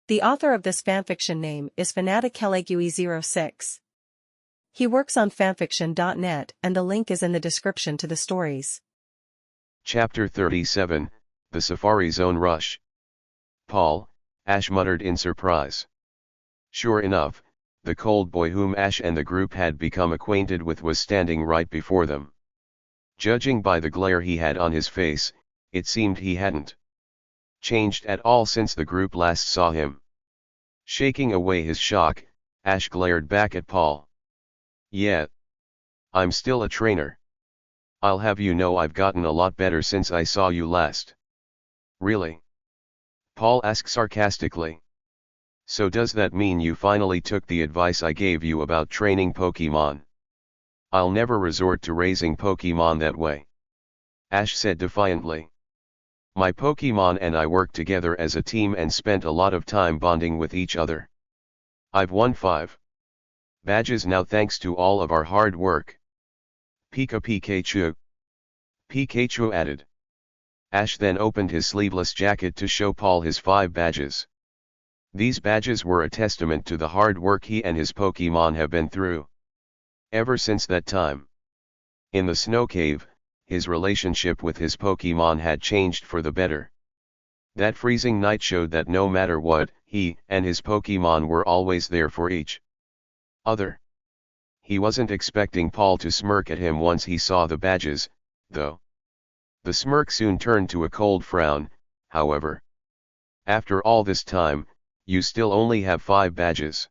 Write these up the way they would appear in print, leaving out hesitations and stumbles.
The author of this fanfiction name is Fanatic06. He works on fanfiction.net and the link is in the description to the stories. Chapter 37, The Safari Zone Rush. Paul, Ash muttered in surprise. Sure enough, the cold boy whom Ash and the group had become acquainted with was standing right before them. Judging by the glare he had on his face, it seemed he hadn't changed at all since the group last saw him. Shaking away his shock, Ash glared back at Paul. Yeah. I'm still a trainer. I'll have you know I've gotten a lot better since I saw you last. Really? Paul asked sarcastically. So does that mean you finally took the advice I gave you about training Pokemon? I'll never resort to raising Pokemon that way. Ash said defiantly. My Pokemon and I worked together as a team and spent a lot of time bonding with each other. I've won 5 badges now thanks to all of our hard work. Pikachu. Pikachu added. Ash then opened his sleeveless jacket to show Paul his 5 badges. These badges were a testament to the hard work he and his Pokemon have been through. Ever since that time. In the snow cave, his relationship with his Pokemon had changed for the better. That freezing night showed that no matter what, he and his Pokemon were always there for each other. He wasn't expecting Paul to smirk at him once he saw the badges, though. The smirk soon turned to a cold frown, however. After all this time, you still only have 5 badges.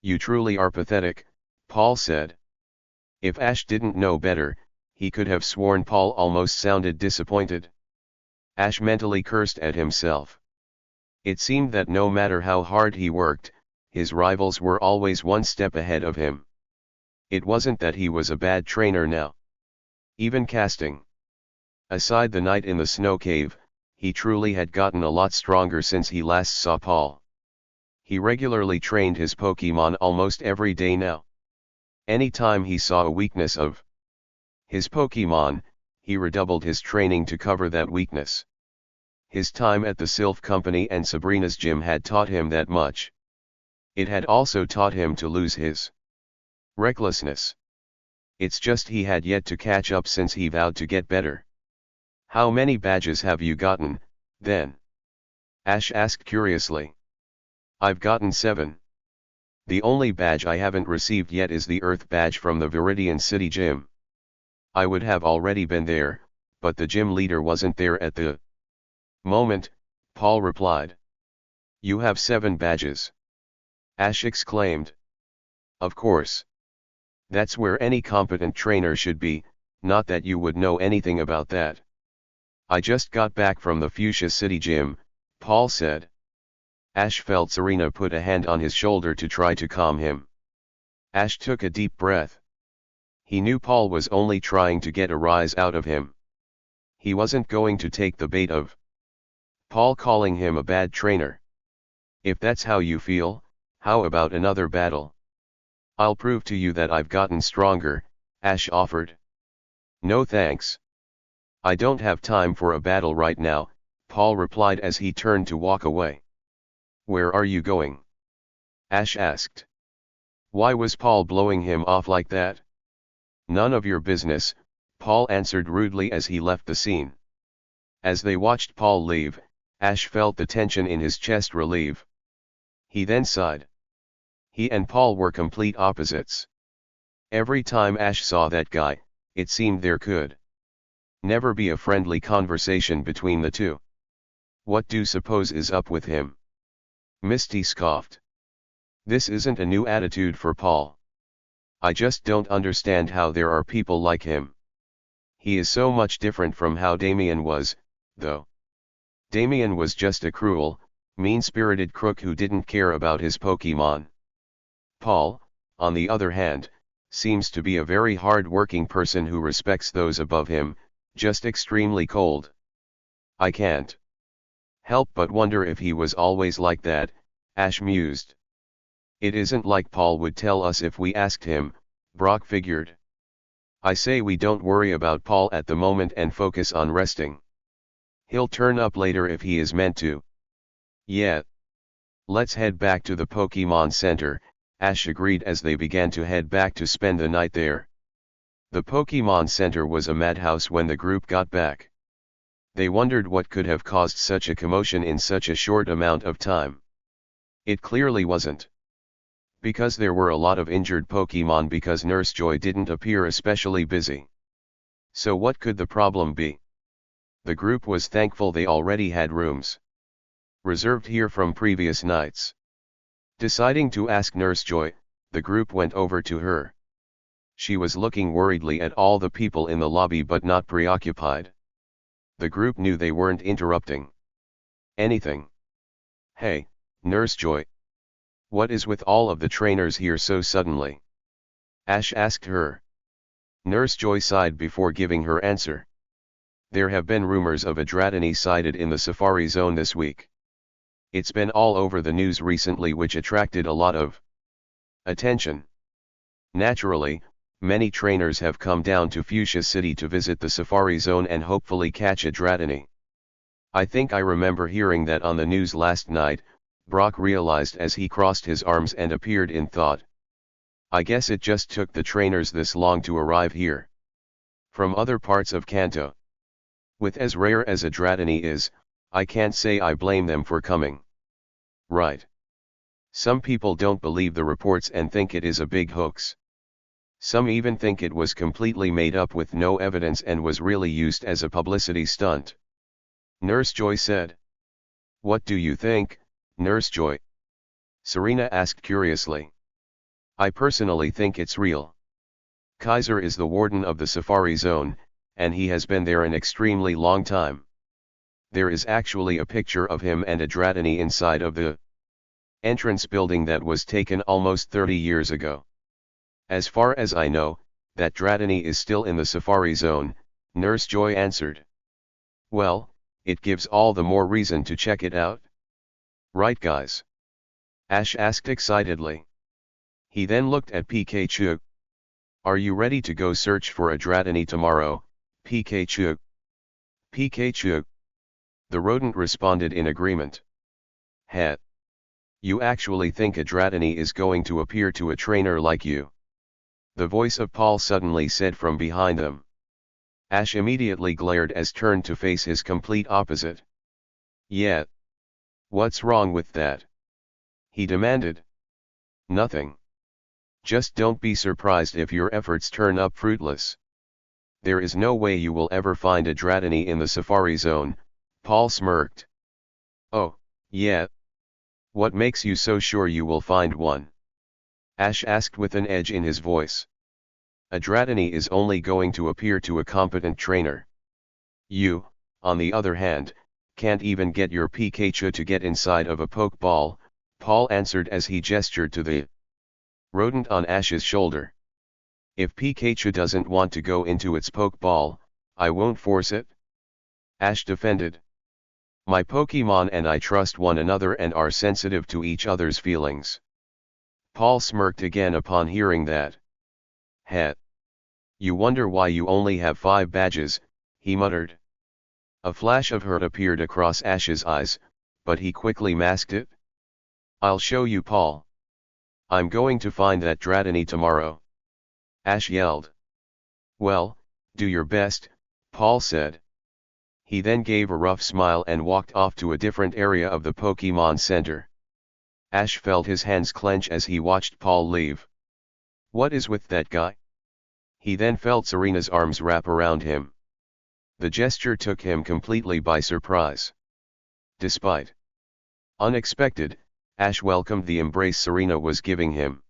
You truly are pathetic, Paul said. If Ash didn't know better, he could have sworn Paul almost sounded disappointed. Ash mentally cursed at himself. It seemed that no matter how hard he worked, his rivals were always one step ahead of him. It wasn't that he was a bad trainer now. Even casting aside the night in the snow cave, he truly had gotten a lot stronger since he last saw Paul. He regularly trained his Pokemon almost every day now. Anytime he saw a weakness of his Pokemon, he redoubled his training to cover that weakness. His time at the Sylph Company and Sabrina's gym had taught him that much. It had also taught him to lose his recklessness. It's just he had yet to catch up since he vowed to get better. How many badges have you gotten, then? Ash asked curiously. I've gotten 7. The only badge I haven't received yet is the Earth badge from the Viridian City Gym. I would have already been there, but the gym leader wasn't there at the moment, Paul replied. You have 7 badges. Ash exclaimed. Of course. That's where any competent trainer should be, not that you would know anything about that. I just got back from the Fuchsia City Gym, Paul said. Ash felt Serena put a hand on his shoulder to try to calm him. Ash took a deep breath. He knew Paul was only trying to get a rise out of him. He wasn't going to take the bait of Paul calling him a bad trainer. If that's how you feel, how about another battle? I'll prove to you that I've gotten stronger, Ash offered. No thanks. I don't have time for a battle right now, Paul replied as he turned to walk away. Where are you going? Ash asked. Why was Paul blowing him off like that? None of your business, Paul answered rudely as he left the scene. As they watched Paul leave, Ash felt the tension in his chest relieve. He then sighed. He and Paul were complete opposites. Every time Ash saw that guy, it seemed there could never be a friendly conversation between the two. What do you suppose is up with him? Misty scoffed. This isn't a new attitude for Paul. I just don't understand how there are people like him. He is so much different from how Damien was, though. Damien was just a cruel, mean-spirited crook who didn't care about his Pokemon. Paul, on the other hand, seems to be a very hard-working person who respects those above him, just extremely cold. I can't help but wonder if he was always like that, Ash mused. It isn't like Paul would tell us if we asked him, Brock figured. I say we don't worry about Paul at the moment and focus on resting. He'll turn up later if he is meant to. Yeah. Let's head back to the Pokemon Center, Ash agreed as they began to head back to spend the night there. The Pokemon Center was a madhouse when the group got back. They wondered what could have caused such a commotion in such a short amount of time. It clearly wasn't because there were a lot of injured Pokemon because Nurse Joy didn't appear especially busy. So what could the problem be? The group was thankful they already had rooms reserved here from previous nights. Deciding to ask Nurse Joy, the group went over to her. She was looking worriedly at all the people in the lobby but not preoccupied. The group knew they weren't interrupting anything. Hey, Nurse Joy. What is with all of the trainers here so suddenly? Ash asked her. Nurse Joy sighed before giving her answer. There have been rumors of a Dratini sighted in the Safari Zone this week. It's been all over the news recently, which attracted a lot of attention. Naturally, many trainers have come down to Fuchsia City to visit the Safari Zone and hopefully catch a Dratini. I think I remember hearing that on the news last night, Brock realized as he crossed his arms and appeared in thought. I guess it just took the trainers this long to arrive here from other parts of Kanto. With as rare as a Dratini is, I can't say I blame them for coming. Right. Some people don't believe the reports and think it is a big hoax. Some even think it was completely made up with no evidence and was really used as a publicity stunt. Nurse Joy said. What do you think, Nurse Joy? Serena asked curiously. I personally think it's real. Kaiser is the warden of the Safari Zone, and he has been there an extremely long time. There is actually a picture of him and a Dratini inside of the entrance building that was taken almost 30 years ago. As far as I know, that Dratini is still in the Safari Zone, Nurse Joy answered. Well, it gives all the more reason to check it out. Right, guys? Ash asked excitedly. He then looked at Pikachu. Are you ready to go search for a Dratini tomorrow, Pikachu? Pikachu. The rodent responded in agreement. Het. You actually think a Dratini is going to appear to a trainer like you? The voice of Paul suddenly said from behind them. Ash immediately glared as turned to face his complete opposite. Yeah. What's wrong with that? He demanded. Nothing. Just don't be surprised if your efforts turn up fruitless. There is no way you will ever find a Dratini in the Safari Zone, Paul smirked. Oh, yeah. What makes you so sure you will find one? Ash asked with an edge in his voice. A Dratini is only going to appear to a competent trainer. You, on the other hand, can't even get your Pikachu to get inside of a Pokeball, Paul answered as he gestured to the rodent on Ash's shoulder. If Pikachu doesn't want to go into its Pokeball, I won't force it. Ash defended. My Pokemon and I trust one another and are sensitive to each other's feelings. Paul smirked again upon hearing that. Het. You wonder why you only have 5 badges, he muttered. A flash of hurt appeared across Ash's eyes, but he quickly masked it. I'll show you, Paul. I'm going to find that Dratini tomorrow. Ash yelled. Well, do your best, Paul said. He then gave a rough smile and walked off to a different area of the Pokemon Center. Ash felt his hands clench as he watched Paul leave. What is with that guy? He then felt Serena's arms wrap around him. The gesture took him completely by surprise. Despite unexpected, Ash welcomed the embrace Serena was giving him.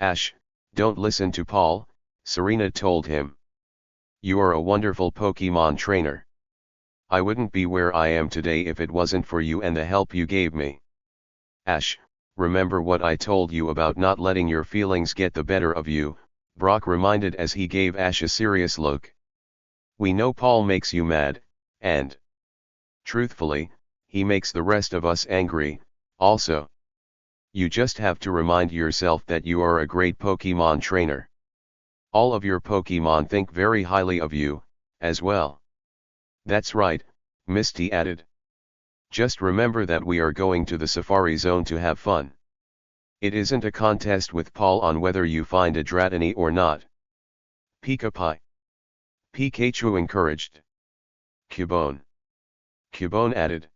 Ash, don't listen to Paul, Serena told him. You are a wonderful Pokemon trainer. I wouldn't be where I am today if it wasn't for you and the help you gave me. Ash, remember what I told you about not letting your feelings get the better of you, Brock reminded as he gave Ash a serious look. We know Paul makes you mad, and truthfully, he makes the rest of us angry, also. You just have to remind yourself that you are a great Pokemon trainer. All of your Pokemon think very highly of you, as well. That's right, Misty added. Just remember that we are going to the safari zone to have fun. It isn't a contest with Paul on whether you find a Dratini or not. Pika-Pi. Pikachu encouraged. Cubone. Cubone added.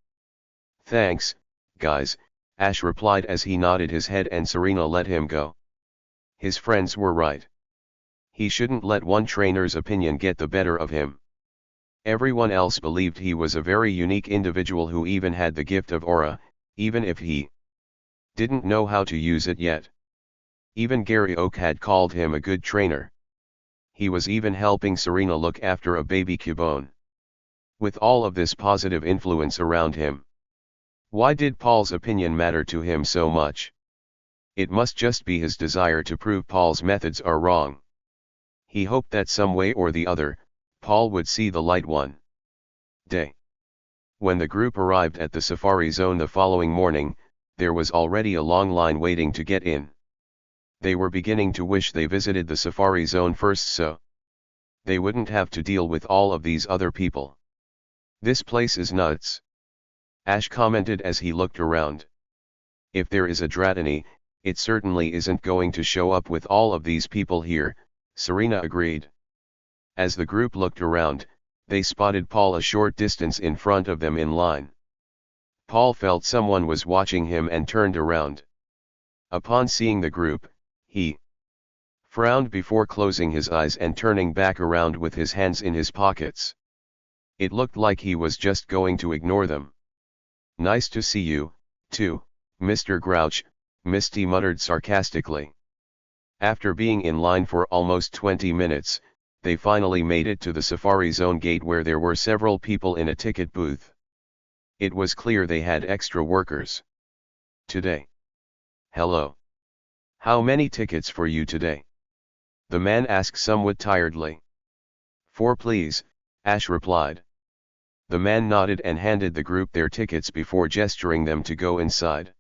Thanks, guys, Ash replied as he nodded his head and Serena let him go. His friends were right. He shouldn't let one trainer's opinion get the better of him. Everyone else believed he was a very unique individual who even had the gift of aura, even if he didn't know how to use it yet. Even Gary Oak had called him a good trainer. He was even helping Serena look after a baby Cubone. With all of this positive influence around him, why did Paul's opinion matter to him so much? It must just be his desire to prove Paul's methods are wrong. He hoped that some way or the other, Paul would see the light one day. When the group arrived at the safari zone the following morning, there was already a long line waiting to get in. They were beginning to wish they visited the safari zone first so they wouldn't have to deal with all of these other people. This place is nuts, Ash commented as he looked around. If there is a Dratini, it certainly isn't going to show up with all of these people here, Serena agreed. As the group looked around, they spotted Paul a short distance in front of them in line. Paul felt someone was watching him and turned around. Upon seeing the group, he frowned before closing his eyes and turning back around with his hands in his pockets. It looked like he was just going to ignore them. Nice to see you, too, Mr. Grouch, Misty muttered sarcastically. After being in line for almost 20 minutes, they finally made it to the safari zone gate where there were several people in a ticket booth. It was clear they had extra workers today. Hello. How many tickets for you today? The man asked somewhat tiredly. 4 please, Ash replied. The man nodded and handed the group their tickets before gesturing them to go inside.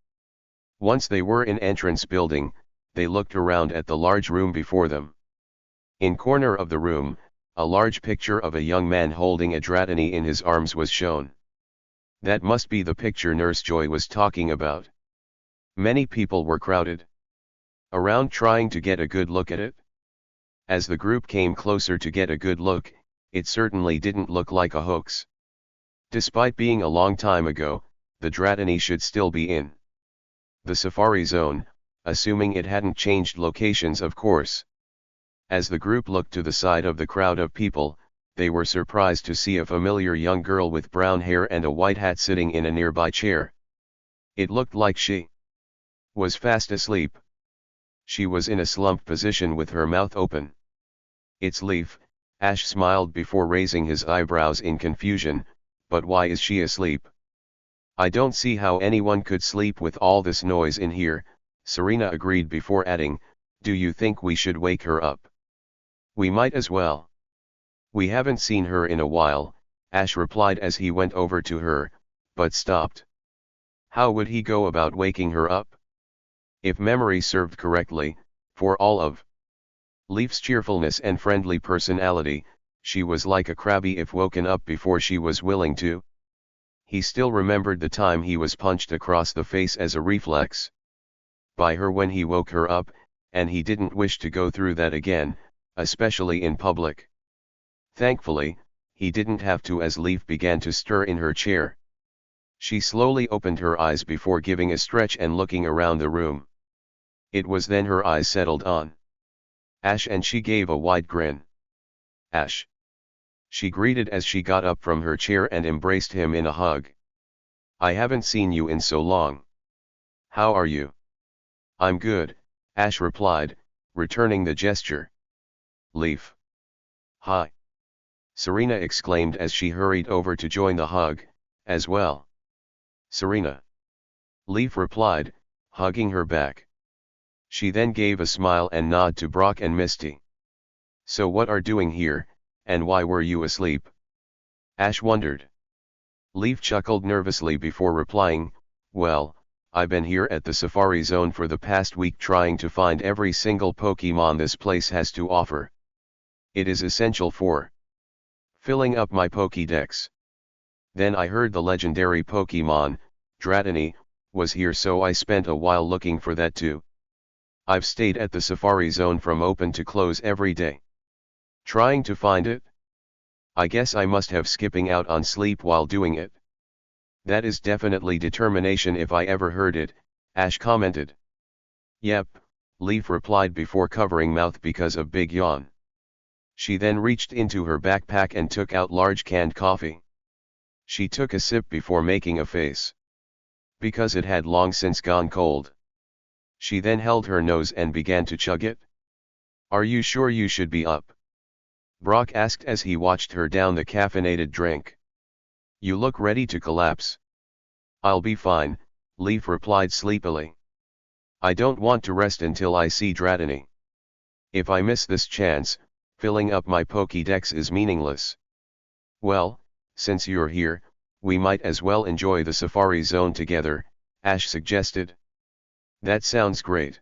Once they were in entrance building, they looked around at the large room before them. In corner of the room, a large picture of a young man holding a Dratini in his arms was shown. That must be the picture Nurse Joy was talking about. Many people were crowded around trying to get a good look at it. As the group came closer to get a good look, it certainly didn't look like a hoax. Despite being a long time ago, the Dratini should still be in the safari zone, assuming it hadn't changed locations of course. As the group looked to the side of the crowd of people, they were surprised to see a familiar young girl with brown hair and a white hat sitting in a nearby chair. It looked like she was fast asleep. She was in a slumped position with her mouth open. It's Leaf, Ash smiled before raising his eyebrows in confusion, but why is she asleep? I don't see how anyone could sleep with all this noise in here, Serena agreed before adding, do you think we should wake her up? We might as well. We haven't seen her in a while, Ash replied as he went over to her, but stopped. How would he go about waking her up? If memory served correctly, for all of Leaf's cheerfulness and friendly personality, she was like a Krabby if woken up before she was willing to. He still remembered the time he was punched across the face as a reflex by her when he woke her up, and he didn't wish to go through that again, especially in public. Thankfully, he didn't have to as Leaf began to stir in her chair. She slowly opened her eyes before giving a stretch and looking around the room. It was then her eyes settled on Ash and she gave a wide grin. Ash, she greeted as she got up from her chair and embraced him in a hug. I haven't seen you in so long. How are you? I'm good, Ash replied, returning the gesture. Leaf. Hi. Serena exclaimed as she hurried over to join the hug, as well. Serena. Leaf replied, hugging her back. She then gave a smile and nod to Brock and Misty. So what are doing here, and why were you asleep? Ash wondered. Leaf chuckled nervously before replying, well, I've been here at the Safari Zone for the past week trying to find every single Pokemon this place has to offer. It is essential for filling up my Pokédex. Then I heard the legendary Pokemon, Dratini, was here, so I spent a while looking for that too. I've stayed at the Safari Zone from open to close every day, trying to find it. I guess I must have skipping out on sleep while doing it. That is definitely determination if I ever heard it, Ash commented. Yep, Leaf replied before covering mouth because of big yawn. She then reached into her backpack and took out large canned coffee. She took a sip before making a face, because it had long since gone cold. She then held her nose and began to chug it. Are you sure you should be up? Brock asked as he watched her down the caffeinated drink. You look ready to collapse. I'll be fine, Leaf replied sleepily. I don't want to rest until I see Dratini. If I miss this chance, filling up my Pokédex is meaningless. Well, since you're here, we might as well enjoy the Safari Zone together, Ash suggested. That sounds great.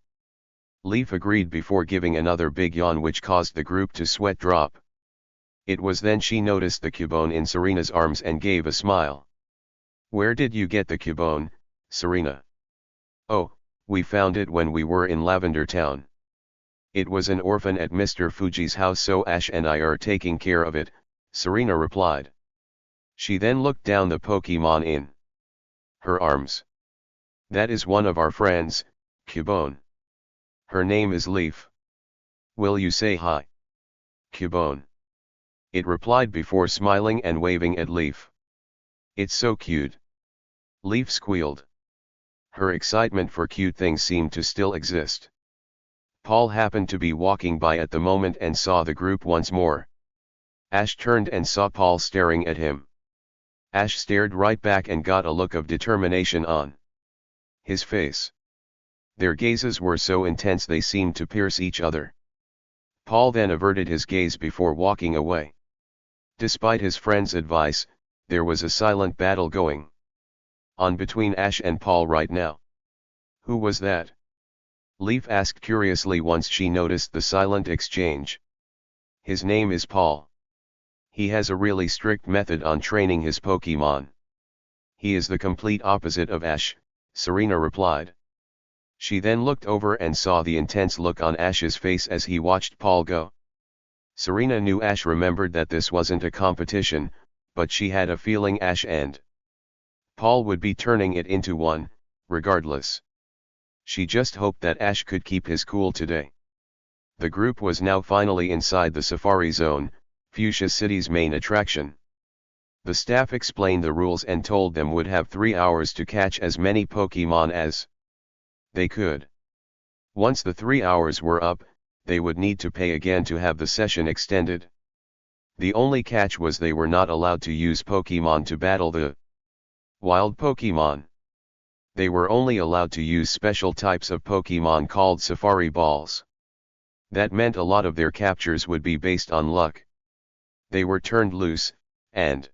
Leaf agreed before giving another big yawn which caused the group to sweat drop. It was then she noticed the Cubone in Serena's arms and gave a smile. Where did you get the Cubone, Serena? Oh, we found it when we were in Lavender Town. It was an orphan at Mr. Fuji's house, so Ash and I are taking care of it, Serena replied. She then looked down the Pokemon in her arms. That is one of our friends, Cubone. Her name is Leaf. Will you say hi? Cubone. It replied before smiling and waving at Leaf. It's so cute. Leaf squealed. Her excitement for cute things seemed to still exist. Paul happened to be walking by at the moment and saw the group once more. Ash turned and saw Paul staring at him. Ash stared right back and got a look of determination on his face. Their gazes were so intense they seemed to pierce each other. Paul then averted his gaze before walking away. Despite his friend's advice, there was a silent battle going on between Ash and Paul right now. Who was that? Leaf asked curiously once she noticed the silent exchange. His name is Paul. He has a really strict method on training his Pokemon. He is the complete opposite of Ash, Serena replied. She then looked over and saw the intense look on Ash's face as he watched Paul go. Serena knew Ash remembered that this wasn't a competition, but she had a feeling Ash and Paul would be turning it into one, regardless. She just hoped that Ash could keep his cool today. The group was now finally inside the Safari Zone, Fuchsia City's main attraction. The staff explained the rules and told them would have 3 hours to catch as many Pokemon as they could. Once the 3 hours were up, they would need to pay again to have the session extended. The only catch was they were not allowed to use Pokemon to battle the wild Pokemon. They were only allowed to use special types of Pokemon called Safari Balls. That meant a lot of their captures would be based on luck. They were turned loose, and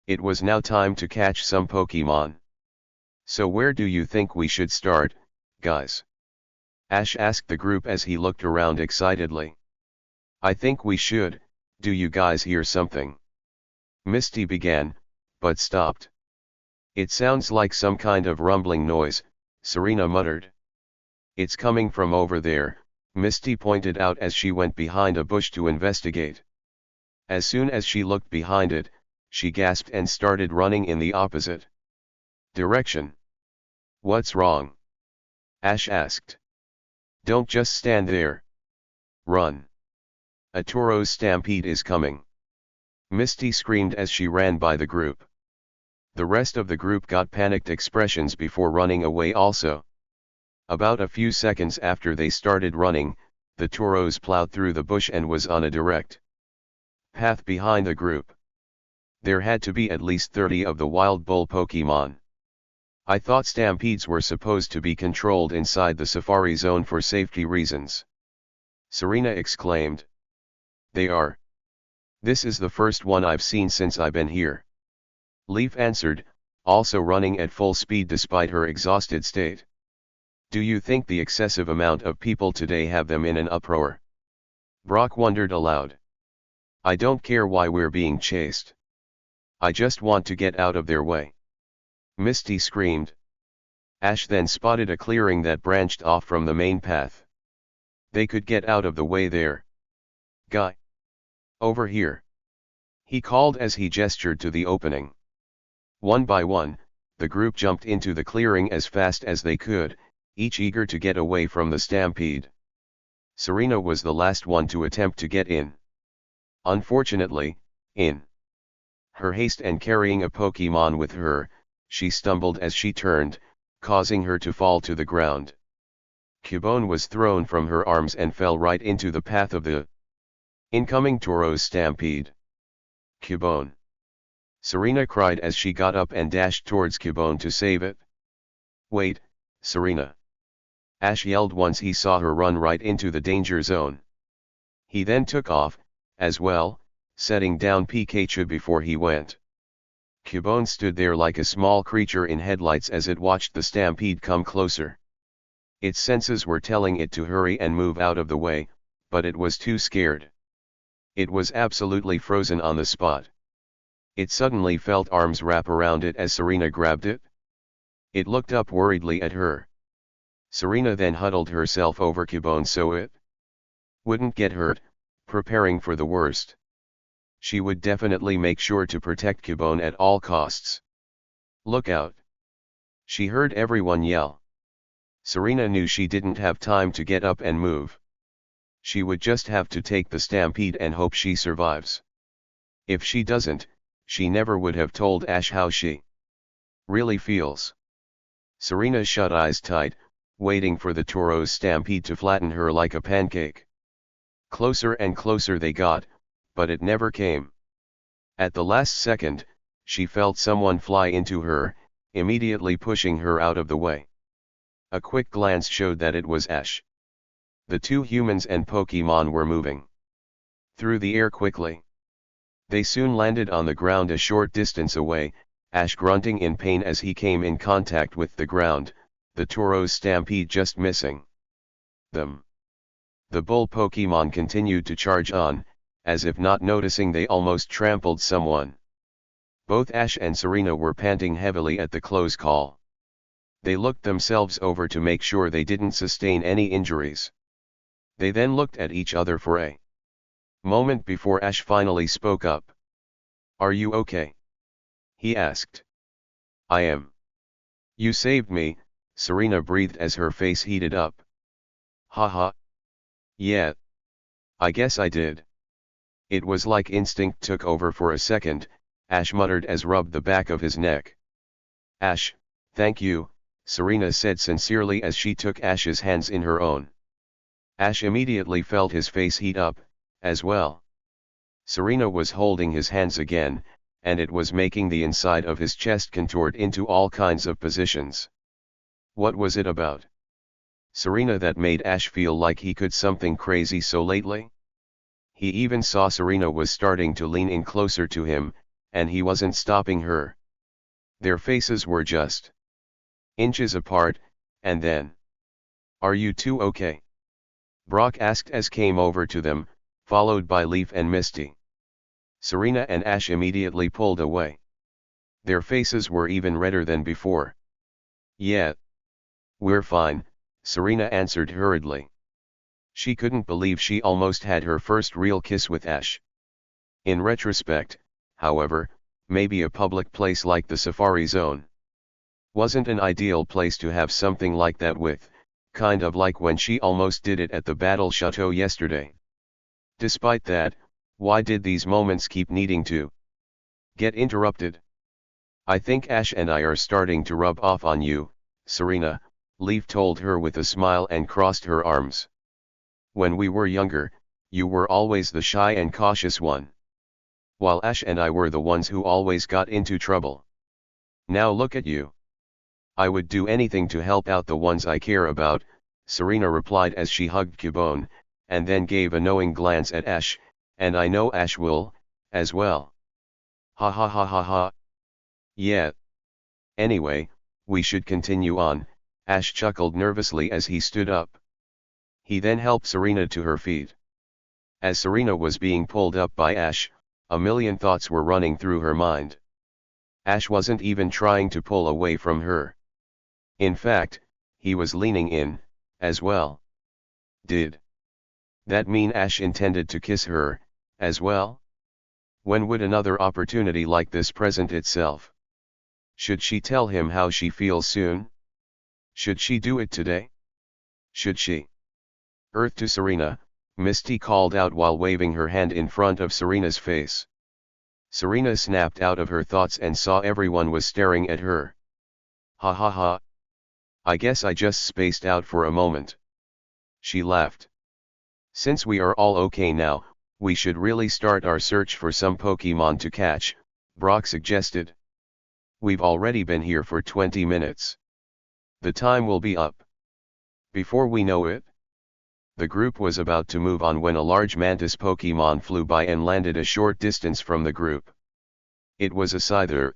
it was now time to catch some Pokemon. So where do you think we should start, guys? Ash asked the group as he looked around excitedly. I think we should. Do you guys hear something? Misty began, but stopped. It sounds like some kind of rumbling noise, Serena muttered. It's coming from over there, Misty pointed out as she went behind a bush to investigate. As soon as she looked behind it, she gasped and started running in the opposite direction. What's wrong? Ash asked. Don't just stand there. Run. A Tauros stampede is coming. Misty screamed as she ran by the group. The rest of the group got panicked expressions before running away also. About a few seconds after they started running, the Tauros plowed through the bush and was on a direct path behind the group. There had to be at least 30 of the wild bull Pokemon. I thought stampedes were supposed to be controlled inside the Safari Zone for safety reasons. Serena exclaimed. They are. This is the first one I've seen since I've been here. Leaf answered, also running at full speed despite her exhausted state. Do you think the excessive amount of people today have them in an uproar? Brock wondered aloud. I don't care why we're being chased. I just want to get out of their way. Misty screamed. Ash then spotted a clearing that branched off from the main path. They could get out of the way there. Guy. Over here. He called as he gestured to the opening. One by one, the group jumped into the clearing as fast as they could, each eager to get away from the stampede. Serena was the last one to attempt to get in. Unfortunately, in her haste and carrying a Pokémon with her, she stumbled as she turned, causing her to fall to the ground. Cubone was thrown from her arms and fell right into the path of the incoming Tauros stampede. Cubone! Serena cried as she got up and dashed towards Cubone to save it. Wait, Serena! Ash yelled once he saw her run right into the danger zone. He then took off, as well, setting down Pikachu before he went. Cubone stood there like a small creature in headlights as it watched the stampede come closer. Its senses were telling it to hurry and move out of the way, but it was too scared. It was absolutely frozen on the spot. It suddenly felt arms wrap around it as Serena grabbed it. It looked up worriedly at her. Serena then huddled herself over Cubone so it wouldn't get hurt, preparing for the worst. She would definitely make sure to protect Cubone at all costs. Look out! She heard everyone yell. Serena knew she didn't have time to get up and move. She would just have to take the stampede and hope she survives. If she doesn't, she never would have told Ash how she really feels. Serena shut eyes tight, waiting for the Tauros stampede to flatten her like a pancake. Closer and closer they got, but it never came. At the last second, she felt someone fly into her, immediately pushing her out of the way. A quick glance showed that it was Ash. The two humans and Pokémon were moving through the air quickly. They soon landed on the ground a short distance away, Ash grunting in pain as he came in contact with the ground, the Tauros stampede just missing them. The bull Pokémon continued to charge on, as if not noticing they almost trampled someone. Both Ash and Serena were panting heavily at the close call. They looked themselves over to make sure they didn't sustain any injuries. They then looked at each other for a moment before Ash finally spoke up. "Are you okay?" he asked. "I am. You saved me," Serena breathed as her face heated up. "Haha. Yeah. I guess I did." It was like instinct took over for a second, Ash muttered as rubbed the back of his neck. "Ash, thank you," Serena said sincerely as she took Ash's hands in her own. Ash immediately felt his face heat up, as well. Serena was holding his hands again, and it was making the inside of his chest contort into all kinds of positions. What was it about Serena that made Ash feel like he could something crazy so lately? He even saw Serena was starting to lean in closer to him, and he wasn't stopping her. Their faces were just inches apart, and then, "Are you two okay?" Brock asked as came over to them, followed by Leaf and Misty. Serena and Ash immediately pulled away. Their faces were even redder than before. "Yeah. We're fine," Serena answered hurriedly. She couldn't believe she almost had her first real kiss with Ash. In retrospect, however, maybe a public place like the Safari Zone wasn't an ideal place to have something like that with, kind of like when she almost did it at the Battle Chateau yesterday. Despite that, why did these moments keep needing to get interrupted? "I think Ash and I are starting to rub off on you, Serena," Leaf told her with a smile and crossed her arms. "When we were younger, you were always the shy and cautious one, while Ash and I were the ones who always got into trouble. Now look at you." "I would do anything to help out the ones I care about," Serena replied as she hugged Cubone, and then gave a knowing glance at Ash, "and I know Ash will, as well." "Ha ha ha ha ha. Yeah. Anyway, we should continue on," Ash chuckled nervously as he stood up. He then helped Serena to her feet. As Serena was being pulled up by Ash, a million thoughts were running through her mind. Ash wasn't even trying to pull away from her. In fact, he was leaning in, as well. Did that mean Ash intended to kiss her, as well? When would another opportunity like this present itself? Should she tell him how she feels soon? Should she do it today? Should she? Earth to Serena, Misty called out while waving her hand in front of Serena's face. Serena snapped out of her thoughts and saw everyone was staring at her. Ha ha ha. I guess I just spaced out for a moment. She laughed. Since we are all okay now, we should really start our search for some Pokemon to catch, Brock suggested. We've already been here for 20 minutes. The time will be up. Before we know it, the group was about to move on when a large mantis Pokemon flew by and landed a short distance from the group. It was a Scyther.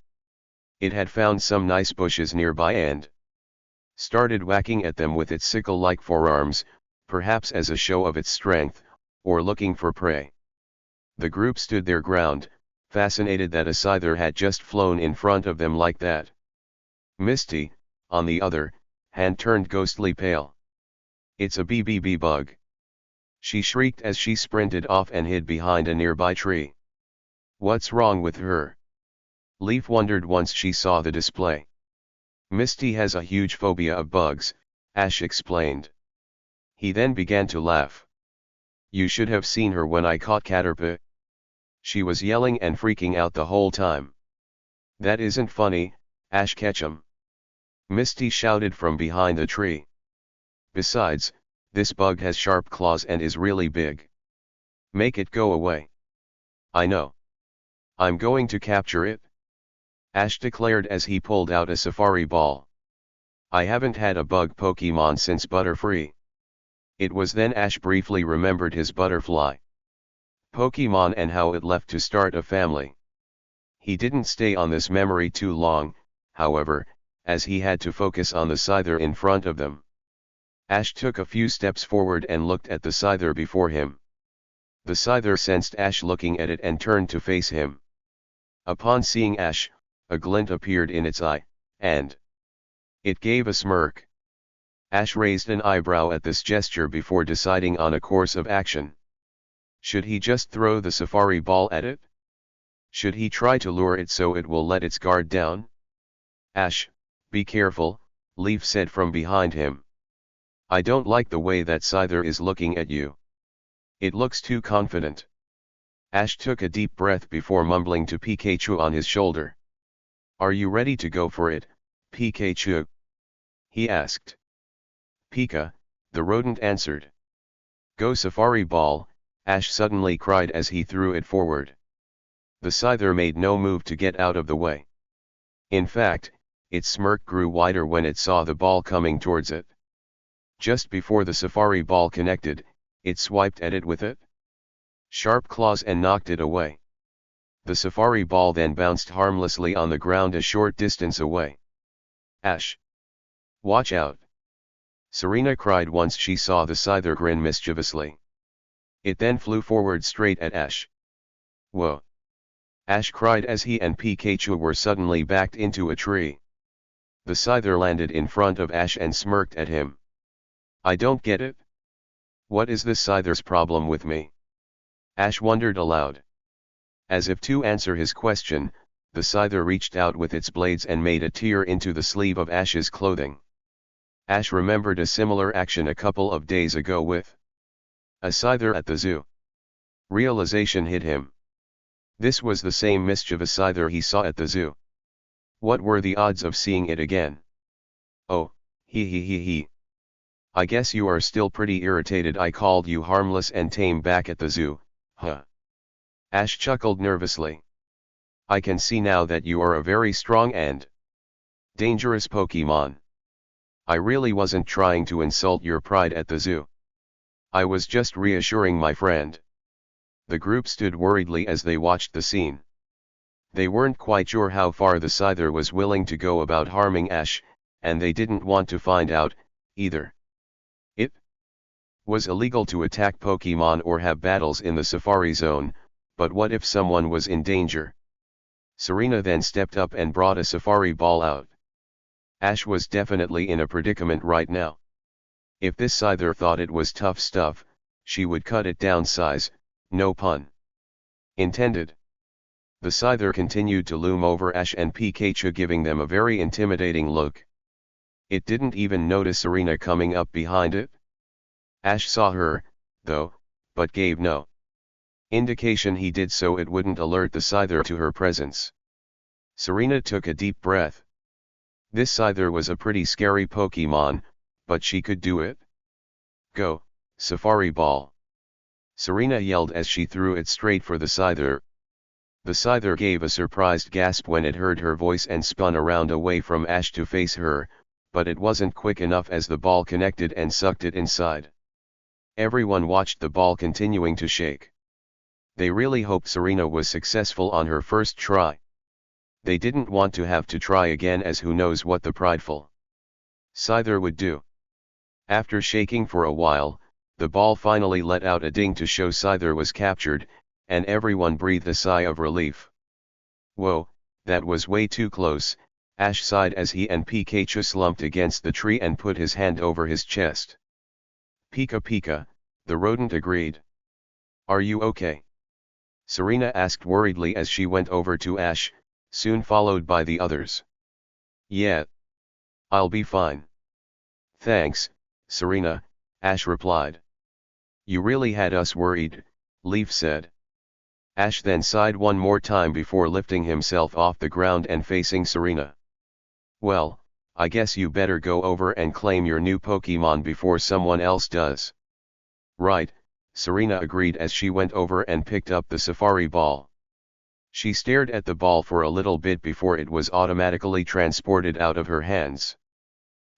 It had found some nice bushes nearby and started whacking at them with its sickle-like forearms, perhaps as a show of its strength, or looking for prey. The group stood their ground, fascinated that a Scyther had just flown in front of them like that. Misty, on the other hand, turned ghostly pale. It's a BBB bug. She shrieked as she sprinted off and hid behind a nearby tree. What's wrong with her? Leaf wondered once she saw the display. Misty has a huge phobia of bugs, Ash explained. He then began to laugh. You should have seen her when I caught Caterpie. She was yelling and freaking out the whole time. That isn't funny, Ash Ketchum. Misty shouted from behind the tree. Besides, this bug has sharp claws and is really big. Make it go away. I know. I'm going to capture it, Ash declared as he pulled out a safari ball. I haven't had a bug Pokemon since Butterfree. It was then Ash briefly remembered his butterfly Pokemon and how it left to start a family. He didn't stay on this memory too long, however, as he had to focus on the Scyther in front of them. Ash took a few steps forward and looked at the Scyther before him. The Scyther sensed Ash looking at it and turned to face him. Upon seeing Ash, a glint appeared in its eye, and it gave a smirk. Ash raised an eyebrow at this gesture before deciding on a course of action. Should he just throw the safari ball at it? Should he try to lure it so it will let its guard down? Ash, be careful, Leaf said from behind him. I don't like the way that Scyther is looking at you. It looks too confident. Ash took a deep breath before mumbling to Pikachu on his shoulder. Are you ready to go for it, Pikachu? He asked. Pika, the rodent answered. Go safari ball, Ash suddenly cried as he threw it forward. The Scyther made no move to get out of the way. In fact, its smirk grew wider when it saw the ball coming towards it. Just before the safari ball connected, it swiped at it with it sharp claws and knocked it away. The safari ball then bounced harmlessly on the ground a short distance away. Ash! Watch out! Serena cried once she saw the Scyther grin mischievously. It then flew forward straight at Ash. Whoa! Ash cried as he and Pikachu were suddenly backed into a tree. The Scyther landed in front of Ash and smirked at him. I don't get it. What is this Scyther's problem with me? Ash wondered aloud. As if to answer his question, the Scyther reached out with its blades and made a tear into the sleeve of Ash's clothing. Ash remembered a similar action a couple of days ago with a Scyther at the zoo. Realization hit him. This was the same mischievous Scyther he saw at the zoo. What were the odds of seeing it again? Oh, he. I guess you are still pretty irritated I called you harmless and tame back at the zoo, huh? Ash chuckled nervously. I can see now that you are a very strong and dangerous Pokemon. I really wasn't trying to insult your pride at the zoo. I was just reassuring my friend. The group stood worriedly as they watched the scene. They weren't quite sure how far the Scyther was willing to go about harming Ash, and they didn't want to find out, either. It was illegal to attack Pokemon or have battles in the Safari Zone, but what if someone was in danger? Serena then stepped up and brought a safari ball out. Ash was definitely in a predicament right now. If this Scyther thought it was tough stuff, she would cut it down size, no pun intended. The Scyther continued to loom over Ash and Pikachu, giving them a very intimidating look. It didn't even notice Serena coming up behind it. Ash saw her, though, but gave no indication he did so it wouldn't alert the Scyther to her presence. Serena took a deep breath. This Scyther was a pretty scary Pokemon, but she could do it. Go, Safari Ball! Serena yelled as she threw it straight for the Scyther. The Scyther gave a surprised gasp when it heard her voice and spun around away from Ash to face her, but it wasn't quick enough as the ball connected and sucked it inside. Everyone watched the ball continuing to shake. They really hoped Serena was successful on her first try. They didn't want to have to try again, as who knows what the prideful Scyther would do. After shaking for a while, the ball finally let out a ding to show Scyther was captured, and everyone breathed a sigh of relief. Whoa, that was way too close, Ash sighed as he and Pikachu slumped against the tree and put his hand over his chest. Pika Pika, the rodent agreed. Are you okay? Serena asked worriedly as she went over to Ash, soon followed by the others. Yeah. I'll be fine. Thanks, Serena, Ash replied. You really had us worried, Leaf said. Ash then sighed one more time before lifting himself off the ground and facing Serena. Well, I guess you better go over and claim your new Pokemon before someone else does. Right, Serena agreed as she went over and picked up the Safari Ball. She stared at the ball for a little bit before it was automatically transported out of her hands.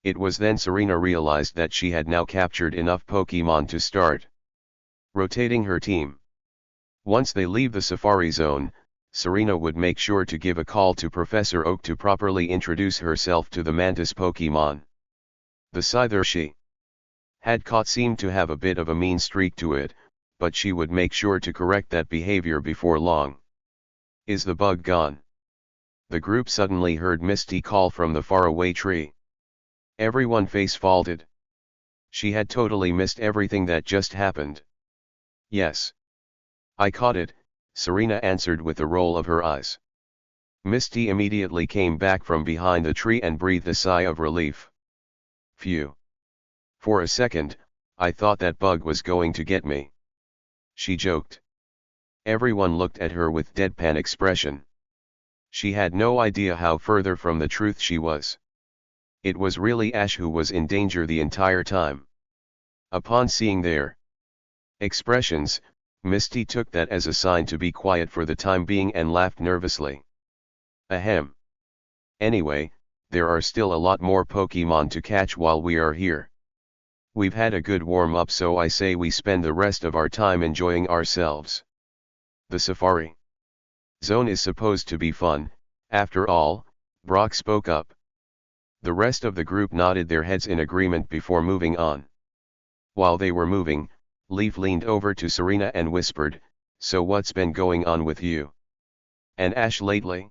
It was then Serena realized that she had now captured enough Pokemon to start rotating her team. Once they leave the Safari Zone, Serena would make sure to give a call to Professor Oak to properly introduce herself to the Mantis Pokemon. The Scyther she had caught seemed to have a bit of a mean streak to it, but she would make sure to correct that behavior before long. Is the bug gone? The group suddenly heard Misty call from the faraway tree. Everyone face-faulted. She had totally missed everything that just happened. Yes. I caught it, Serena answered with a roll of her eyes. Misty immediately came back from behind the tree and breathed a sigh of relief. Phew. For a second, I thought that bug was going to get me. She joked. Everyone looked at her with deadpan expression. She had no idea how further from the truth she was. It was really Ash who was in danger the entire time. Upon seeing their expressions, Misty took that as a sign to be quiet for the time being and laughed nervously. Ahem. Anyway, there are still a lot more Pokemon to catch while we are here. We've had a good warm-up, so I say we spend the rest of our time enjoying ourselves. The Safari Zone is supposed to be fun, after all, Brock spoke up. The rest of the group nodded their heads in agreement before moving on. While they were moving, Leaf leaned over to Serena and whispered, So what's been going on with you and Ash lately?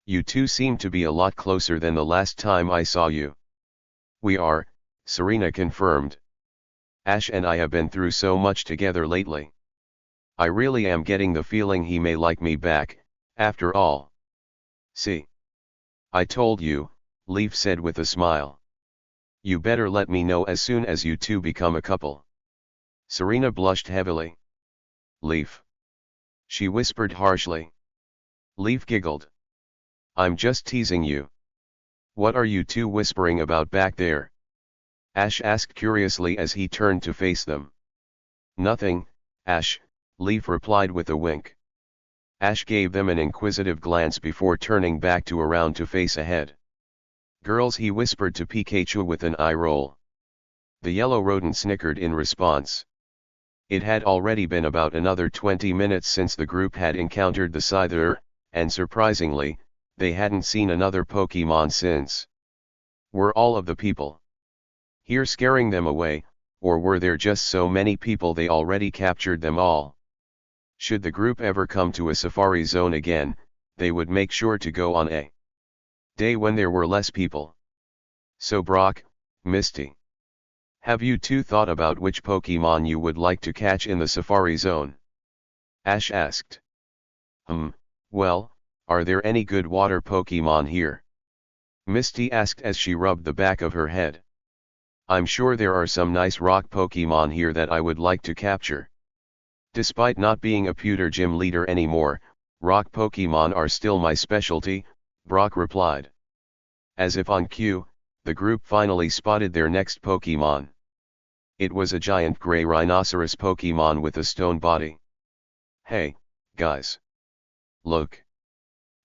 You two seem to be a lot closer than the last time I saw you. We are, Serena confirmed. Ash and I have been through so much together lately. I really am getting the feeling he may like me back, after all. See? I told you, Leaf said with a smile. You better let me know as soon as you two become a couple. Serena blushed heavily. Leaf. She whispered harshly. Leaf giggled. I'm just teasing you. What are you two whispering about back there? Ash asked curiously as he turned to face them. Nothing, Ash, Leaf replied with a wink. Ash gave them an inquisitive glance before turning back to around to face ahead. Girls, he whispered to Pikachu with an eye roll. The yellow rodent snickered in response. It had already been about another 20 minutes since the group had encountered the Scyther, and surprisingly, they hadn't seen another Pokemon since. Were all of the people here scaring them away, or were there just so many people they already captured them all? Should the group ever come to a Safari Zone again, they would make sure to go on a day when there were less people. So Brock, Misty, have you two thought about which Pokemon you would like to catch in the Safari Zone? Ash asked. Well, are there any good water Pokemon here? Misty asked as she rubbed the back of her head. I'm sure there are some nice rock Pokemon here that I would like to capture. Despite not being a pewter gym leader anymore, rock Pokemon are still my specialty, Brock replied. As if on cue, the group finally spotted their next Pokemon. It was a giant gray rhinoceros Pokemon with a stone body. Hey, guys. Look.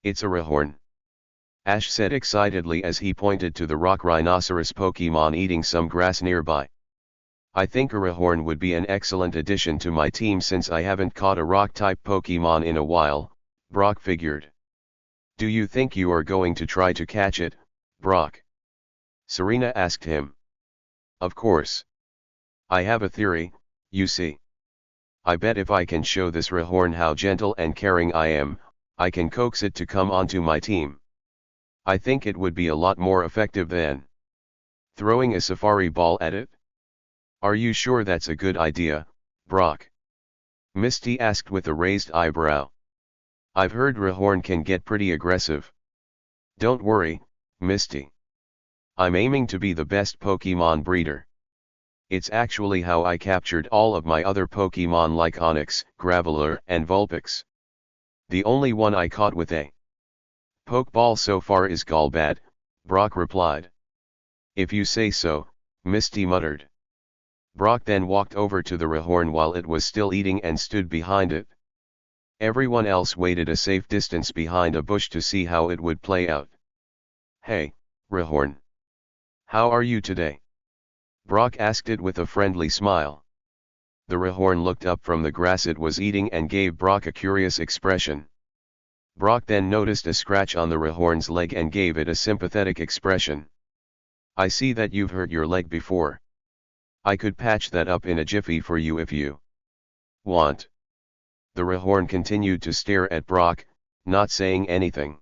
It's a Rhyhorn. Ash said excitedly as he pointed to the rock rhinoceros Pokemon eating some grass nearby. I think a Rhyhorn would be an excellent addition to my team since I haven't caught a rock-type Pokemon in a while, Brock figured. Do you think you are going to try to catch it, Brock? Serena asked him. Of course. I have a theory, you see. I bet if I can show this Rhyhorn how gentle and caring I am, I can coax it to come onto my team. I think it would be a lot more effective than throwing a safari ball at it. Are you sure that's a good idea, Brock? Misty asked with a raised eyebrow. I've heard Rhyhorn can get pretty aggressive. Don't worry, Misty. I'm aiming to be the best Pokemon breeder. It's actually how I captured all of my other Pokemon like Onix, Graveler, and Vulpix. The only one I caught with a Pokeball so far is Golbat, Brock replied. If you say so, Misty muttered. Brock then walked over to the Rhyhorn while it was still eating and stood behind it. Everyone else waited a safe distance behind a bush to see how it would play out. Hey, Rhyhorn. How are you today? Brock asked it with a friendly smile. The Rhyhorn looked up from the grass it was eating and gave Brock a curious expression. Brock then noticed a scratch on the Rhyhorn's leg and gave it a sympathetic expression. I see that you've hurt your leg before. I could patch that up in a jiffy for you if you want. The Rhyhorn continued to stare at Brock, not saying anything.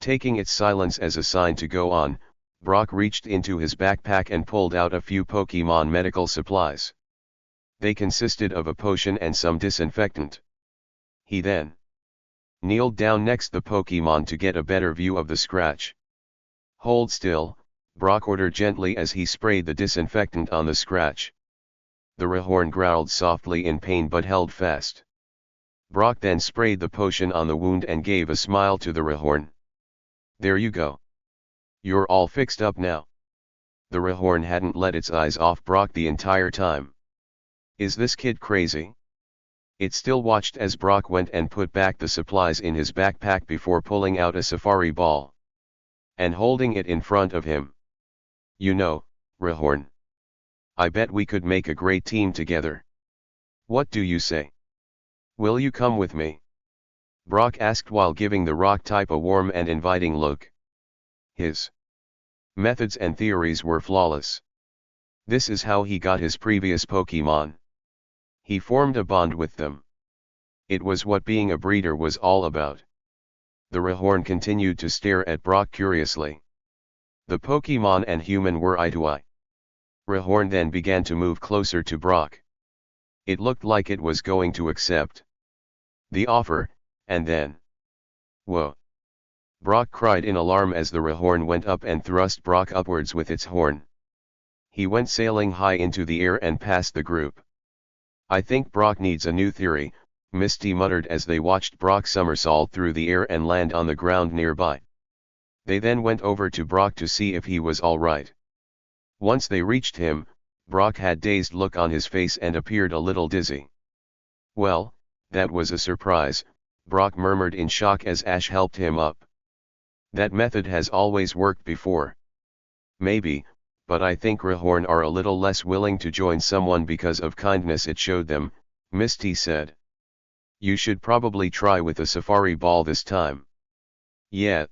Taking its silence as a sign to go on, Brock reached into his backpack and pulled out a few Pokemon medical supplies. They consisted of a potion and some disinfectant. He then kneeled down next the Pokemon to get a better view of the scratch. Hold still, Brock ordered gently as he sprayed the disinfectant on the scratch. The Rhyhorn growled softly in pain but held fast. Brock then sprayed the potion on the wound and gave a smile to the Rhyhorn. There you go. You're all fixed up now. The Rhyhorn hadn't let its eyes off Brock the entire time. Is this kid crazy? It still watched as Brock went and put back the supplies in his backpack before pulling out a safari ball and holding it in front of him. You know, Rhyhorn. I bet we could make a great team together. What do you say? Will you come with me? Brock asked while giving the rock type a warm and inviting look. His methods and theories were flawless. This is how he got his previous Pokemon. He formed a bond with them. It was what being a breeder was all about. The Rhyhorn continued to stare at Brock curiously. The Pokemon and human were eye to eye. Rhyhorn then began to move closer to Brock. It looked like it was going to accept the offer, and then, whoa! Brock cried in alarm as the Rhyhorn went up and thrust Brock upwards with its horn. He went sailing high into the air and past the group. I think Brock needs a new theory, Misty muttered as they watched Brock somersault through the air and land on the ground nearby. They then went over to Brock to see if he was all right. Once they reached him, Brock had a dazed look on his face and appeared a little dizzy. Well, that was a surprise, Brock murmured in shock as Ash helped him up. That method has always worked before. Maybe, but I think Rhyhorn are a little less willing to join someone because of kindness it showed them, Misty said. You should probably try with a safari ball this time. Yeah.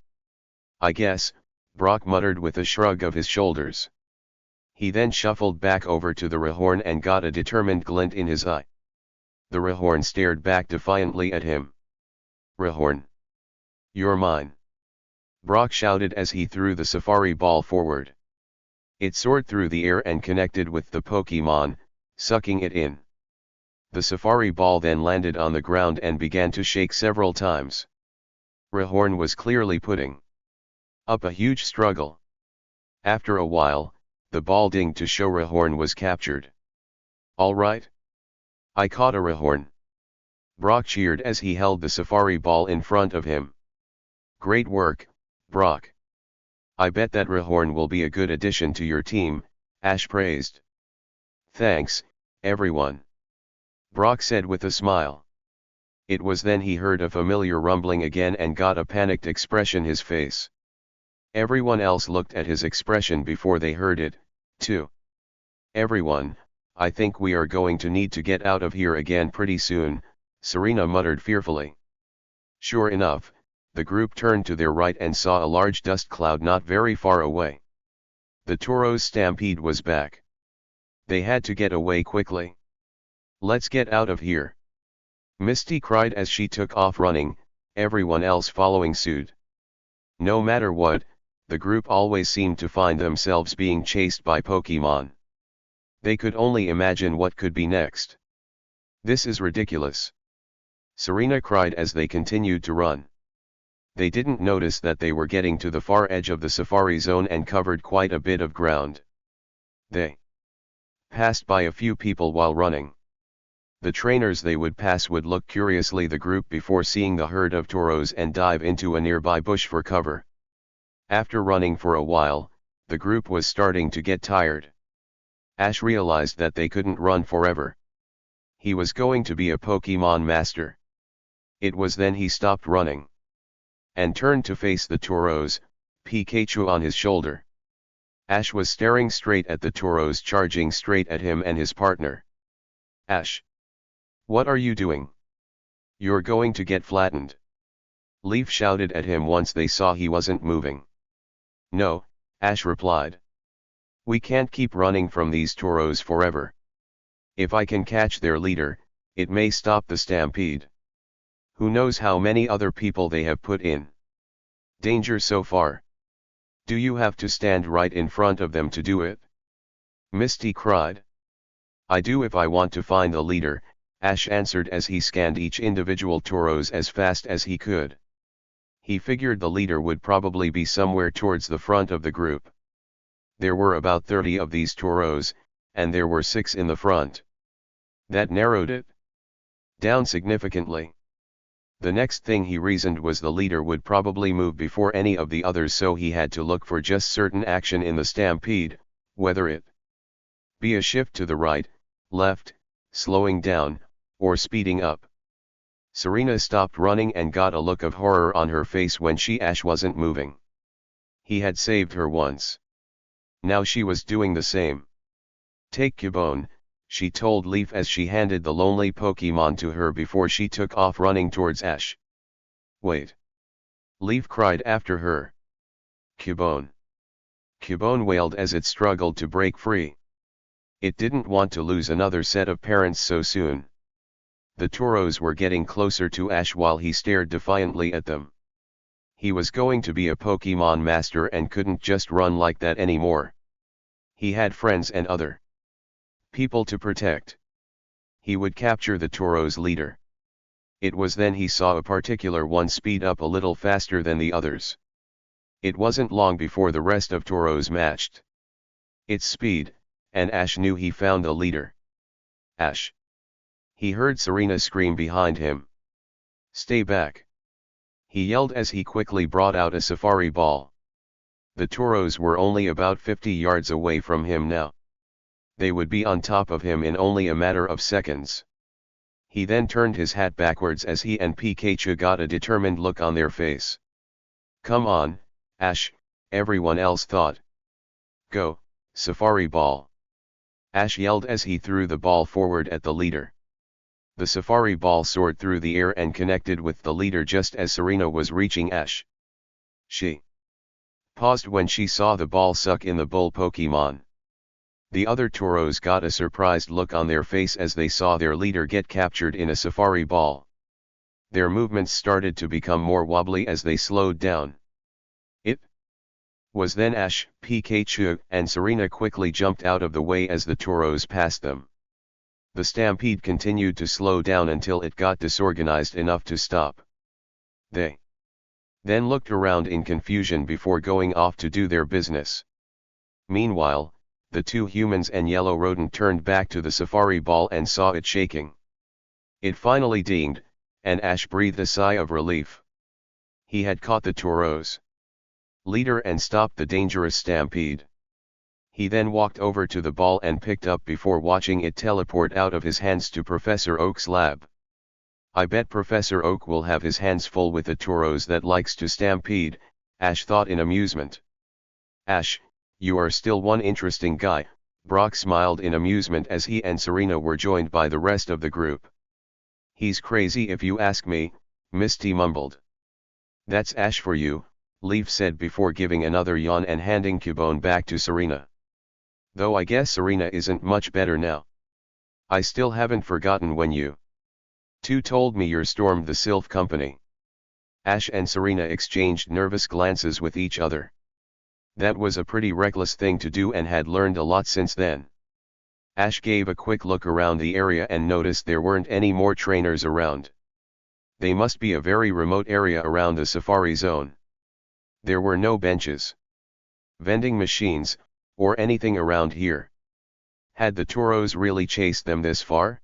I guess, Brock muttered with a shrug of his shoulders. He then shuffled back over to the Rhyhorn and got a determined glint in his eye. The Rhyhorn stared back defiantly at him. Rhyhorn. You're mine. Brock shouted as he threw the safari ball forward. It soared through the air and connected with the Pokémon, sucking it in. The safari ball then landed on the ground and began to shake several times. Rhyhorn was clearly putting up a huge struggle. After a while, the ball dinged to show Rhyhorn was captured. All right. I caught a Rhyhorn. Brock cheered as he held the safari ball in front of him. Great work, Brock. I bet that Rhyhorn will be a good addition to your team, Ash praised. Thanks, everyone. Brock said with a smile. It was then he heard a familiar rumbling again and got a panicked expression his face. Everyone else looked at his expression before they heard it, too. Everyone, I think we are going to need to get out of here again pretty soon, Serena muttered fearfully. Sure enough, the group turned to their right and saw a large dust cloud not very far away. The Tauros stampede was back. They had to get away quickly. Let's get out of here. Misty cried as she took off running, everyone else following suit. No matter what, the group always seemed to find themselves being chased by Pokémon. They could only imagine what could be next. This is ridiculous. Serena cried as they continued to run. They didn't notice that they were getting to the far edge of the safari zone and covered quite a bit of ground. They passed by a few people while running. The trainers they would pass would look curiously the group before seeing the herd of Tauros and dive into a nearby bush for cover. After running for a while, the group was starting to get tired. Ash realized that they couldn't run forever. He was going to be a Pokémon master. It was then he stopped running and turned to face the Tauros, Pikachu on his shoulder. Ash was staring straight at the Tauros charging straight at him and his partner. Ash! What are you doing? You're going to get flattened. Leaf shouted at him once they saw he wasn't moving. No, Ash replied. We can't keep running from these Tauros forever. If I can catch their leader, it may stop the stampede. Who knows how many other people they have put in danger so far? Do you have to stand right in front of them to do it? Misty cried. I do if I want to find the leader, Ash answered as he scanned each individual Tauros as fast as he could. He figured the leader would probably be somewhere towards the front of the group. There were about 30 of these Tauros, and there were 6 in the front. That narrowed it down significantly. The next thing he reasoned was the leader would probably move before any of the others, so he had to look for just certain action in the stampede, whether it be a shift to the right, left, slowing down, or speeding up. Serena stopped running and got a look of horror on her face when Ash wasn't moving. He had saved her once. Now she was doing the same. Take Cubone, she told Leaf as she handed the lonely Pokémon to her before she took off running towards Ash. Wait! Leaf cried after her. Cubone! Cubone wailed as it struggled to break free. It didn't want to lose another set of parents so soon. The Tauros were getting closer to Ash while he stared defiantly at them. He was going to be a Pokémon master and couldn't just run like that anymore. He had friends and other people to protect. He would capture the Tauros leader. It was then he saw a particular one speed up a little faster than the others. It wasn't long before the rest of Tauros matched its speed, and Ash knew he found the leader. Ash! He heard Serena scream behind him. Stay back! He yelled as he quickly brought out a safari ball. The Tauros were only about 50 yards away from him now. They would be on top of him in only a matter of seconds. He then turned his hat backwards as he and Pikachu got a determined look on their face. Come on, Ash, everyone else thought. Go, safari ball! Ash yelled as he threw the ball forward at the leader. The safari ball soared through the air and connected with the leader just as Serena was reaching Ash. She paused when she saw the ball suck in the bull Pokémon. The other Tauros got a surprised look on their face as they saw their leader get captured in a safari ball. Their movements started to become more wobbly as they slowed down. It was then Ash, Pikachu, and Serena quickly jumped out of the way as the toros passed them. The stampede continued to slow down until it got disorganized enough to stop. They then looked around in confusion before going off to do their business. Meanwhile, the two humans and yellow rodent turned back to the safari ball and saw it shaking. It finally dinged, and Ash breathed a sigh of relief. He had caught the toros leader and stopped the dangerous stampede. He then walked over to the ball and picked up before watching it teleport out of his hands to Professor Oak's lab. I bet Professor Oak will have his hands full with the toros that likes to stampede, Ash thought in amusement. Ash, you are still one interesting guy, Brock smiled in amusement as he and Serena were joined by the rest of the group. He's crazy if you ask me, Misty mumbled. That's Ash for you, Leaf said before giving another yawn and handing Cubone back to Serena. Though I guess Serena isn't much better now. I still haven't forgotten when you two told me you stormed the Sylph Company. Ash and Serena exchanged nervous glances with each other. That was a pretty reckless thing to do and had learned a lot since then. Ash gave a quick look around the area and noticed there weren't any more trainers around. They must be a very remote area around the safari zone. There were no benches, vending machines, or anything around here. Had the toros really chased them this far?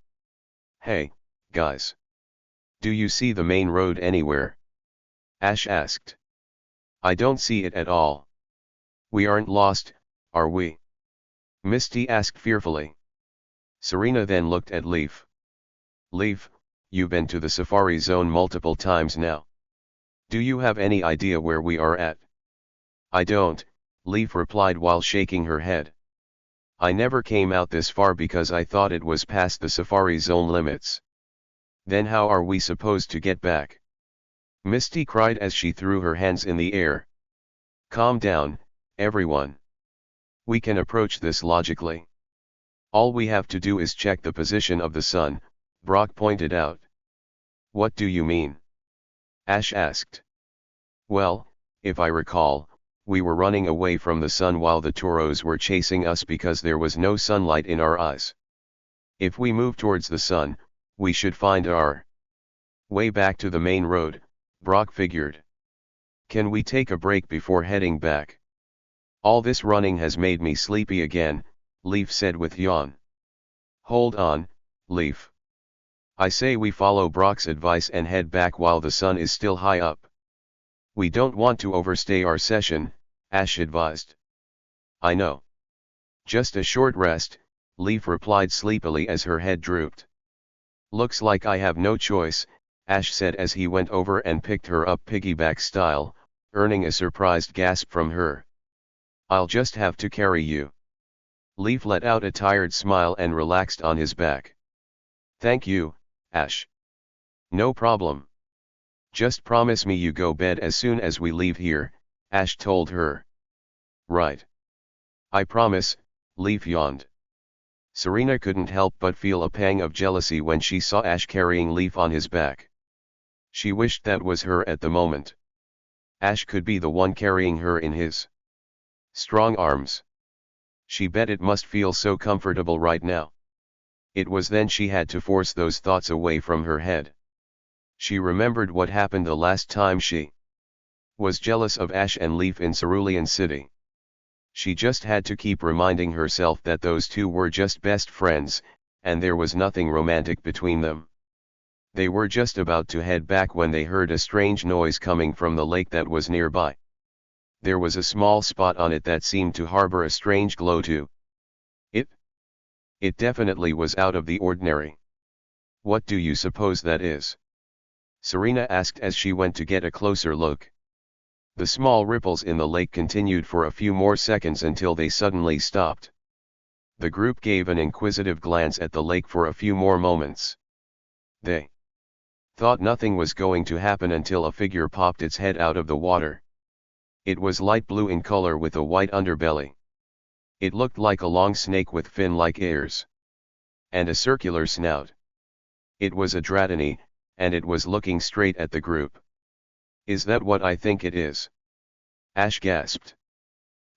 Hey, guys. Do you see the main road anywhere? Ash asked. I don't see it at all. We aren't lost, are we? Misty asked fearfully. Serena then looked at Leaf. Leaf, you've been to the safari zone multiple times now. Do you have any idea where we are at? I don't, Leaf replied while shaking her head. I never came out this far because I thought it was past the safari zone limits. Then how are we supposed to get back? Misty cried as she threw her hands in the air. Calm down, everyone. We can approach this logically. All we have to do is check the position of the sun, Brock pointed out. What do you mean? Ash asked. Well, if I recall, we were running away from the sun while the toros were chasing us because there was no sunlight in our eyes. If we move towards the sun, we should find our way back to the main road, Brock figured. Can we take a break before heading back? All this running has made me sleepy again, Leaf said with yawn. Hold on, Leaf. I say we follow Brock's advice and head back while the sun is still high up. We don't want to overstay our session, Ash advised. I know. Just a short rest, Leaf replied sleepily as her head drooped. Looks like I have no choice, Ash said as he went over and picked her up piggyback style, earning a surprised gasp from her. I'll just have to carry you. Leaf let out a tired smile and relaxed on his back. Thank you, Ash. No problem. Just promise me you go bed as soon as we leave here, Ash told her. Right. I promise, Leaf yawned. Serena couldn't help but feel a pang of jealousy when she saw Ash carrying Leaf on his back. She wished that was her at the moment. Ash could be the one carrying her in his strong arms. She bet it must feel so comfortable right now. It was then she had to force those thoughts away from her head. She remembered what happened the last time she was jealous of Ash and Leaf in Cerulean City. She just had to keep reminding herself that those two were just best friends, and there was nothing romantic between them. They were just about to head back when they heard a strange noise coming from the lake that was nearby. There was a small spot on it that seemed to harbor a strange glow too. It definitely was out of the ordinary. What do you suppose that is? Serena asked as she went to get a closer look. The small ripples in the lake continued for a few more seconds until they suddenly stopped. The group gave an inquisitive glance at the lake for a few more moments. They thought nothing was going to happen until a figure popped its head out of the water. It was light blue in color with a white underbelly. It looked like a long snake with fin-like ears and a circular snout. It was a Dratini, and it was looking straight at the group. "Is that what I think it is?" Ash gasped.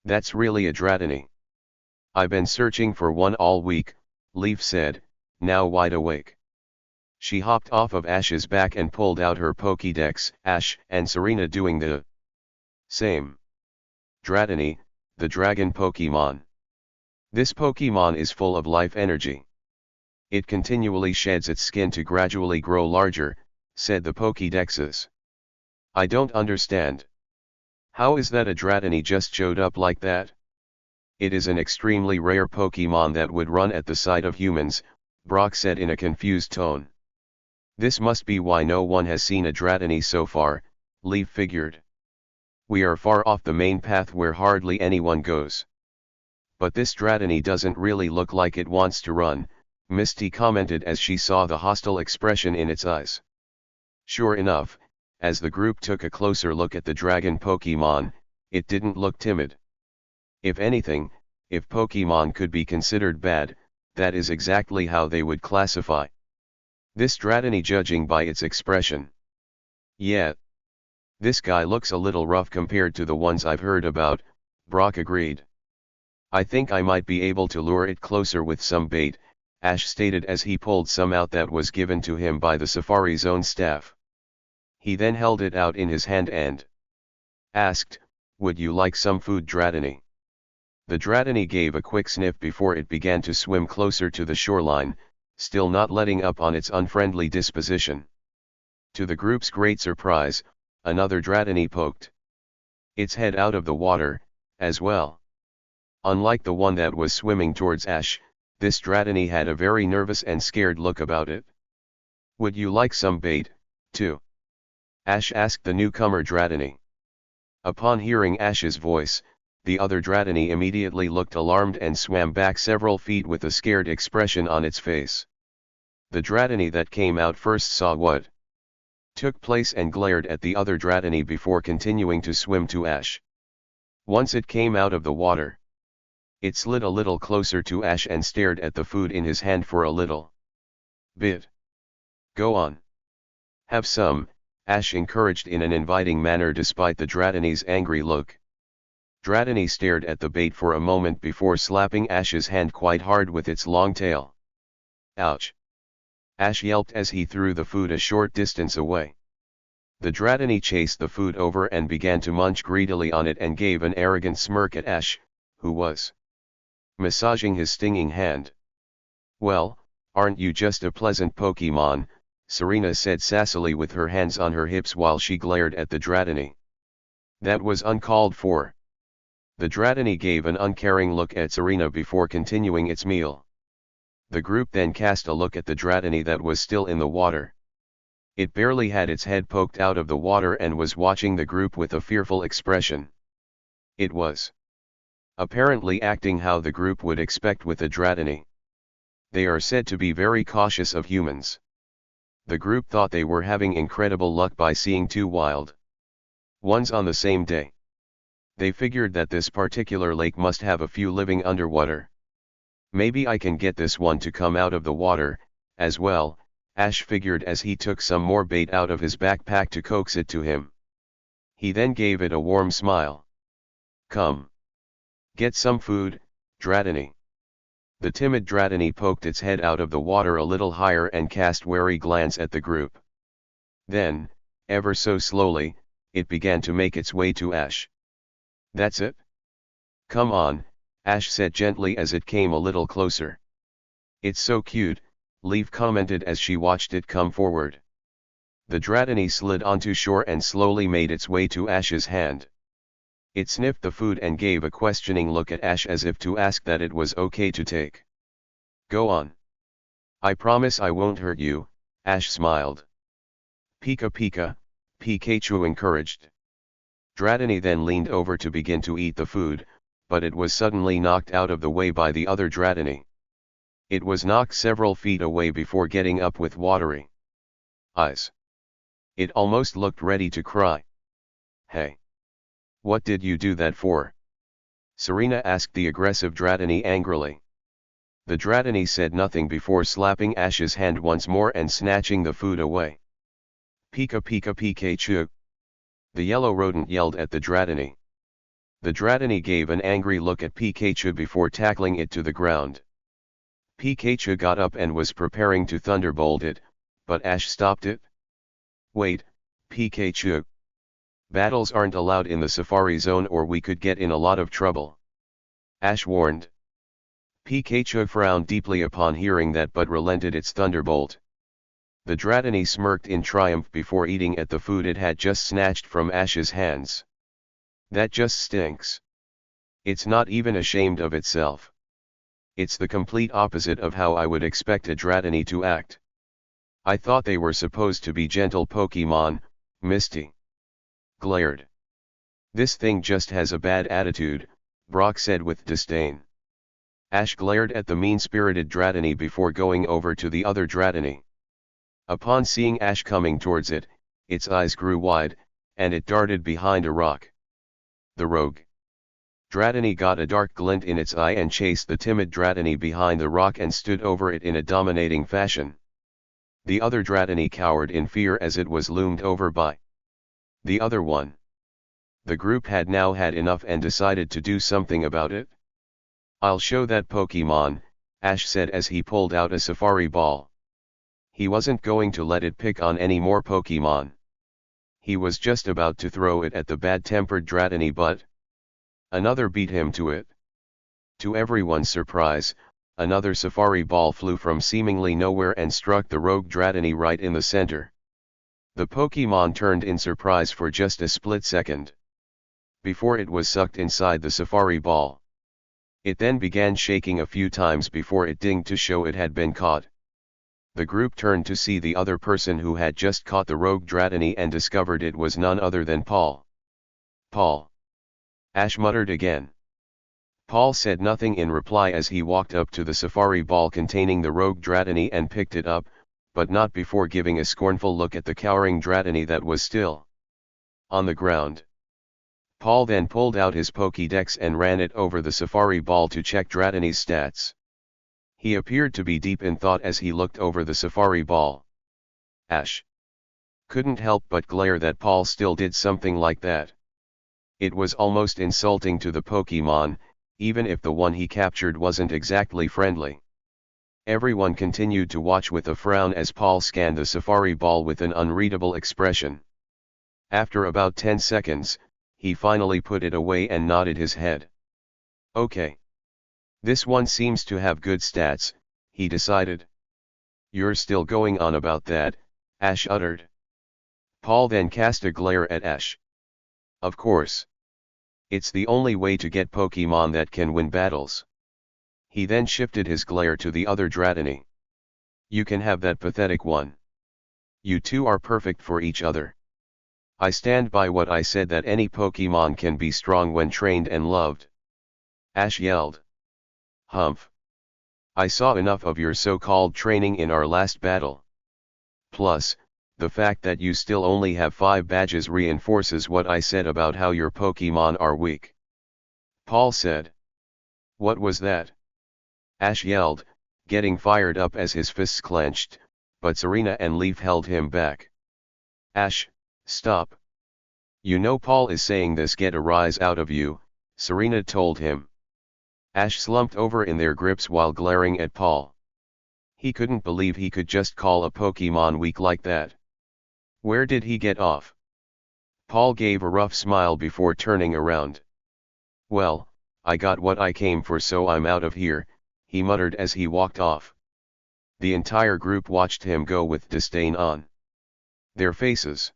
"That's really a Dratini. I've been searching for one all week," Leaf said, now wide awake. She hopped off of Ash's back and pulled out her Pokédex, Ash and Serena doing the same. Dratini, the dragon Pokémon. This Pokémon is full of life energy. It continually sheds its skin to gradually grow larger, said the Pokédexes. "I don't understand. How is that a Dratini just showed up like that?" "It is an extremely rare Pokémon that would run at the sight of humans," Brock said in a confused tone. "This must be why no one has seen a Dratini so far," Leaf figured. "We are far off the main path where hardly anyone goes. But this Dratini doesn't really look like it wants to run," Misty commented as she saw the hostile expression in its eyes. Sure enough, as the group took a closer look at the dragon Pokémon, it didn't look timid. If anything, if Pokémon could be considered bad, that is exactly how they would classify this Dratini, judging by its expression. "Yeah. This guy looks a little rough compared to the ones I've heard about," Brock agreed. "I think I might be able to lure it closer with some bait," Ash stated as he pulled some out that was given to him by the Safari Zone staff. He then held it out in his hand and asked, "Would you like some food, Dratini?" The Dratini gave a quick sniff before it began to swim closer to the shoreline, still not letting up on its unfriendly disposition. To the group's great surprise, another Dratini poked its head out of the water, as well. Unlike the one that was swimming towards Ash, this Dratini had a very nervous and scared look about it. "Would you like some bait, too?" Ash asked the newcomer Dratini. Upon hearing Ash's voice, the other Dratini immediately looked alarmed and swam back several feet with a scared expression on its face. The Dratini that came out first saw what took place and glared at the other Dratini before continuing to swim to Ash. Once it came out of the water, it slid a little closer to Ash and stared at the food in his hand for a little bit. "Go on. Have some," Ash encouraged in an inviting manner despite the Dratini's angry look. Dratini stared at the bait for a moment before slapping Ash's hand quite hard with its long tail. "Ouch!" Ash yelped as he threw the food a short distance away. The Dratini chased the food over and began to munch greedily on it and gave an arrogant smirk at Ash, who was massaging his stinging hand. "Well, aren't you just a pleasant Pokémon?" Serena said sassily with her hands on her hips while she glared at the Dratini. That was uncalled for. The Dratini gave an uncaring look at Serena before continuing its meal. The group then cast a look at the Dratini that was still in the water. It barely had its head poked out of the water and was watching the group with a fearful expression. It was apparently acting how the group would expect with a Dratini. They are said to be very cautious of humans. The group thought they were having incredible luck by seeing two wild ones on the same day. They figured that this particular lake must have a few living underwater. "Maybe I can get this one to come out of the water, as well," Ash figured as he took some more bait out of his backpack to coax it to him. He then gave it a warm smile. "Come. Get some food, Dratini." The timid Dratini poked its head out of the water a little higher and cast wary glance at the group. Then, ever so slowly, it began to make its way to Ash. "That's it? Come on," Ash said gently as it came a little closer. "It's so cute," Leaf commented as she watched it come forward. The Dratini slid onto shore and slowly made its way to Ash's hand. It sniffed the food and gave a questioning look at Ash as if to ask that it was okay to take. "Go on. I promise I won't hurt you," Ash smiled. "Pika Pika," Pikachu encouraged. Dratini then leaned over to begin to eat the food, but it was suddenly knocked out of the way by the other Dratini. It was knocked several feet away before getting up with watery eyes. It almost looked ready to cry. "Hey! What did you do that for?" Serena asked the aggressive Dratini angrily. The Dratini said nothing before slapping Ash's hand once more and snatching the food away. Pika Pika Pikachu. The yellow rodent yelled at the Dratini. The Dratini gave an angry look at Pikachu before tackling it to the ground. Pikachu got up and was preparing to thunderbolt it, but Ash stopped it. Wait, Pikachu. Battles aren't allowed in the Safari Zone or we could get in a lot of trouble. Ash warned. Pikachu frowned deeply upon hearing that but relented its thunderbolt. The Dratini smirked in triumph before eating at the food it had just snatched from Ash's hands. That just stinks. It's not even ashamed of itself. It's the complete opposite of how I would expect a Dratini to act. I thought they were supposed to be gentle Pokemon, Misty glared. This thing just has a bad attitude, Brock said with disdain. Ash glared at the mean-spirited Dratini before going over to the other Dratini. Upon seeing Ash coming towards it, its eyes grew wide, and it darted behind a rock. The rogue Dratini got a dark glint in its eye and chased the timid Dratini behind the rock and stood over it in a dominating fashion. The other Dratini cowered in fear as it was loomed over by the other one. The group had now had enough and decided to do something about it. I'll show that Pokemon, Ash said as he pulled out a Safari Ball. He wasn't going to let it pick on any more Pokemon. He was just about to throw it at the bad-tempered Dratini but another beat him to it. To everyone's surprise, another Safari Ball flew from seemingly nowhere and struck the rogue Dratini right in the center. The Pokemon turned in surprise for just a split second before it was sucked inside the Safari Ball. It then began shaking a few times before it dinged to show it had been caught. The group turned to see the other person who had just caught the rogue Dratini and discovered it was none other than Paul. Paul. Ash muttered again. Paul said nothing in reply as he walked up to the Safari Ball containing the rogue Dratini and picked it up, but not before giving a scornful look at the cowering Dratini that was still on the ground. Paul then pulled out his Pokédex and ran it over the Safari Ball to check Dratini's stats. He appeared to be deep in thought as he looked over the Safari Ball. Ash couldn't help but glare that Paul still did something like that. It was almost insulting to the Pokemon, even if the one he captured wasn't exactly friendly. Everyone continued to watch with a frown as Paul scanned the Safari Ball with an unreadable expression. After about 10 seconds, he finally put it away and nodded his head. Okay. This one seems to have good stats, he decided. You're still going on about that, Ash uttered. Paul then cast a glare at Ash. Of course. It's the only way to get Pokemon that can win battles. He then shifted his glare to the other Dratini. You can have that pathetic one. You two are perfect for each other. I stand by what I said that any Pokemon can be strong when trained and loved. Ash yelled. Humph. I saw enough of your so-called training in our last battle. Plus, the fact that you still only have 5 badges reinforces what I said about how your Pokemon are weak. Paul said. What was that? Ash yelled, getting fired up as his fists clenched, but Serena and Leaf held him back. Ash, stop. You know Paul is saying this get a rise out of you, Serena told him. Ash slumped over in their grips while glaring at Paul. He couldn't believe he could just call a Pokemon weak like that. Where did he get off? Paul gave a rough smile before turning around. Well, I got what I came for so I'm out of here, he muttered as he walked off. The entire group watched him go with disdain on their faces.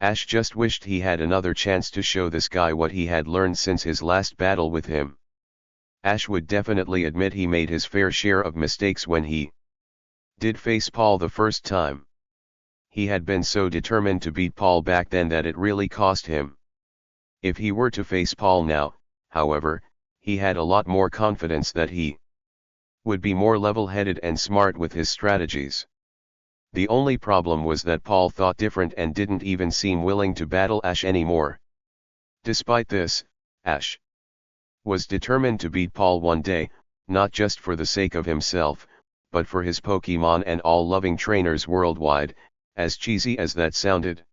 Ash just wished he had another chance to show this guy what he had learned since his last battle with him. Ash would definitely admit he made his fair share of mistakes when he did face Paul the first time. He had been so determined to beat Paul back then that it really cost him. If he were to face Paul now, however, he had a lot more confidence that he would be more level-headed and smart with his strategies. The only problem was that Paul thought different and didn't even seem willing to battle Ash anymore. Despite this, Ash was determined to beat Paul one day, not just for the sake of himself, but for his Pokemon and all loving trainers worldwide, As cheesy as that sounded.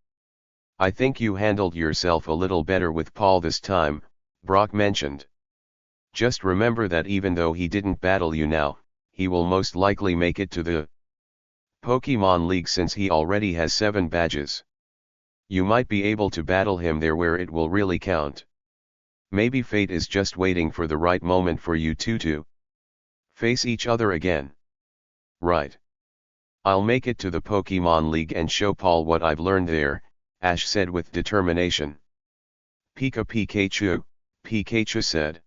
I think you handled yourself a little better with Paul this time, Brock mentioned. Just remember that even though he didn't battle you now, he will most likely make it to the Pokemon League since he already has 7 badges. You might be able to battle him there where it will really count. Maybe fate is just waiting for the right moment for you two to face each other again. Right. I'll make it to the Pokemon League and show Paul what I've learned there, Ash said with determination. Pikachu, Pikachu said.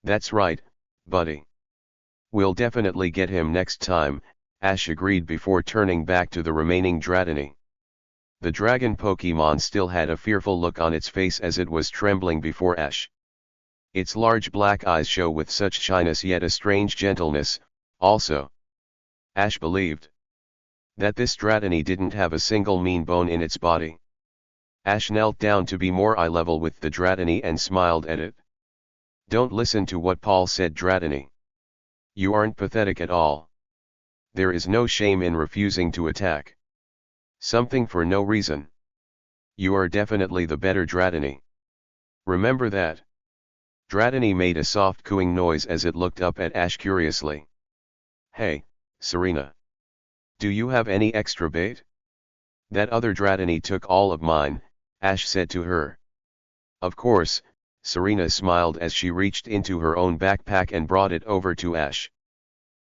That's right, buddy. We'll definitely get him next time, Ash agreed before turning back to the remaining Dratini. The dragon Pokemon still had a fearful look on its face as it was trembling before Ash. Its large black eyes show with such shyness yet a strange gentleness, also. Ash believed that this Dratini didn't have a single mean bone in its body. Ash knelt down to be more eye level with the Dratini and smiled at it. Don't listen to what Paul said, Dratini. You aren't pathetic at all. There is no shame in refusing to attack something for no reason. You are definitely the better Dratini. Remember that. Dratini made a soft cooing noise as it looked up at Ash curiously. Hey, Serena. Do you have any extra bait? That other Dratini took all of mine, Ash said to her. Of course, Serena smiled as she reached into her own backpack and brought it over to Ash.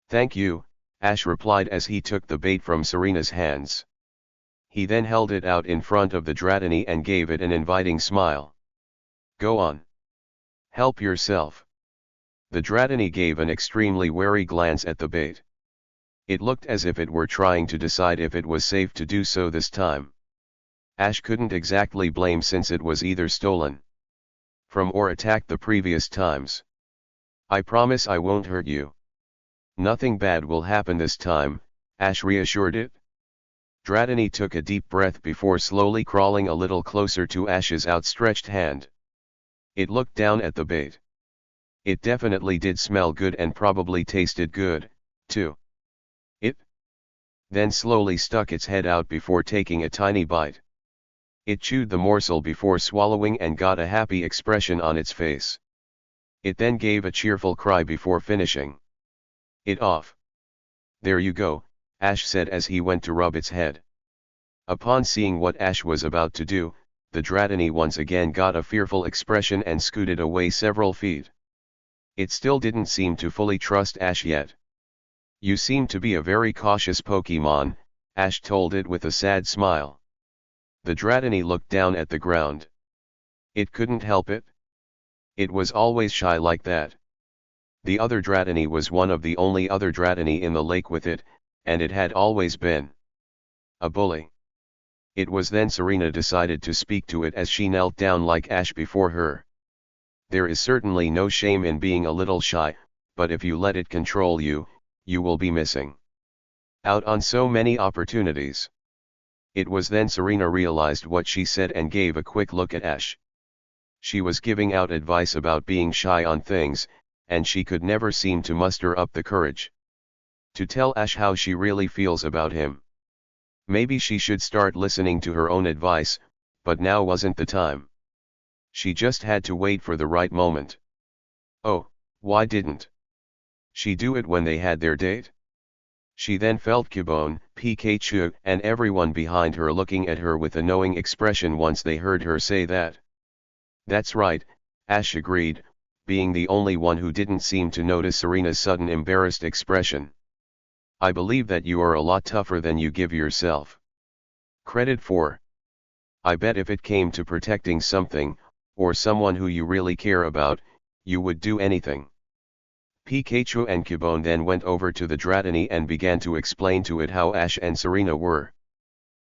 Thank you, Ash replied as he took the bait from Serena's hands. He then held it out in front of the Dratini and gave it an inviting smile. Go on. Help yourself. The Dratini gave an extremely wary glance at the bait. It looked as if it were trying to decide if it was safe to do so this time. Ash couldn't exactly blame since it was either stolen from or attacked the previous times. I promise I won't hurt you. Nothing bad will happen this time, Ash reassured it. Dratini took a deep breath before slowly crawling a little closer to Ash's outstretched hand. It looked down at the bait. It definitely did smell good and probably tasted good, too. It then slowly stuck its head out before taking a tiny bite. It chewed the morsel before swallowing and got a happy expression on its face. It then gave a cheerful cry before finishing it off. There you go, Ash said as he went to rub its head. Upon seeing what Ash was about to do, the Dratini once again got a fearful expression and scooted away several feet. It still didn't seem to fully trust Ash yet. You seem to be a very cautious Pokemon, Ash told it with a sad smile. The Dratini looked down at the ground. It couldn't help it. It was always shy like that. The other Dratini was one of the only other Dratini in the lake with it, and it had always been a bully. It was then Serena decided to speak to it as she knelt down like Ash before her. There is certainly no shame in being a little shy, but if you let it control you, you will be missing out on so many opportunities. It was then Serena realized what she said and gave a quick look at Ash. She was giving out advice about being shy on things, and she could never seem to muster up the courage to tell Ash how she really feels about him. Maybe she should start listening to her own advice, but now wasn't the time. She just had to wait for the right moment. Oh, why didn't she do it when they had their date? She then felt Cubone, Pikachu, and everyone behind her looking at her with a knowing expression once they heard her say that. That's right, Ash agreed, being the only one who didn't seem to notice Serena's sudden embarrassed expression. I believe that you are a lot tougher than you give yourself credit for. I bet if it came to protecting something, or someone who you really care about, you would do anything. Pikachu and Cubone then went over to the Dratini and began to explain to it how Ash and Serena were.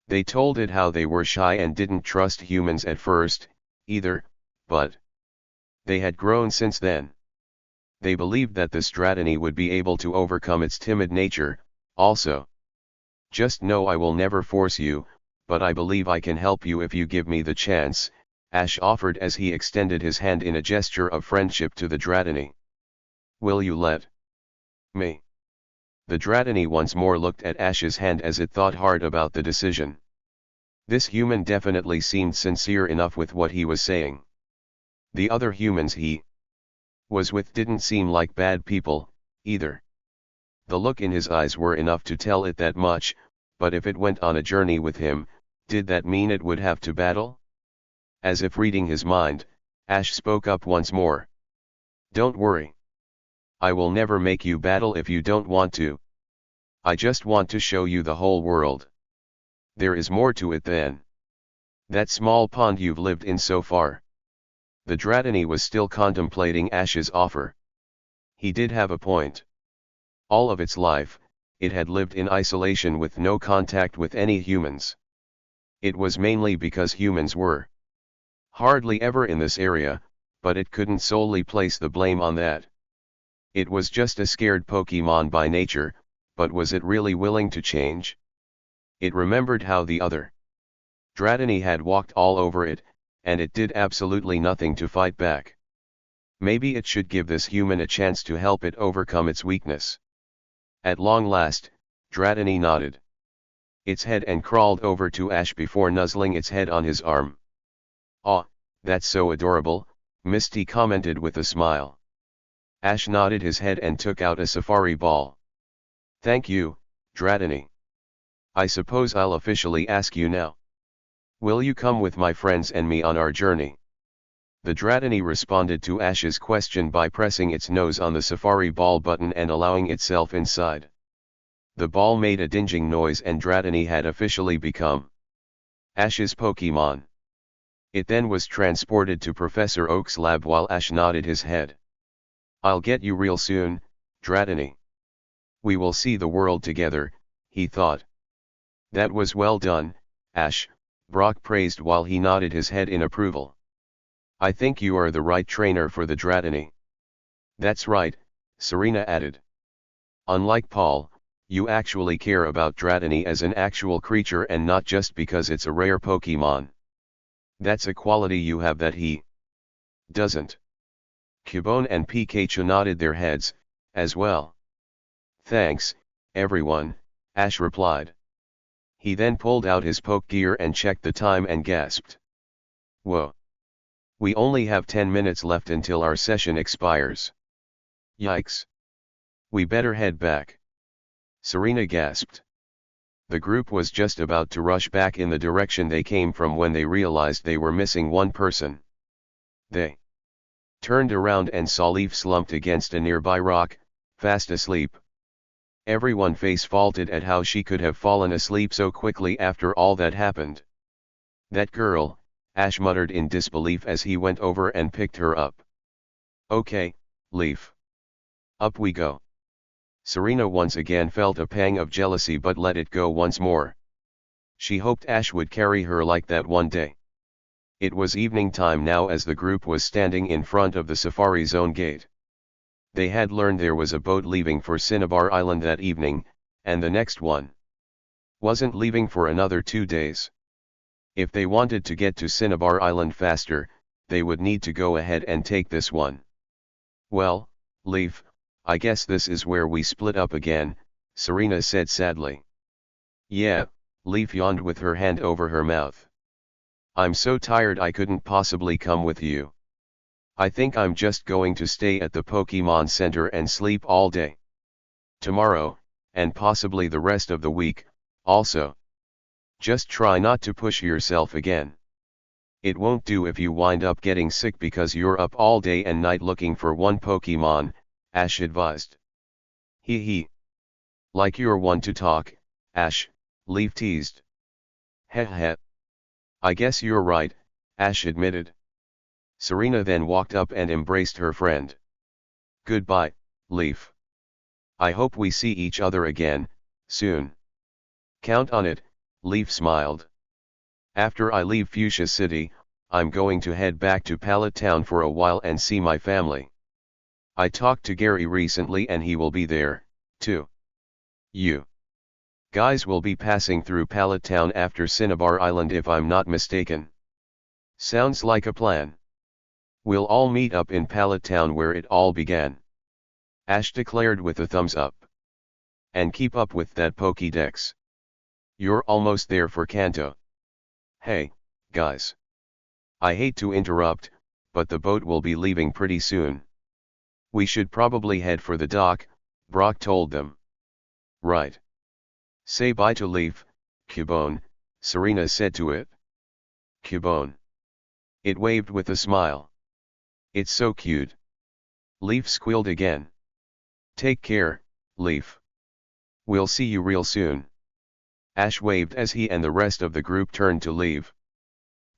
They told it how they were shy and didn't trust humans at first, either, but they had grown since then. They believed that the Dratini would be able to overcome its timid nature, also. Just know I will never force you, but I believe I can help you if you give me the chance, Ash offered as he extended his hand in a gesture of friendship to the Dratini. Will you let me The Dratini once more looked at Ash's hand as it thought hard about the decision. This human definitely seemed sincere enough with what he was saying. The other humans he was with didn't seem like bad people, either. The look in his eyes were enough to tell it that much, but if it went on a journey with him, did that mean it would have to battle? As if reading his mind, Ash spoke up once more. Don't worry. I will never make you battle if you don't want to. I just want to show you the whole world. There is more to it than that small pond you've lived in so far. The Dratini was still contemplating Ash's offer. He did have a point. All of its life, it had lived in isolation with no contact with any humans. It was mainly because humans were hardly ever in this area, but it couldn't solely place the blame on that. It was just a scared Pokemon by nature, but was it really willing to change? It remembered how the other Dratini had walked all over it, and it did absolutely nothing to fight back. Maybe it should give this human a chance to help it overcome its weakness. At long last, Dratini nodded its head and crawled over to Ash before nuzzling its head on his arm. "Aw, that's so adorable," Misty commented with a smile. Ash nodded his head and took out a safari ball. "Thank you, Dratini. I suppose I'll officially ask you now. Will you come with my friends and me on our journey?" The Dratini responded to Ash's question by pressing its nose on the safari ball button and allowing itself inside. The ball made a dinging noise and Dratini had officially become Ash's Pokemon. It then was transported to Professor Oak's lab while Ash nodded his head. "I'll get you real soon, Dratini. We will see the world together," he thought. "That was well done, Ash," Brock praised while he nodded his head in approval. "I think you are the right trainer for the Dratini." "That's right," Serena added. "Unlike Paul, you actually care about Dratini as an actual creature and not just because it's a rare Pokemon. That's a quality you have that he doesn't." Cubone and Pikachu nodded their heads, as well. "Thanks, everyone," Ash replied. He then pulled out his poke gear and checked the time and gasped. "Whoa. We only have 10 minutes left until our session expires. Yikes. We better head back." Serena gasped. The group was just about to rush back in the direction they came from when they realized they were missing one person. They turned around and saw Leaf slumped against a nearby rock, fast asleep. Everyone face-faulted at how she could have fallen asleep so quickly after all that happened. "That girl," Ash muttered in disbelief as he went over and picked her up. "Okay, Leaf. Up we go." Serena once again felt a pang of jealousy but let it go once more. She hoped Ash would carry her like that one day. It was evening time now as the group was standing in front of the Safari Zone gate. They had learned there was a boat leaving for Cinnabar Island that evening, and the next one wasn't leaving for another 2 days. If they wanted to get to Cinnabar Island faster, they would need to go ahead and take this one. "Well, Leaf, I guess this is where we split up again," Serena said sadly. "Yeah," Leaf yawned with her hand over her mouth. "I'm so tired I couldn't possibly come with you. I think I'm just going to stay at the Pokemon Center and sleep all day. Tomorrow, and possibly the rest of the week, also. Just try not to push yourself again. It won't do if you wind up getting sick because you're up all day and night looking for one Pokemon," Ash advised. Hee. "Like you're one to talk, Ash," Leaf teased. "Heh. I guess you're right," Ash admitted. Serena then walked up and embraced her friend. "Goodbye, Leaf. I hope we see each other again, soon." "Count on it," Leaf smiled. "After I leave Fuchsia City, I'm going to head back to Pallet Town for a while and see my family. I talked to Gary recently and he will be there, too. You guys will be passing through Pallet Town after Cinnabar Island if I'm not mistaken." "Sounds like a plan. We'll all meet up in Pallet Town where it all began," Ash declared with a thumbs up. And keep up with that Pokédex. You're almost there for Kanto. Hey, guys. I hate to interrupt, but the boat will be leaving pretty soon. We should probably head for the dock, Brock told them. Right. Say bye to Leaf, Cubone, Serena said to it. Cubone. It waved with a smile. It's so cute. Leaf squealed again. Take care, Leaf. We'll see you real soon. Ash waved as he and the rest of the group turned to leave.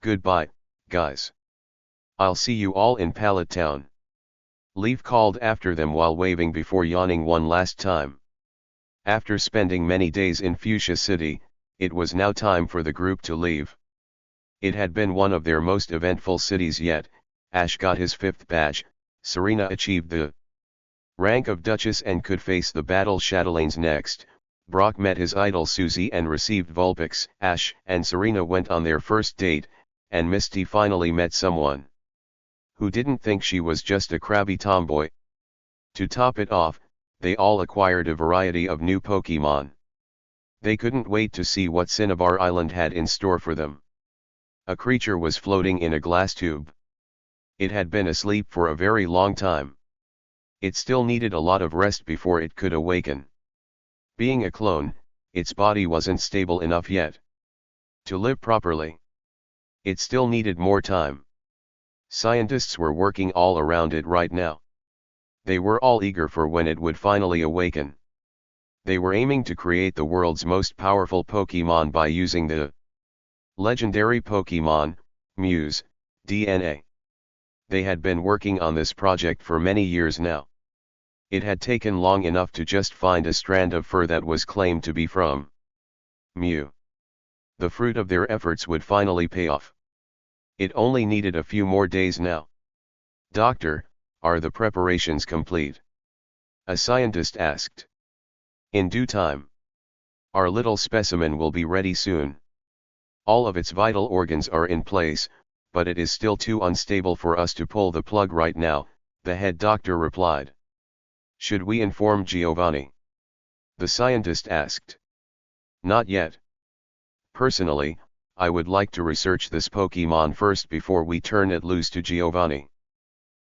Goodbye, guys. I'll see you all in Pallet Town. Leaf called after them while waving before yawning one last time. After spending many days in Fuchsia City, it was now time for the group to leave. It had been one of their most eventful cities yet. Ash got his 5th badge, Serena achieved the rank of Duchess and could face the battle Chatelaines next. Brock met his idol Susie and received Vulpix. Ash and Serena went on their first date, and Misty finally met someone who didn't think she was just a crabby tomboy. To top it off, they all acquired a variety of new Pokemon. They couldn't wait to see what Cinnabar Island had in store for them. A creature was floating in a glass tube. It had been asleep for a very long time. It still needed a lot of rest before it could awaken. Being a clone, its body wasn't stable enough yet to live properly. It still needed more time. Scientists were working all around it right now. They were all eager for when it would finally awaken. They were aiming to create the world's most powerful Pokemon by using the legendary Pokemon, Mew's, DNA. They had been working on this project for many years now. It had taken long enough to just find a strand of fur that was claimed to be from Mew. The fruit of their efforts would finally pay off. It only needed a few more days now. Doctor, are the preparations complete? A scientist asked. In due time. Our little specimen will be ready soon. All of its vital organs are in place, but it is still too unstable for us to pull the plug right now, the head doctor replied. Should we inform Giovanni? The scientist asked. Not yet. Personally, I would like to research this Pokemon first before we turn it loose to Giovanni.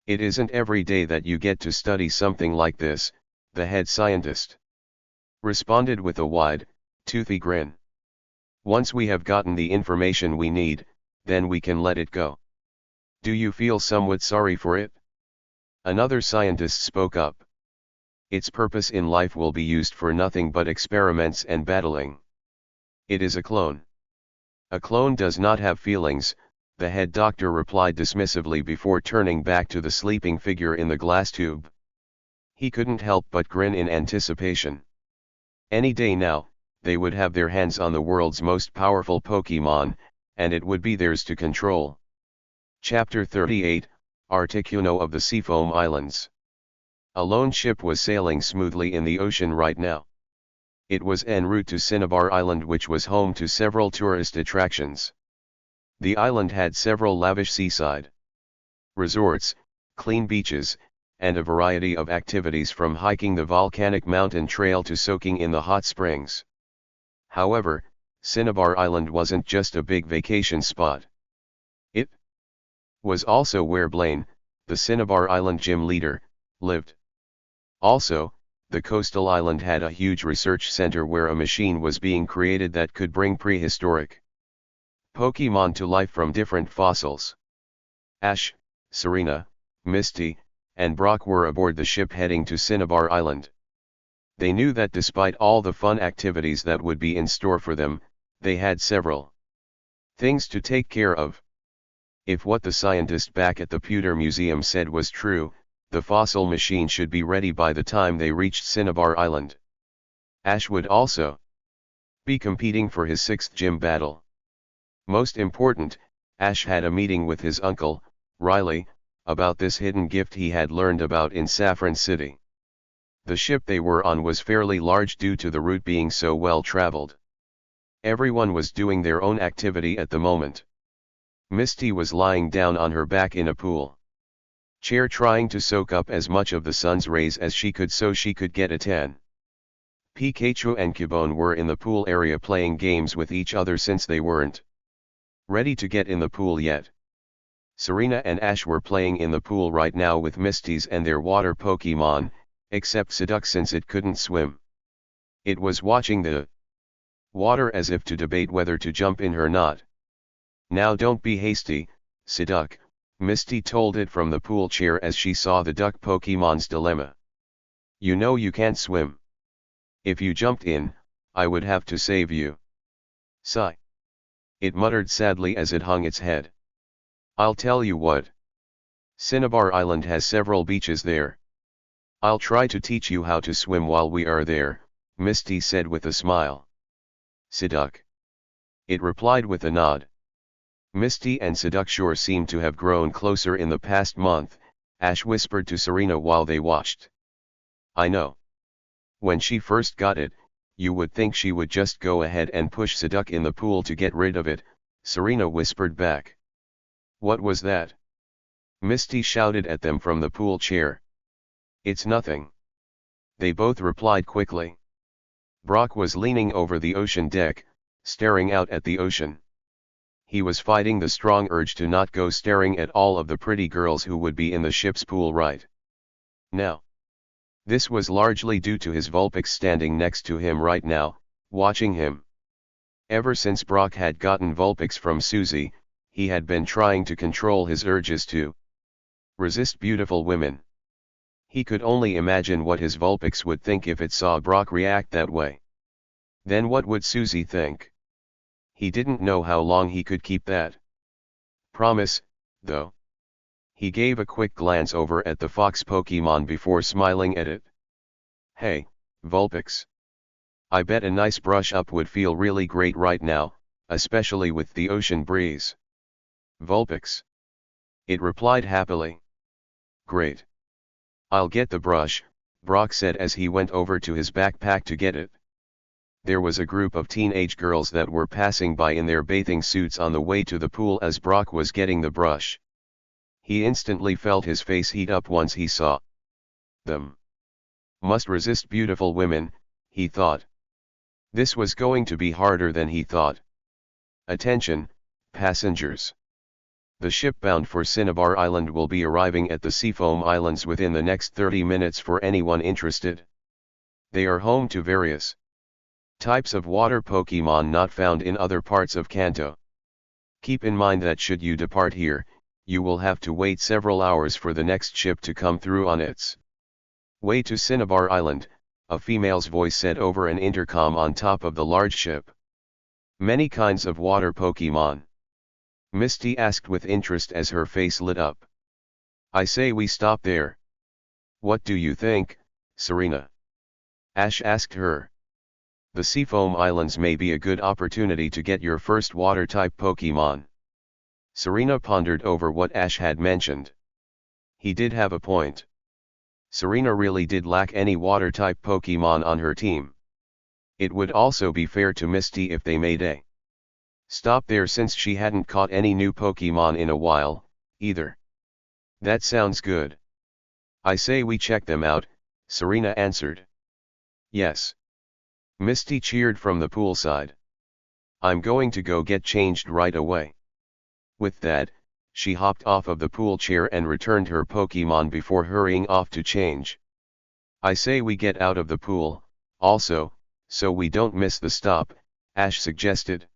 It isn't every day that you get to study something like this, the head scientist responded with a wide, toothy grin. Once we have gotten the information we need, then we can let it go. Do you feel somewhat sorry for it? Another scientist spoke up. Its purpose in life will be used for nothing but experiments and battling. It is a clone. A clone does not have feelings, the head doctor replied dismissively before turning back to the sleeping figure in the glass tube. He couldn't help but grin in anticipation. Any day now, they would have their hands on the world's most powerful Pokemon, and it would be theirs to control. Chapter 38, Articuno of the Seafoam Islands. A lone ship was sailing smoothly in the ocean right now. It was en route to Cinnabar Island, which was home to several tourist attractions. The island had several lavish seaside resorts, clean beaches, and a variety of activities from hiking the volcanic mountain trail to soaking in the hot springs. However, Cinnabar Island wasn't just a big vacation spot. It was also where Blaine, the Cinnabar Island gym leader, lived. Also, the coastal island had a huge research center where a machine was being created that could bring prehistoric Pokemon to life from different fossils. Ash, Serena, Misty, and Brock were aboard the ship heading to Cinnabar Island. They knew that despite all the fun activities that would be in store for them, they had several things to take care of. If what the scientist back at the Pewter Museum said was true, the fossil machine should be ready by the time they reached Cinnabar Island. Ash would also be competing for his 6th gym battle. Most important, Ash had a meeting with his uncle, Riley, about this hidden gift he had learned about in Saffron City. The ship they were on was fairly large due to the route being so well traveled. Everyone was doing their own activity at the moment. Misty was lying down on her back in a pool chair trying to soak up as much of the sun's rays as she could so she could get a tan. Pikachu and Cubone were in the pool area playing games with each other since they weren't ready to get in the pool yet. Serena and Ash were playing in the pool right now with Misties and their water Pokemon, except Psyduck since it couldn't swim. It was watching the water as if to debate whether to jump in or not. "Now don't be hasty, Psyduck," Misty told it from the pool chair as she saw the duck Pokemon's dilemma. "You know you can't swim. If you jumped in, I would have to save you." "Sigh," it muttered sadly as it hung its head. "I'll tell you what. Cinnabar Island has several beaches there. I'll try to teach you how to swim while we are there," Misty said with a smile. "Psyduck," it replied with a nod. Misty and Psyduck sure seemed to have grown closer in the past month, Ash whispered to Serena while they watched. "I know. When she first got it, you would think she would just go ahead and push Psyduck in the pool to get rid of it," Serena whispered back. "What was that?" Misty shouted at them from the pool chair. "It's nothing," they both replied quickly. Brock was leaning over the ocean deck, staring out at the ocean. He was fighting the strong urge to not go staring at all of the pretty girls who would be in the ship's pool right now. This was largely due to his Vulpix standing next to him right now, watching him. Ever since Brock had gotten Vulpix from Susie, he had been trying to control his urges to resist beautiful women. He could only imagine what his Vulpix would think if it saw Brock react that way. Then what would Susie think? He didn't know how long he could keep that promise, though. He gave a quick glance over at the fox Pokemon before smiling at it. "Hey, Vulpix. I bet a nice brush up would feel really great right now, especially with the ocean breeze." "Vulpix," it replied happily. "Great. I'll get the brush," Brock said as he went over to his backpack to get it. There was a group of teenage girls that were passing by in their bathing suits on the way to the pool as Brock was getting the brush. He instantly felt his face heat up once he saw them. Must resist beautiful women, he thought. This was going to be harder than he thought. "Attention, passengers. The ship bound for Cinnabar Island will be arriving at the Seafoam Islands within the next 30 minutes for anyone interested. They are home to various types of water Pokemon not found in other parts of Kanto. Keep in mind that should you depart here, you will have to wait several hours for the next ship to come through on its way to Cinnabar Island," a female's voice said over an intercom on top of the large ship. "Many kinds of water Pokemon?" Misty asked with interest as her face lit up. "I say we stop there." "What do you think, Serena?" Ash asked her. "The Seafoam Islands may be a good opportunity to get your first water-type Pokemon." Serena pondered over what Ash had mentioned. He did have a point. Serena really did lack any water-type Pokemon on her team. It would also be fair to Misty if they made a stop there since she hadn't caught any new Pokemon in a while, either. "That sounds good. I say we check them out," Serena answered. "Yes." Misty cheered from the poolside. "I'm going to go get changed right away." With that, she hopped off of the pool chair and returned her Pokemon before hurrying off to change. "I say we get out of the pool, also, so we don't miss the stop," Ash suggested.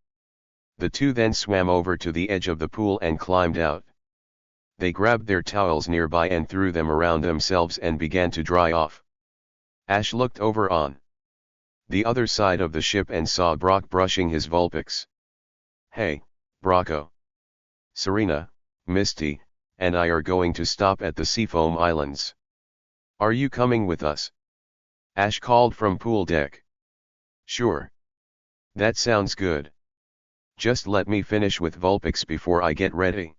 The two then swam over to the edge of the pool and climbed out. They grabbed their towels nearby and threw them around themselves and began to dry off. Ash looked over on the other side of the ship and saw Brock brushing his Vulpix. "Hey, Brocco. Serena, Misty, and I are going to stop at the Seafoam Islands. Are you coming with us?" Ash called from pool deck. "Sure. That sounds good. Just let me finish with Vulpix before I get ready."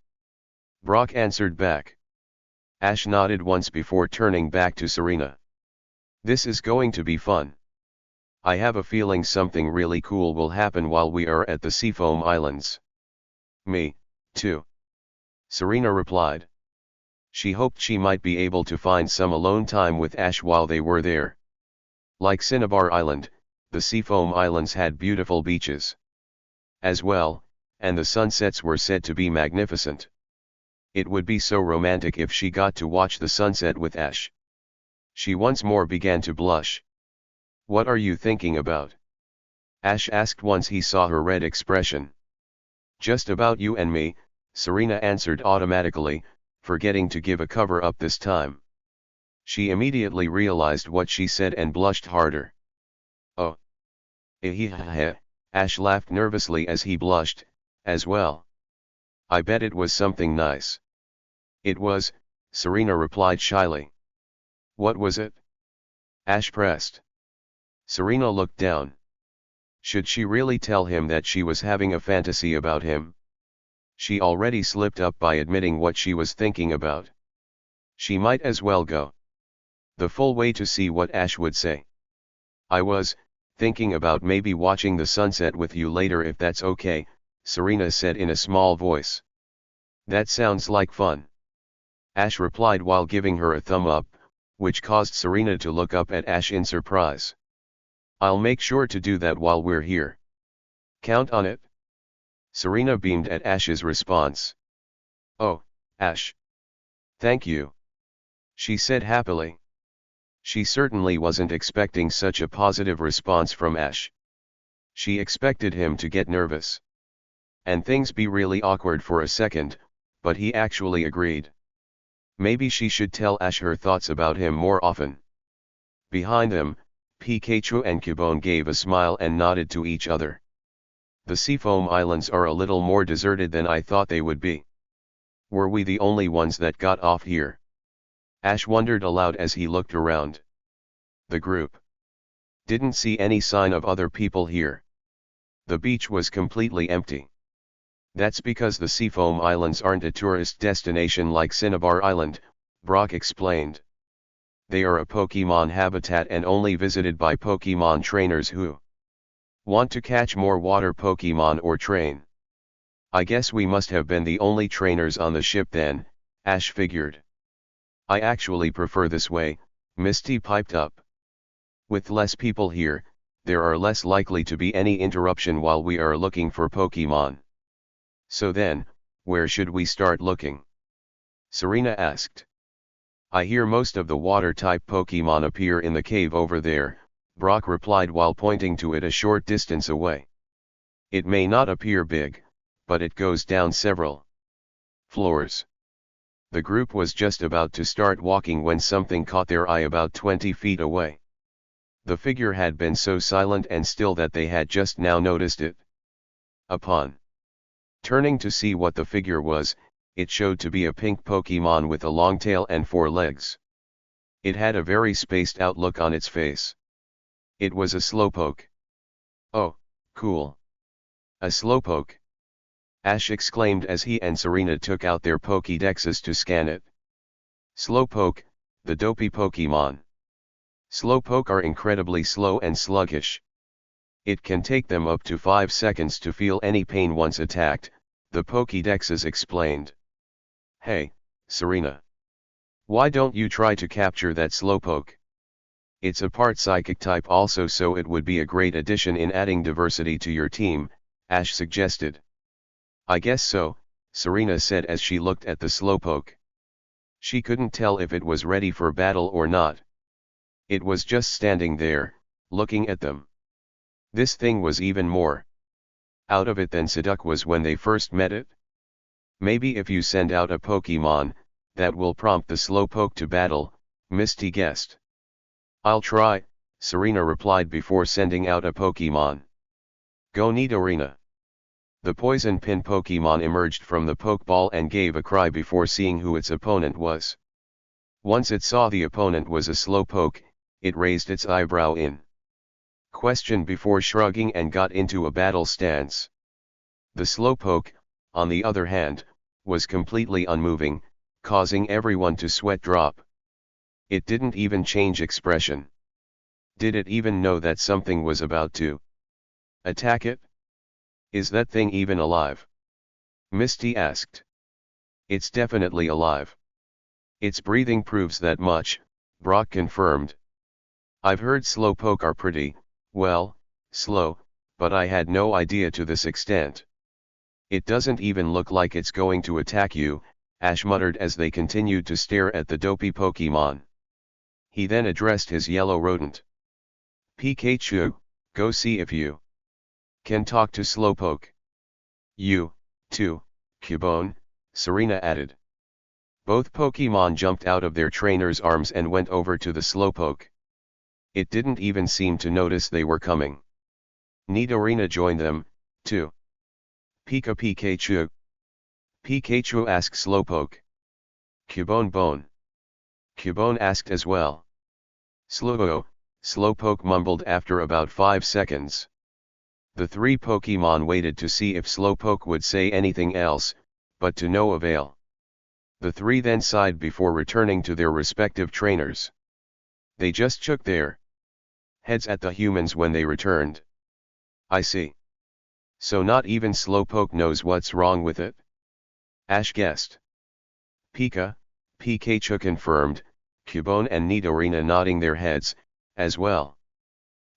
Brock answered back. Ash nodded once before turning back to Serena. "This is going to be fun. I have a feeling something really cool will happen while we are at the Seafoam Islands." "Me, too," Serena replied. She hoped she might be able to find some alone time with Ash while they were there. Like Cinnabar Island, the Seafoam Islands had beautiful beaches as well, and the sunsets were said to be magnificent. It would be so romantic if she got to watch the sunset with Ash. She once more began to blush. "What are you thinking about?" Ash asked once he saw her red expression. "Just about you and me," Serena answered automatically, forgetting to give a cover-up this time. She immediately realized what she said and blushed harder. "Oh. Ehehehe," Ash laughed nervously as he blushed, as well. "I bet it was something nice." "It was," Serena replied shyly. "What was it?" Ash pressed. Serena looked down. Should she really tell him that she was having a fantasy about him? She already slipped up by admitting what she was thinking about. She might as well go the full way to see what Ash would say. "I was thinking about maybe watching the sunset with you later if that's okay," Serena said in a small voice. "That sounds like fun," Ash replied while giving her a thumb up, which caused Serena to look up at Ash in surprise. "I'll make sure to do that while we're here." "Count on it." Serena beamed at Ash's response. "Oh, Ash. Thank you," she said happily. She certainly wasn't expecting such a positive response from Ash. She expected him to get nervous and things be really awkward for a second, but he actually agreed. Maybe she should tell Ash her thoughts about him more often. Behind them, Pikachu and Cubone gave a smile and nodded to each other. "The Seafoam Islands are a little more deserted than I thought they would be. Were we the only ones that got off here?" Ash wondered aloud as he looked around. The group didn't see any sign of other people here. The beach was completely empty. "That's because the Seafoam Islands aren't a tourist destination like Cinnabar Island," Brock explained. "They are a Pokémon habitat and only visited by Pokémon trainers who want to catch more water Pokémon or train." "I guess we must have been the only trainers on the ship then," Ash figured. "I actually prefer this way," Misty piped up. "With less people here, there are less likely to be any interruption while we are looking for Pokémon." "So then, where should we start looking?" Serena asked. "I hear most of the water-type Pokémon appear in the cave over there," Brock replied while pointing to it a short distance away. "It may not appear big, but it goes down several floors." The group was just about to start walking when something caught their eye about 20 feet away. The figure had been so silent and still that they had just now noticed it. Upon turning to see what the figure was, it showed to be a pink Pokémon with a long tail and 4 legs. It had a very spaced out look on its face. It was a Slowpoke. "Oh, cool. A Slowpoke!" Ash exclaimed as he and Serena took out their Pokédexes to scan it. Slowpoke, the dopey Pokémon. Slowpoke are incredibly slow and sluggish. It can take them up to 5 seconds to feel any pain once attacked, the Pokédexes explained. "Hey, Serena. Why don't you try to capture that Slowpoke? It's a part psychic type also, so it would be a great addition in adding diversity to your team," Ash suggested. "I guess so," Serena said as she looked at the Slowpoke. She couldn't tell if it was ready for battle or not. It was just standing there, looking at them. This thing was even more out of it than Seduc was when they first met it. "Maybe if you send out a Pokémon, that will prompt the Slowpoke to battle," Misty guessed. "I'll try," Serena replied before sending out a Pokémon. "Go Nidorina." The poison pin Pokémon emerged from the Pokeball and gave a cry before seeing who its opponent was. Once it saw the opponent was a Slowpoke, it raised its eyebrow in question before shrugging and got into a battle stance. The Slowpoke, on the other hand, was completely unmoving, causing everyone to sweat drop. It didn't even change expression. Did it even know that something was about to attack it? "Is that thing even alive?" Misty asked. "It's definitely alive. Its breathing proves that much," Brock confirmed. I've heard Slowpoke are pretty, well, slow, but I had no idea to this extent. It doesn't even look like it's going to attack you, Ash muttered as they continued to stare at the dopey Pokemon. He then addressed his yellow rodent. Pikachu, go see if you can talk to Slowpoke. You, too, Cubone, Serena added. Both Pokemon jumped out of their trainer's arms and went over to the Slowpoke. It didn't even seem to notice they were coming. Nidorina joined them, too. Pikachu. Pikachu asked Slowpoke. Cubone bone. Cubone asked as well. Slowpoke mumbled after about 5 seconds. The three Pokemon waited to see if Slowpoke would say anything else, but to no avail. The three then sighed before returning to their respective trainers. They just shook their heads at the humans when they returned. I see. So not even Slowpoke knows what's wrong with it? Ash guessed. Pikachu confirmed, Cubone and Nidorina nodding their heads, as well.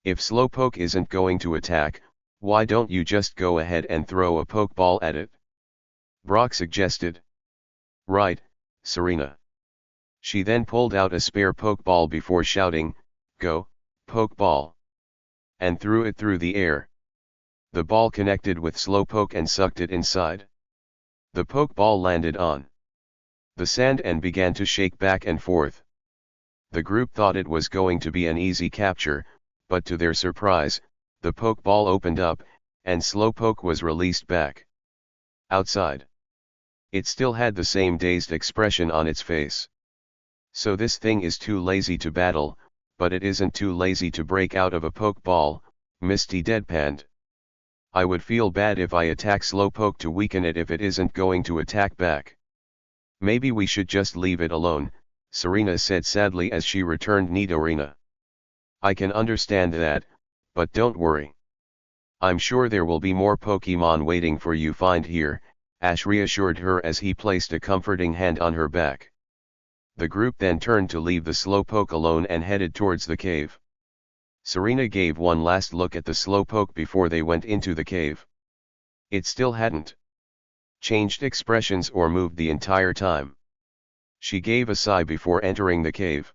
If Slowpoke isn't going to attack, why don't you just go ahead and throw a Pokeball at it? Brock suggested. Right, Serena. She then pulled out a spare Pokeball before shouting, Go, Pokeball! And threw it through the air. The ball connected with Slowpoke and sucked it inside. The Pokeball landed on the sand and began to shake back and forth. The group thought it was going to be an easy capture, but to their surprise, the Pokeball opened up, and Slowpoke was released back outside. It still had the same dazed expression on its face. So this thing is too lazy to battle, but it isn't too lazy to break out of a Pokeball, Misty deadpanned. I would feel bad if I attack Slowpoke to weaken it if it isn't going to attack back. Maybe we should just leave it alone, Serena said sadly as she returned Nidorina. I can understand that, but don't worry. I'm sure there will be more Pokemon waiting for you find here, Ash reassured her as he placed a comforting hand on her back. The group then turned to leave the Slowpoke alone and headed towards the cave. Serena gave one last look at the Slowpoke before they went into the cave. It still hadn't changed expressions or moved the entire time. She gave a sigh before entering the cave.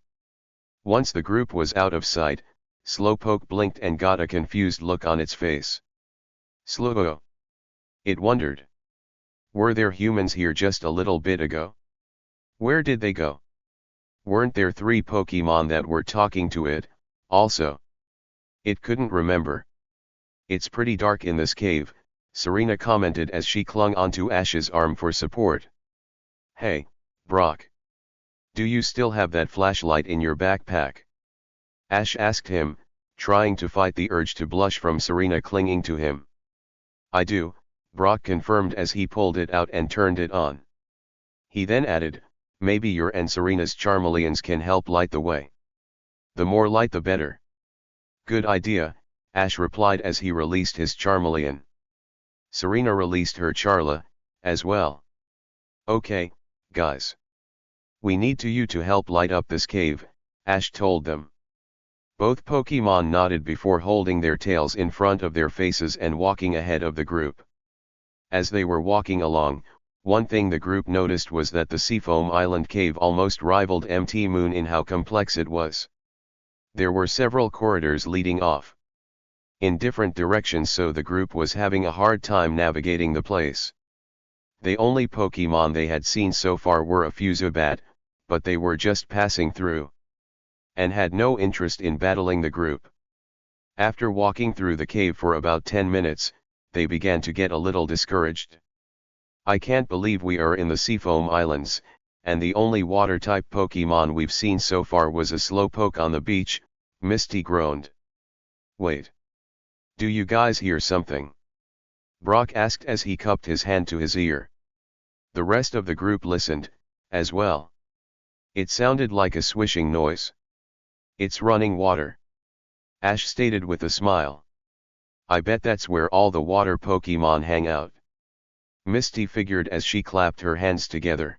Once the group was out of sight, Slowpoke blinked and got a confused look on its face. Slow. It wondered. Were there humans here just a little bit ago? Where did they go? Weren't there 3 Pokemon that were talking to it, also? It couldn't remember. It's pretty dark in this cave, Serena commented as she clung onto Ash's arm for support. Hey, Brock. Do you still have that flashlight in your backpack? Ash asked him, trying to fight the urge to blush from Serena clinging to him. I do, Brock confirmed as he pulled it out and turned it on. He then added, maybe your and Serena's Charmeleons can help light the way. The more light the better. Good idea, Ash replied as he released his Charmeleon. Serena released her Charla, as well. Okay, guys. We need you to help light up this cave, Ash told them. Both Pokemon nodded before holding their tails in front of their faces and walking ahead of the group. As they were walking along, one thing the group noticed was that the Seafoam Island cave almost rivaled MT Moon in how complex it was. There were several corridors leading off in different directions, so the group was having a hard time navigating the place. The only Pokemon they had seen so far were a few Zubat, but they were just passing through and had no interest in battling the group. After walking through the cave for about 10 minutes, they began to get a little discouraged. I can't believe we are in the Seafoam Islands, and the only water-type Pokemon we've seen so far was a Slowpoke on the beach, Misty groaned. Wait. Do you guys hear something? Brock asked as he cupped his hand to his ear. The rest of the group listened, as well. It sounded like a swishing noise. It's running water. Ash stated with a smile. I bet that's where all the water Pokemon hang out. Misty figured as she clapped her hands together.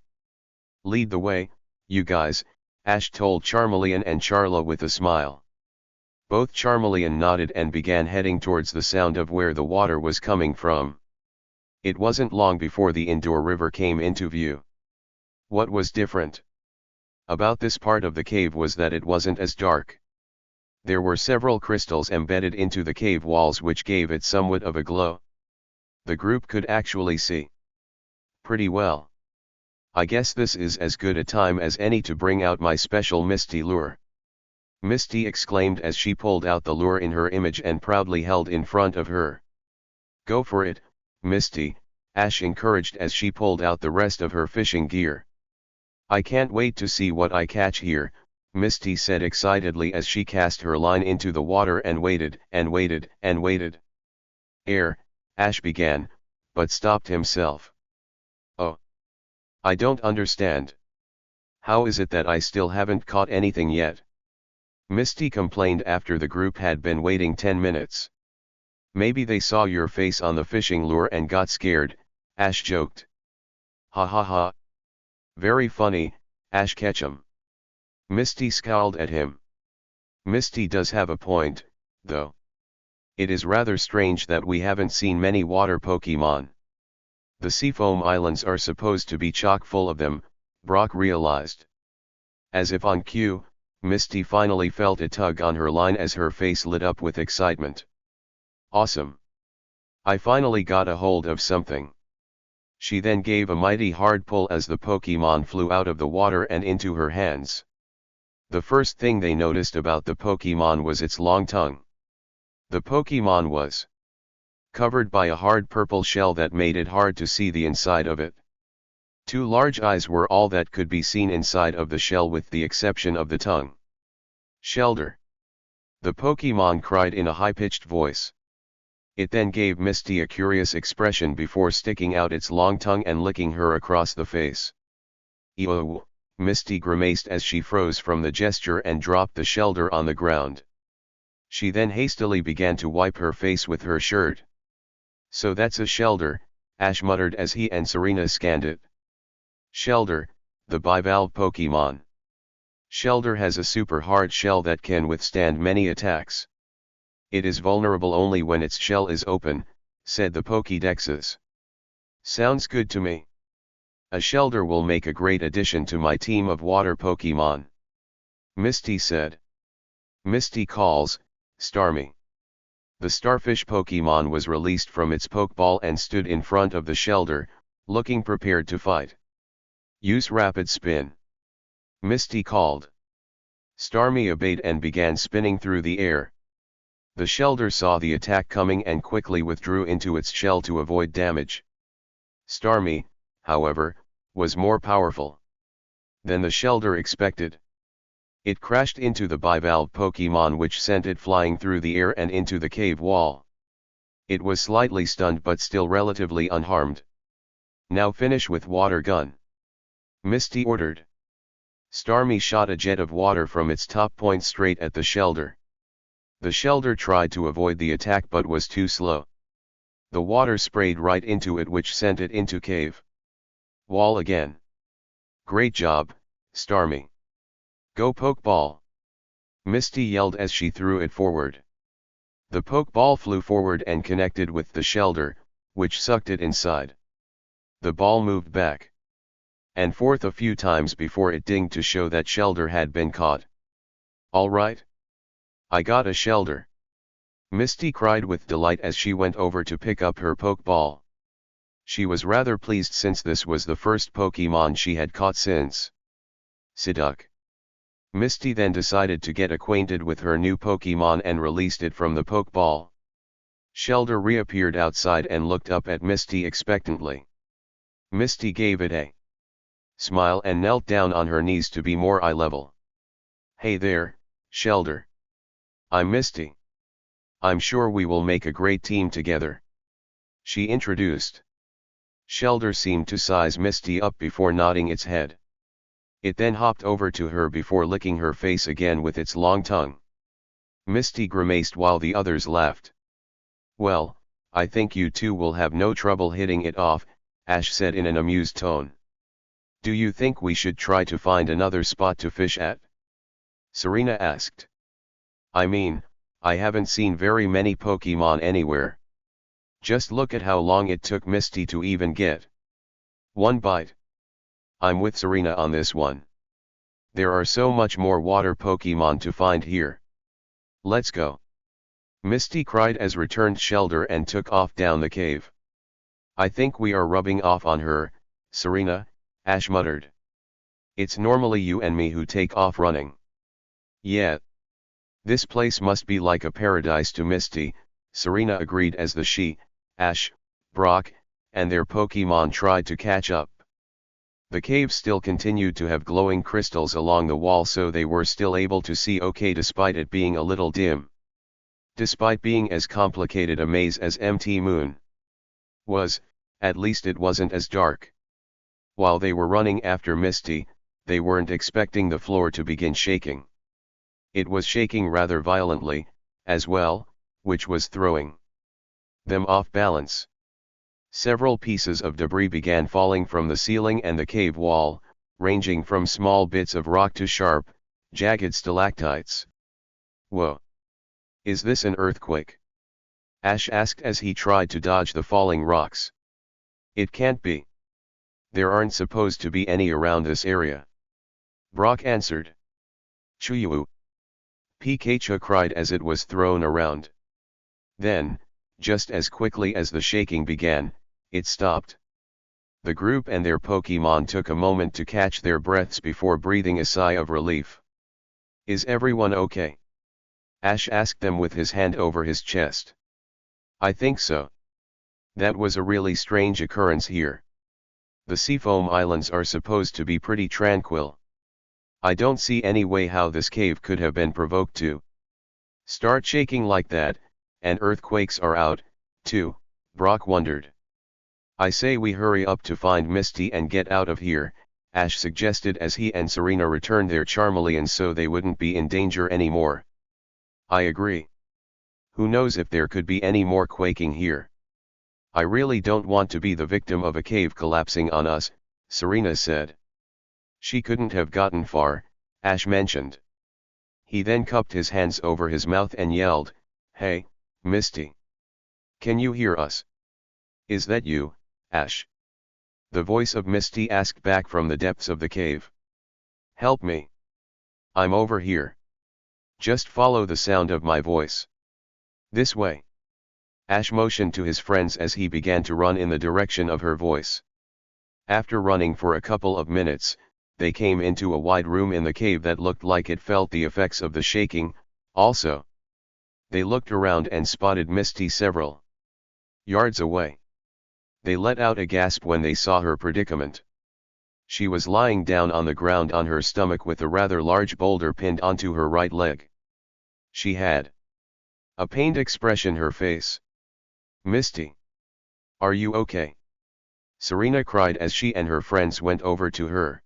Lead the way, you guys, Ash told Charmeleon and Charla with a smile. Both Charmeleon nodded and began heading towards the sound of where the water was coming from. It wasn't long before the indoor river came into view. What was different about this part of the cave was that it wasn't as dark. There were several crystals embedded into the cave walls which gave it somewhat of a glow. The group could actually see pretty well. I guess this is as good a time as any to bring out my special Misty lure. Misty exclaimed as she pulled out the lure in her image and proudly held in front of her. Go for it, Misty, Ash encouraged as she pulled out the rest of her fishing gear. I can't wait to see what I catch here, Misty said excitedly as she cast her line into the water and waited, and waited, and waited. Ash began, but stopped himself. Oh. I don't understand. How is it that I still haven't caught anything yet? Misty complained after the group had been waiting 10 minutes. Maybe they saw your face on the fishing lure and got scared, Ash joked. Ha ha ha. Very funny, Ash Ketchum. Misty scowled at him. Misty does have a point, though. It is rather strange that we haven't seen many water Pokemon. The Seafoam Islands are supposed to be chock full of them, Brock realized. As if on cue, Misty finally felt a tug on her line as her face lit up with excitement. Awesome! I finally got a hold of something. She then gave a mighty hard pull as the Pokemon flew out of the water and into her hands. The first thing they noticed about the Pokemon was its long tongue. The Pokemon was covered by a hard purple shell that made it hard to see the inside of it. Two large eyes were all that could be seen inside of the shell with the exception of the tongue. Shelter! The Pokemon cried in a high-pitched voice. It then gave Misty a curious expression before sticking out its long tongue and licking her across the face. Ew! Misty grimaced as she froze from the gesture and dropped the Shelter on the ground. She then hastily began to wipe her face with her shirt. So that's a Shelter, Ash muttered as he and Serena scanned it. Shelter, the bivalve Pokemon. Shelter has a super hard shell that can withstand many attacks. It is vulnerable only when its shell is open, said the Pokédexes. Sounds good to me. A Shelter will make a great addition to my team of water Pokemon. Misty said. Misty calls, Starmie. The starfish Pokemon was released from its Pokeball and stood in front of the Shelter, looking prepared to fight. Use Rapid Spin. Misty called. Starmie obeyed and began spinning through the air. The Shelter saw the attack coming and quickly withdrew into its shell to avoid damage. Starmie, however, was more powerful than the Shelter expected. It crashed into the bivalve Pokemon which sent it flying through the air and into the cave wall. It was slightly stunned but still relatively unharmed. Now finish with Water Gun. Misty ordered. Starmie shot a jet of water from its top point straight at the Shelter. The Shelter tried to avoid the attack but was too slow. The water sprayed right into it which sent it into cave wall again. Great job, Starmie. Go Pokeball! Misty yelled as she threw it forward. The Pokeball flew forward and connected with the Shelter, which sucked it inside. The ball moved back and forth a few times before it dinged to show that Shelter had been caught. All right. I got a Shelter. Misty cried with delight as she went over to pick up her Pokeball. She was rather pleased since this was the first Pokemon she had caught since Psyduck. Misty then decided to get acquainted with her new Pokemon and released it from the Pokeball. Shelter reappeared outside and looked up at Misty expectantly. Misty gave it a smile and knelt down on her knees to be more eye level. Hey there, Shelter. I'm Misty. I'm sure we will make a great team together. She introduced. Shelter seemed to size Misty up before nodding its head. It then hopped over to her before licking her face again with its long tongue. Misty grimaced while the others laughed. Well, I think you two will have no trouble hitting it off, Ash said in an amused tone. Do you think we should try to find another spot to fish at? Serena asked. I mean, I haven't seen very many Pokemon anywhere. Just look at how long it took Misty to even get one bite. I'm with Serena on this one. There are so much more water Pokemon to find here. Let's go. Misty cried as returned Shelter and took off down the cave. I think we are rubbing off on her, Serena, Ash muttered. It's normally you and me who take off running. Yeah. This place must be like a paradise to Misty, Serena agreed as Ash, Brock, and their Pokemon tried to catch up. The cave still continued to have glowing crystals along the wall, so they were still able to see okay despite it being a little dim. Despite being as complicated a maze as MT Moon was, at least it wasn't as dark. While they were running after Misty, they weren't expecting the floor to begin shaking. It was shaking rather violently, as well, which was throwing them off balance. Several pieces of debris began falling from the ceiling and the cave wall, ranging from small bits of rock to sharp, jagged stalactites. Whoa! Is this an earthquake? Ash asked as he tried to dodge the falling rocks. It can't be. There aren't supposed to be any around this area. Brock answered. Chuyu! Pikachu cried as it was thrown around. Then, just as quickly as the shaking began, it stopped. The group and their Pokemon took a moment to catch their breaths before breathing a sigh of relief. Is everyone okay? Ash asked them with his hand over his chest. I think so. That was a really strange occurrence here. The Seafoam Islands are supposed to be pretty tranquil. I don't see any way how this cave could have been provoked to start shaking like that, and earthquakes are out, too, Brock wondered. I say we hurry up to find Misty and get out of here, Ash suggested as he and Serena returned their Charmeleons so they wouldn't be in danger anymore. I agree. Who knows if there could be any more quaking here. I really don't want to be the victim of a cave collapsing on us, Serena said. She couldn't have gotten far, Ash mentioned. He then cupped his hands over his mouth and yelled, Hey, Misty. Can you hear us? Is that you, Ash? The voice of Misty asked back from the depths of the cave. Help me. I'm over here. Just follow the sound of my voice. This way. Ash motioned to his friends as he began to run in the direction of her voice. After running for a couple of minutes, they came into a wide room in the cave that looked like it felt the effects of the shaking, also. They looked around and spotted Misty several yards away. They let out a gasp when they saw her predicament. She was lying down on the ground on her stomach with a rather large boulder pinned onto her right leg. She had a pained expression on her face. Misty. Are you okay? Serena cried as she and her friends went over to her.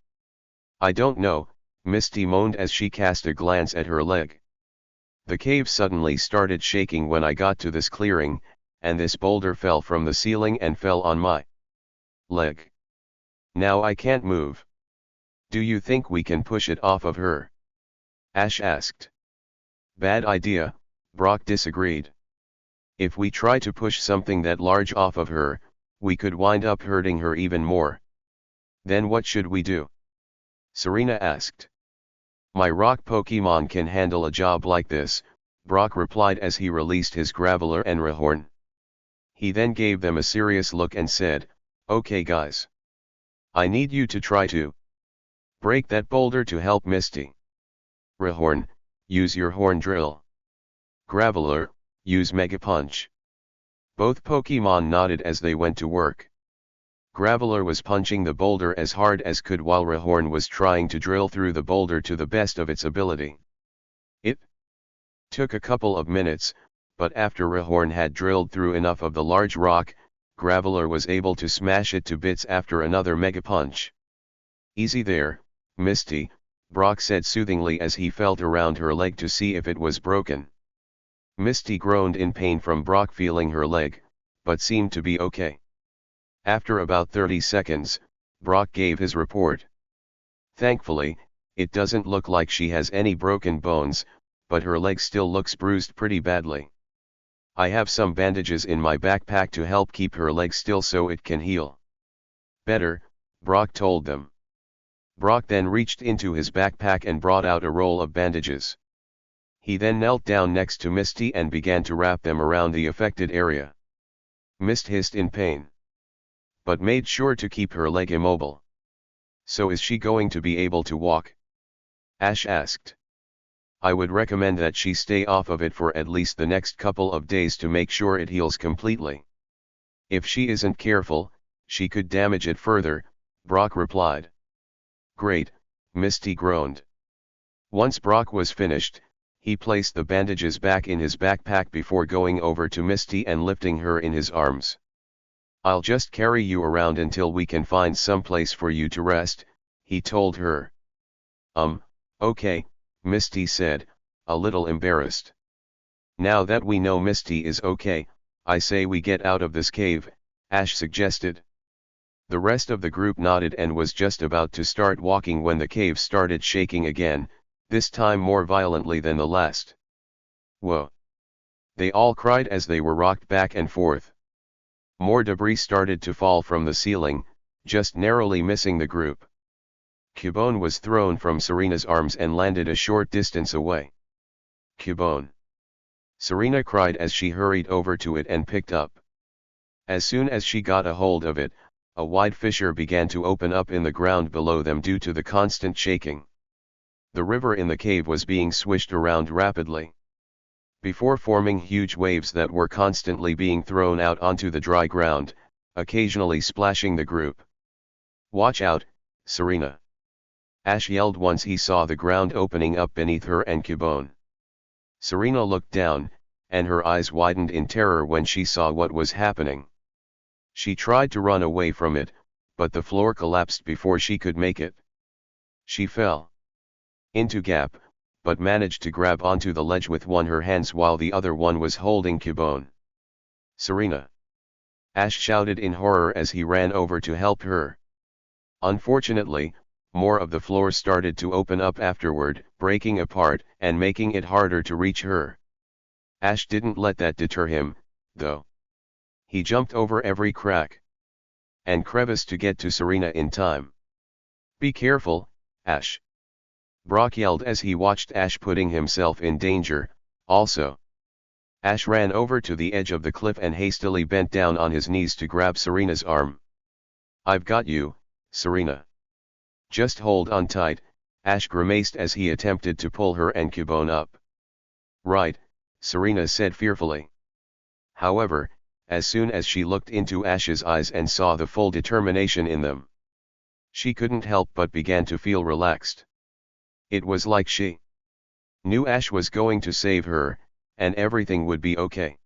I don't know, Misty moaned as she cast a glance at her leg. The cave suddenly started shaking when I got to this clearing, and this boulder fell from the ceiling and fell on my leg. Now I can't move. Do you think we can push it off of her? Ash asked. Bad idea, Brock disagreed. If we try to push something that large off of her, we could wind up hurting her even more. Then what should we do? Serena asked. My rock Pokemon can handle a job like this, Brock replied as he released his Graveler and Rhyhorn. He then gave them a serious look and said, Okay guys. I need you to try to break that boulder to help Misty. Rhyhorn, use your horn drill. Graveler, use Mega Punch. Both Pokemon nodded as they went to work. Graveler was punching the boulder as hard as could while Rhyhorn was trying to drill through the boulder to the best of its ability. It took a couple of minutes, but after Rhyhorn had drilled through enough of the large rock, Graveler was able to smash it to bits after another Mega Punch. Easy there, Misty, Brock said soothingly as he felt around her leg to see if it was broken. Misty groaned in pain from Brock feeling her leg, but seemed to be okay. After about 30 seconds, Brock gave his report. Thankfully, it doesn't look like she has any broken bones, but her leg still looks bruised pretty badly. I have some bandages in my backpack to help keep her leg still so it can heal. Better, Brock told them. Brock then reached into his backpack and brought out a roll of bandages. He then knelt down next to Misty and began to wrap them around the affected area. Mist hissed in pain, but made sure to keep her leg immobile. So is she going to be able to walk? Ash asked. I would recommend that she stay off of it for at least the next couple of days to make sure it heals completely. If she isn't careful, she could damage it further, Brock replied. Great, Misty groaned. Once Brock was finished, he placed the bandages back in his backpack before going over to Misty and lifting her in his arms. I'll just carry you around until we can find some place for you to rest, he told her. Okay, Misty said, a little embarrassed. Now that we know Misty is okay, I say we get out of this cave, Ash suggested. The rest of the group nodded and was just about to start walking when the cave started shaking again, this time more violently than the last. Whoa! They all cried as they were rocked back and forth. More debris started to fall from the ceiling, just narrowly missing the group. Cubone was thrown from Serena's arms and landed a short distance away. Cubone! Serena cried as she hurried over to it and picked up. As soon as she got a hold of it, a wide fissure began to open up in the ground below them due to the constant shaking. The river in the cave was being swished around rapidly, before forming huge waves that were constantly being thrown out onto the dry ground, occasionally splashing the group. Watch out, Serena! Ash yelled once he saw the ground opening up beneath her and Cubone. Serena looked down, and her eyes widened in terror when she saw what was happening. She tried to run away from it, but the floor collapsed before she could make it. She fell into gap, but managed to grab onto the ledge with her hands while the other one was holding Cubone. Serena! Ash shouted in horror as he ran over to help her. Unfortunately, more of the floor started to open up afterward, breaking apart and making it harder to reach her. Ash didn't let that deter him, though. He jumped over every crack and crevice to get to Serena in time. Be careful, Ash! Brock yelled as he watched Ash putting himself in danger, also. Ash ran over to the edge of the cliff and hastily bent down on his knees to grab Serena's arm. I've got you, Serena. Just hold on tight, Ash grimaced as he attempted to pull her and Cubone up. Right, Serena said fearfully. However, as soon as she looked into Ash's eyes and saw the full determination in them, she couldn't help but began to feel relaxed. It was like she knew Ash was going to save her, and everything would be okay.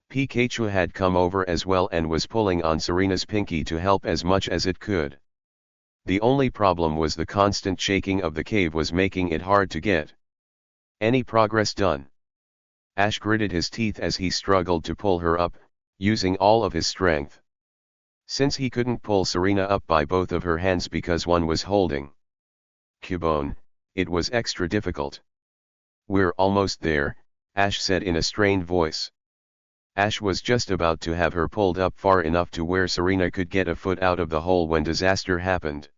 Pikachu had come over as well and was pulling on Serena's pinky to help as much as it could. The only problem was the constant shaking of the cave was making it hard to get any progress done. Ash gritted his teeth as he struggled to pull her up, using all of his strength. Since he couldn't pull Serena up by both of her hands because one was holding Cubone, it was extra difficult. We're almost there, Ash said in a strained voice. Ash was just about to have her pulled up far enough to where Serena could get a foot out of the hole when disaster happened.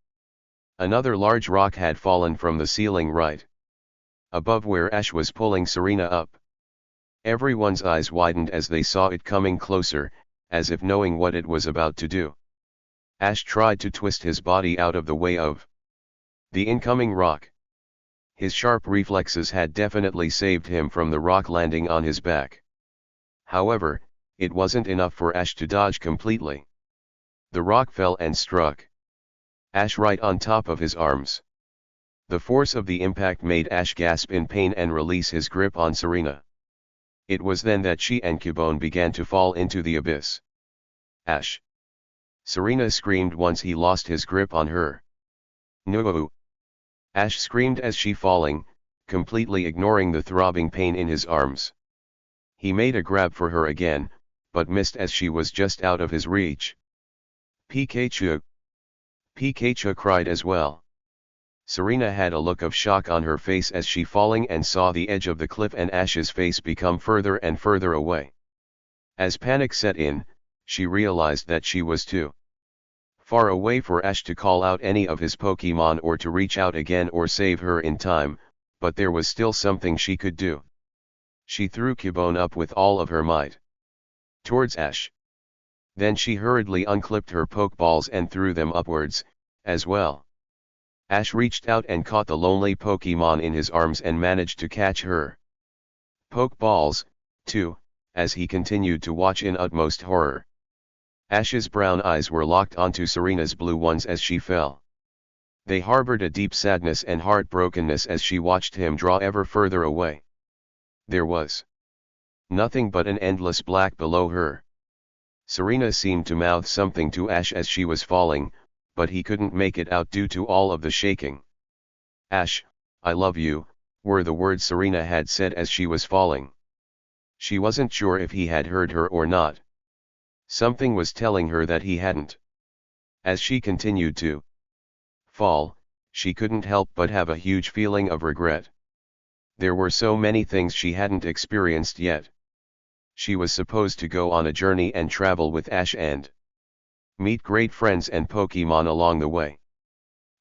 Another large rock had fallen from the ceiling right above where Ash was pulling Serena up. Everyone's eyes widened as they saw it coming closer, as if knowing what it was about to do. Ash tried to twist his body out of the way of the incoming rock. His sharp reflexes had definitely saved him from the rock landing on his back. However, it wasn't enough for Ash to dodge completely. The rock fell and struck Ash right on top of his arms. The force of the impact made Ash gasp in pain and release his grip on Serena. It was then that she and Cubone began to fall into the abyss. Ash! Serena screamed once he lost his grip on her. No! Ash screamed as she falling, completely ignoring the throbbing pain in his arms. He made a grab for her again, but missed as she was just out of his reach. Pikachu! Pikachu cried as well. Serena had a look of shock on her face as she falling and saw the edge of the cliff and Ash's face become further and further away. As panic set in, she realized that she was too far away for Ash to call out any of his Pokemon or to reach out again or save her in time, but there was still something she could do. She threw Cubone up with all of her might towards Ash. Then she hurriedly unclipped her Pokeballs and threw them upwards, as well. Ash reached out and caught the lonely Pokemon in his arms and managed to catch her Pokeballs, too, as he continued to watch in utmost horror. Ash's brown eyes were locked onto Serena's blue ones as she fell. They harbored a deep sadness and heartbrokenness as she watched him draw ever further away. There was nothing but an endless black below her. Serena seemed to mouth something to Ash as she was falling, but he couldn't make it out due to all of the shaking. "Ash, I love you," were the words Serena had said as she was falling. She wasn't sure if he had heard her or not. Something was telling her that he hadn't. As she continued to fall, she couldn't help but have a huge feeling of regret. There were so many things she hadn't experienced yet. She was supposed to go on a journey and travel with Ash and meet great friends and Pokemon along the way.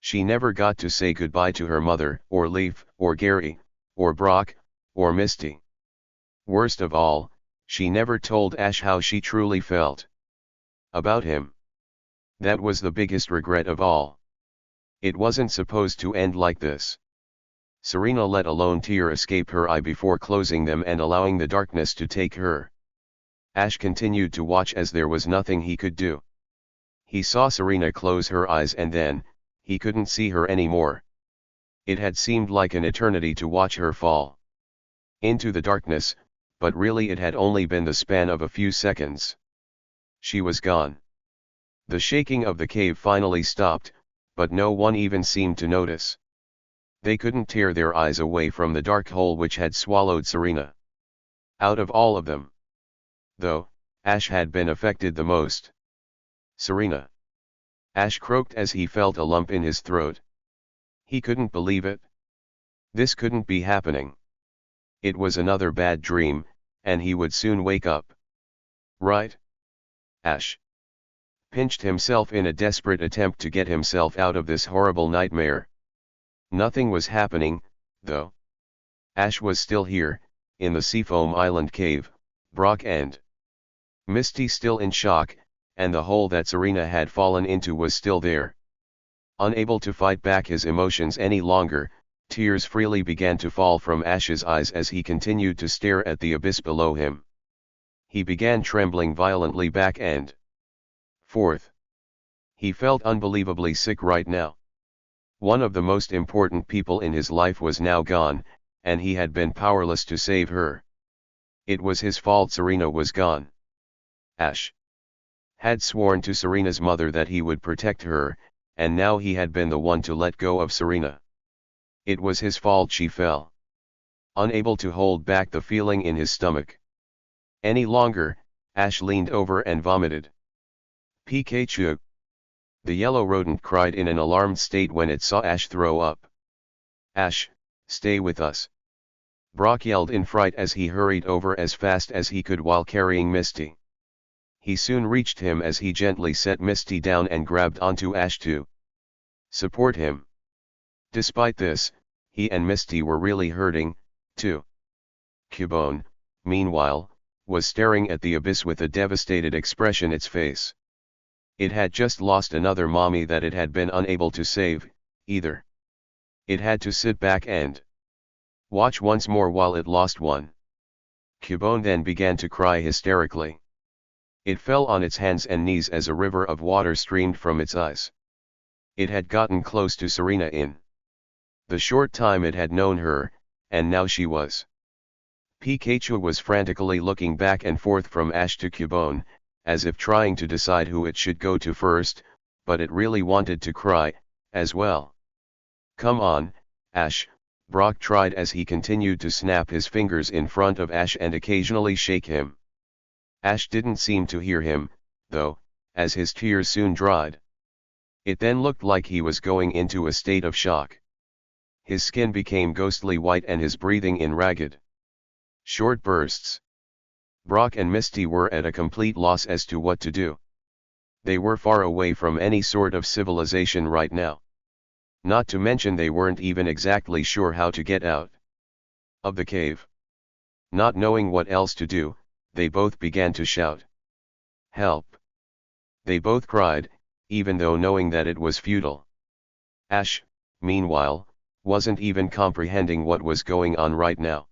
She never got to say goodbye to her mother, or Leaf, or Gary, or Brock, or Misty. Worst of all, she never told Ash how she truly felt about him. That was the biggest regret of all. It wasn't supposed to end like this. Serena let a lone tear escape her eye before closing them and allowing the darkness to take her. Ash continued to watch as there was nothing he could do. He saw Serena close her eyes and then, he couldn't see her anymore. It had seemed like an eternity to watch her fall into the darkness, but really it had only been the span of a few seconds. She was gone. The shaking of the cave finally stopped, but no one even seemed to notice. They couldn't tear their eyes away from the dark hole which had swallowed Serena. Out of all of them, though, Ash had been affected the most. "Serena!" Ash croaked as he felt a lump in his throat. He couldn't believe it. This couldn't be happening. It was another bad dream, and he would soon wake up. Right? Ash pinched himself in a desperate attempt to get himself out of this horrible nightmare. Nothing was happening, though. Ash was still here, in the Seafoam Island cave, Brock and Misty still in shock, and the hole that Serena had fallen into was still there. Unable to fight back his emotions any longer, tears freely began to fall from Ash's eyes as he continued to stare at the abyss below him. He began trembling violently back and forth. He felt unbelievably sick right now. One of the most important people in his life was now gone, and he had been powerless to save her. It was his fault Serena was gone. Ash had sworn to Serena's mother that he would protect her, and now he had been the one to let go of Serena. It was his fault she fell. Unable to hold back the feeling in his stomach any longer, Ash leaned over and vomited. "Pikachu!" The yellow rodent cried in an alarmed state when it saw Ash throw up. "Ash, stay with us!" Brock yelled in fright as he hurried over as fast as he could while carrying Misty. He soon reached him as he gently set Misty down and grabbed onto Ash to support him. Despite this, he and Misty were really hurting, too. Cubone, meanwhile, was staring at the abyss with a devastated expression on its face. It had just lost another mommy that it had been unable to save, either. It had to sit back and watch once more while it lost one. Cubone then began to cry hysterically. It fell on its hands and knees as a river of water streamed from its eyes. It had gotten close to Serena in the short time it had known her, and now she was. Pikachu was frantically looking back and forth from Ash to Cubone, as if trying to decide who it should go to first, but it really wanted to cry, as well. "Come on, Ash," Brock tried as he continued to snap his fingers in front of Ash and occasionally shake him. Ash didn't seem to hear him, though, as his tears soon dried. It then looked like he was going into a state of shock. His skin became ghostly white and his breathing in ragged, short bursts. Brock and Misty were at a complete loss as to what to do. They were far away from any sort of civilization right now. Not to mention they weren't even exactly sure how to get out of the cave. Not knowing what else to do, they both began to shout, "Help!" They both cried, even though knowing that it was futile. Ash, meanwhile, wasn't even comprehending what was going on right now.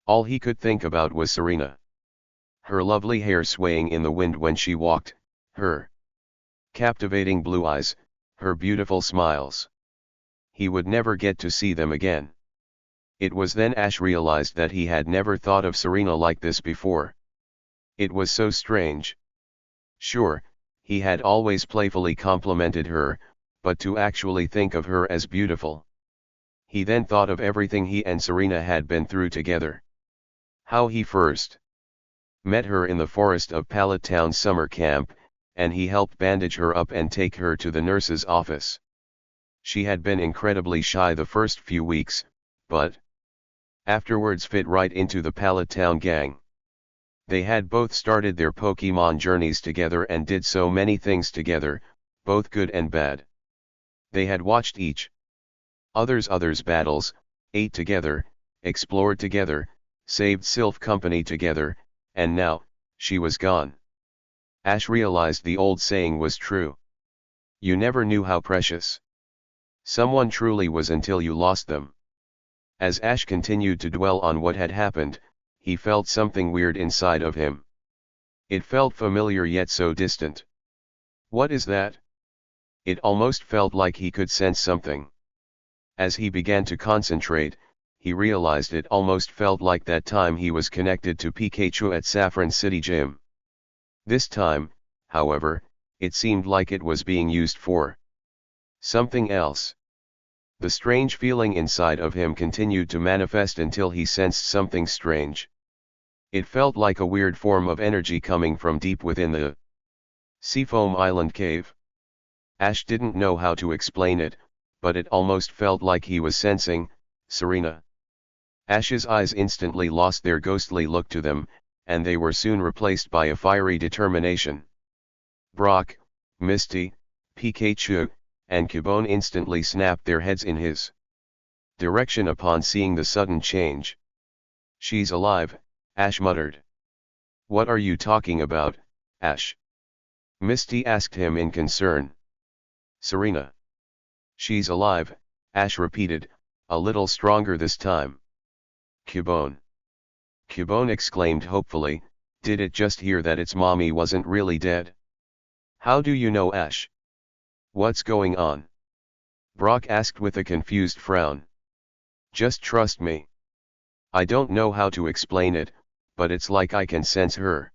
All he could think about was Serena. Her lovely hair swaying in the wind when she walked, her captivating blue eyes, her beautiful smiles. He would never get to see them again. It was then Ash realized that he had never thought of Serena like this before. It was so strange. Sure, he had always playfully complimented her, but to actually think of her as beautiful. He then thought of everything he and Serena had been through together. How he first met her in the forest of Pallet Town summer camp, and he helped bandage her up and take her to the nurse's office. She had been incredibly shy the first few weeks, but afterwards fit right into the Pallet Town gang. They had both started their Pokemon journeys together and did so many things together, both good and bad. They had watched each other's battles, ate together, explored together, saved Sylph company together, and now, she was gone. Ash realized the old saying was true. You never knew how precious someone truly was until you lost them. As Ash continued to dwell on what had happened, he felt something weird inside of him. It felt familiar yet so distant. What is that? It almost felt like he could sense something. As he began to concentrate, he realized it almost felt like that time he was connected to Pikachu at Saffron City Gym. This time, however, it seemed like it was being used for something else. The strange feeling inside of him continued to manifest until he sensed something strange. It felt like a weird form of energy coming from deep within the Seafoam Island cave. Ash didn't know how to explain it, but it almost felt like he was sensing Serena. Ash's eyes instantly lost their ghostly look to them, and they were soon replaced by a fiery determination. Brock, Misty, Pikachu, and Cubone instantly snapped their heads in his direction upon seeing the sudden change. She's alive, Ash muttered. What are you talking about, Ash? Misty asked him in concern. Serena. She's alive, Ash repeated, a little stronger this time. Cubone. Cubone exclaimed hopefully, did it just hear that its mommy wasn't really dead? How do you know, Ash? What's going on? Brock asked with a confused frown. Just trust me. I don't know how to explain it, but it's like I can sense her.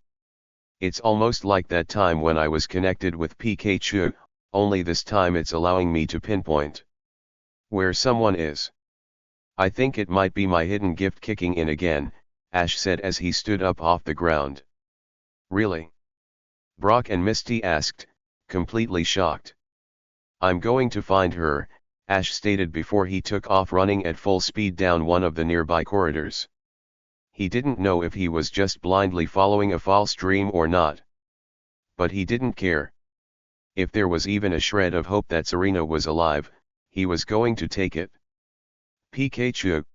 It's almost like that time when I was connected with Pikachu, only this time it's allowing me to pinpoint where someone is. I think it might be my hidden gift kicking in again, Ash said as he stood up off the ground. Really? Brock and Misty asked, completely shocked. I'm going to find her, Ash stated before he took off running at full speed down one of the nearby corridors. He didn't know if he was just blindly following a false dream or not. But he didn't care. If there was even a shred of hope that Serena was alive, he was going to take it. Pikachu.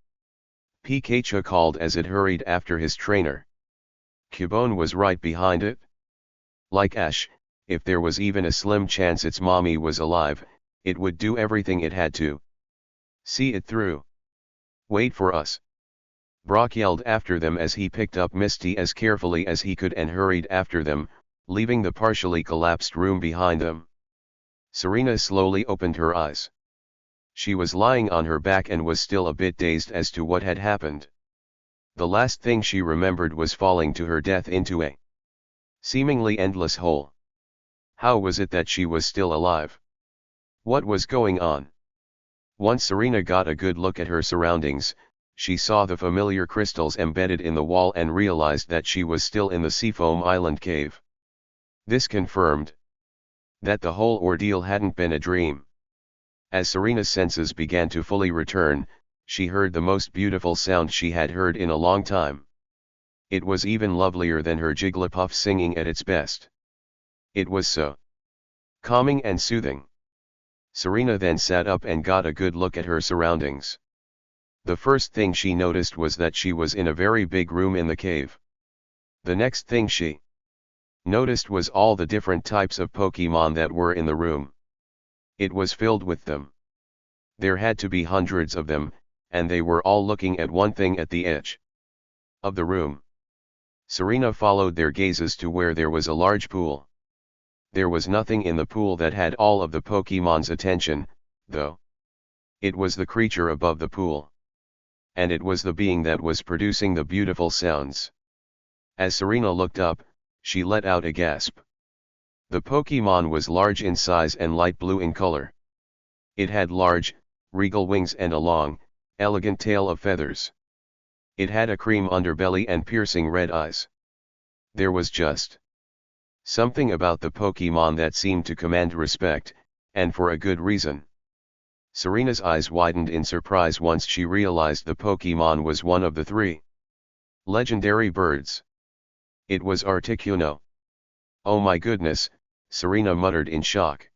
Pikachu called as it hurried after his trainer. Cubone was right behind it. Like Ash, if there was even a slim chance its mommy was alive, it would do everything it had to see it through. Wait for us. Brock yelled after them as he picked up Misty as carefully as he could and hurried after them, leaving the partially collapsed room behind them. Serena slowly opened her eyes. She was lying on her back and was still a bit dazed as to what had happened. The last thing she remembered was falling to her death into a seemingly endless hole. How was it that she was still alive? What was going on? Once Serena got a good look at her surroundings, she saw the familiar crystals embedded in the wall and realized that she was still in the Seafoam Island cave. This confirmed that the whole ordeal hadn't been a dream. As Serena's senses began to fully return, she heard the most beautiful sound she had heard in a long time. It was even lovelier than her Jigglypuff singing at its best. It was so calming and soothing. Serena then sat up and got a good look at her surroundings. The first thing she noticed was that she was in a very big room in the cave. The next thing she noticed was all the different types of Pokemon that were in the room. It was filled with them. There had to be hundreds of them, and they were all looking at one thing at the edge of the room. Serena followed their gazes to where there was a large pool. There was nothing in the pool that had all of the Pokemon's attention, though. It was the creature above the pool. And it was the being that was producing the beautiful sounds. As Serena looked up, she let out a gasp. The Pokemon was large in size and light blue in color. It had large, regal wings and a long, elegant tail of feathers. It had a cream underbelly and piercing red eyes. There was just something about the Pokemon that seemed to command respect, and for a good reason. Serena's eyes widened in surprise once she realized the Pokemon was one of the 3 legendary birds. It was Articuno. Oh my goodness, Serena muttered in shock.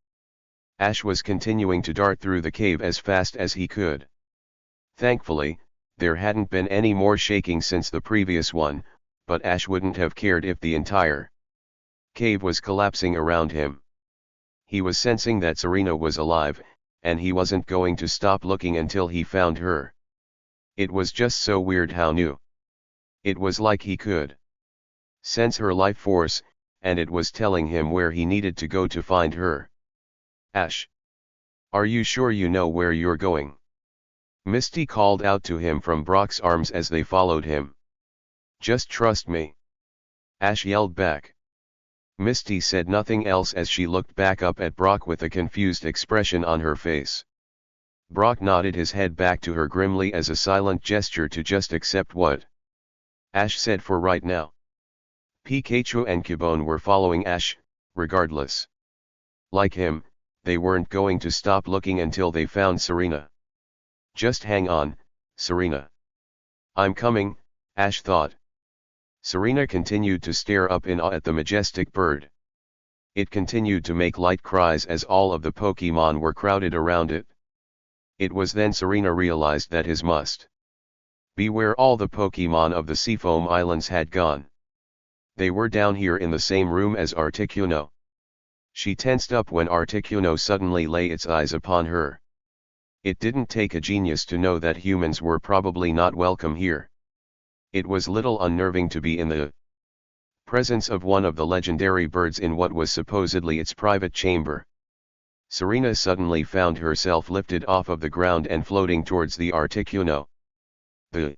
Ash was continuing to dart through the cave as fast as he could. Thankfully, there hadn't been any more shaking since the previous one, but Ash wouldn't have cared if the entire cave was collapsing around him. He was sensing that Serena was alive, and he wasn't going to stop looking until he found her. It was just so weird how new. It was like he could sense her life force, and it was telling him where he needed to go to find her. Ash, are you sure you know where you're going? Misty called out to him from Brock's arms as they followed him. Just trust me. Ash yelled back. Misty said nothing else as she looked back up at Brock with a confused expression on her face. Brock nodded his head back to her grimly as a silent gesture to just accept what Ash said for right now. Pikachu and Cubone were following Ash, regardless. Like him, they weren't going to stop looking until they found Serena. Just hang on, Serena. I'm coming, Ash thought. Serena continued to stare up in awe at the majestic bird. It continued to make light cries as all of the Pokemon were crowded around it. It was then Serena realized that his must be where all the Pokemon of the Seafoam Islands had gone. They were down here in the same room as Articuno. She tensed up when Articuno suddenly lay its eyes upon her. It didn't take a genius to know that humans were probably not welcome here. It was little unnerving to be in the presence of one of the legendary birds in what was supposedly its private chamber. Serena suddenly found herself lifted off of the ground and floating towards the Articuno. The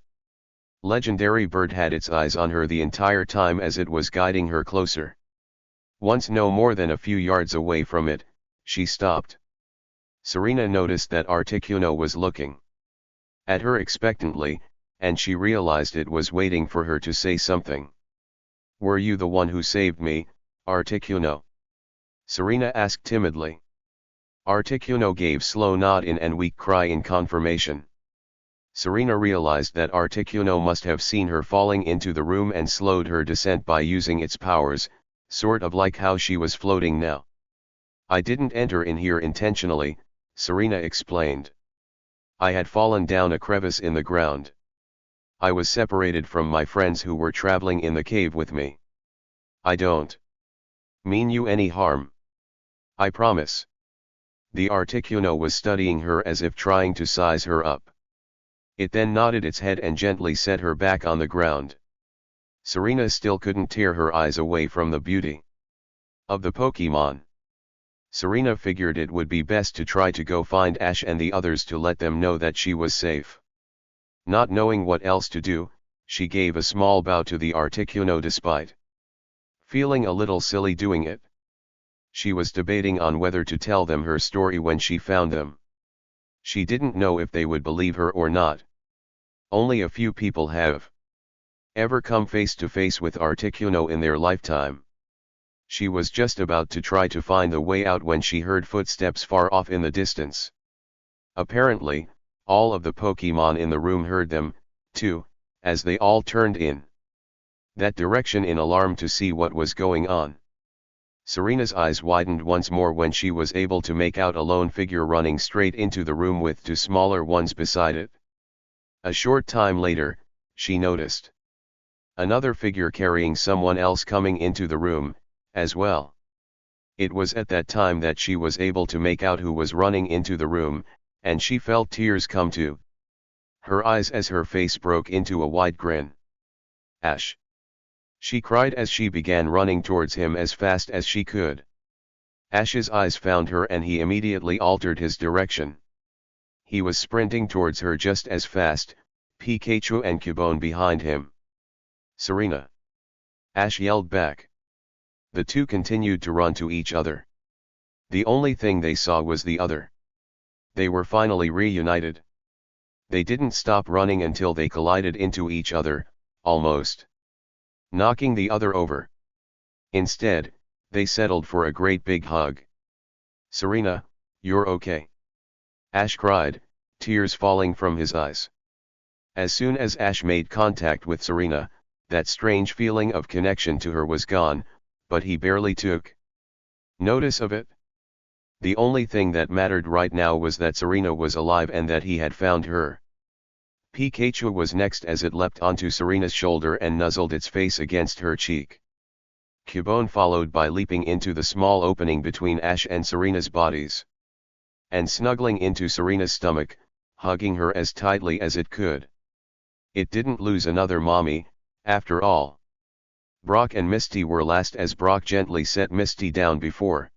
legendary bird had its eyes on her the entire time as it was guiding her closer. Once no more than a few yards away from it, she stopped. Serena noticed that Articuno was looking at her expectantly, and she realized it was waiting for her to say something. Were you the one who saved me, Articuno? Serena asked timidly. Articuno gave slow nod in and weak cry in confirmation. Serena realized that Articuno must have seen her falling into the room and slowed her descent by using its powers, sort of like how she was floating now. I didn't enter in here intentionally, Serena explained. I had fallen down a crevice in the ground. I was separated from my friends who were traveling in the cave with me. I don't mean you any harm. I promise. The Articuno was studying her as if trying to size her up. It then nodded its head and gently set her back on the ground. Serena still couldn't tear her eyes away from the beauty of the Pokemon. Serena figured it would be best to try to go find Ash and the others to let them know that she was safe. Not knowing what else to do, she gave a small bow to the Articuno despite feeling a little silly doing it. She was debating on whether to tell them her story when she found them. She didn't know if they would believe her or not. Only a few people have ever come face to face with Articuno in their lifetime. She was just about to try to find the way out when she heard footsteps far off in the distance. Apparently, all of the Pokemon in the room heard them, too, as they all turned in that direction in alarm to see what was going on. Serena's eyes widened once more when she was able to make out a lone figure running straight into the room with two smaller ones beside it. A short time later, she noticed another figure carrying someone else coming into the room, as well. It was at that time that she was able to make out who was running into the room, and she felt tears come to her eyes as her face broke into a wide grin. Ash! She cried as she began running towards him as fast as she could. Ash's eyes found her and he immediately altered his direction. He was sprinting towards her just as fast, Pikachu and Cubone behind him. Serena! Ash yelled back. The two continued to run to each other. The only thing they saw was the other. They were finally reunited. They didn't stop running until they collided into each other, almost knocking the other over. Instead, they settled for a great big hug. Serena, you're okay? Ash cried, tears falling from his eyes. As soon as Ash made contact with Serena, that strange feeling of connection to her was gone, but he barely took notice of it. The only thing that mattered right now was that Serena was alive and that he had found her. Pikachu was next as it leapt onto Serena's shoulder and nuzzled its face against her cheek. Cubone followed by leaping into the small opening between Ash and Serena's bodies, and snuggling into Serena's stomach, hugging her as tightly as it could. It didn't lose another mommy, after all. Brock and Misty were last as Brock gently set Misty down before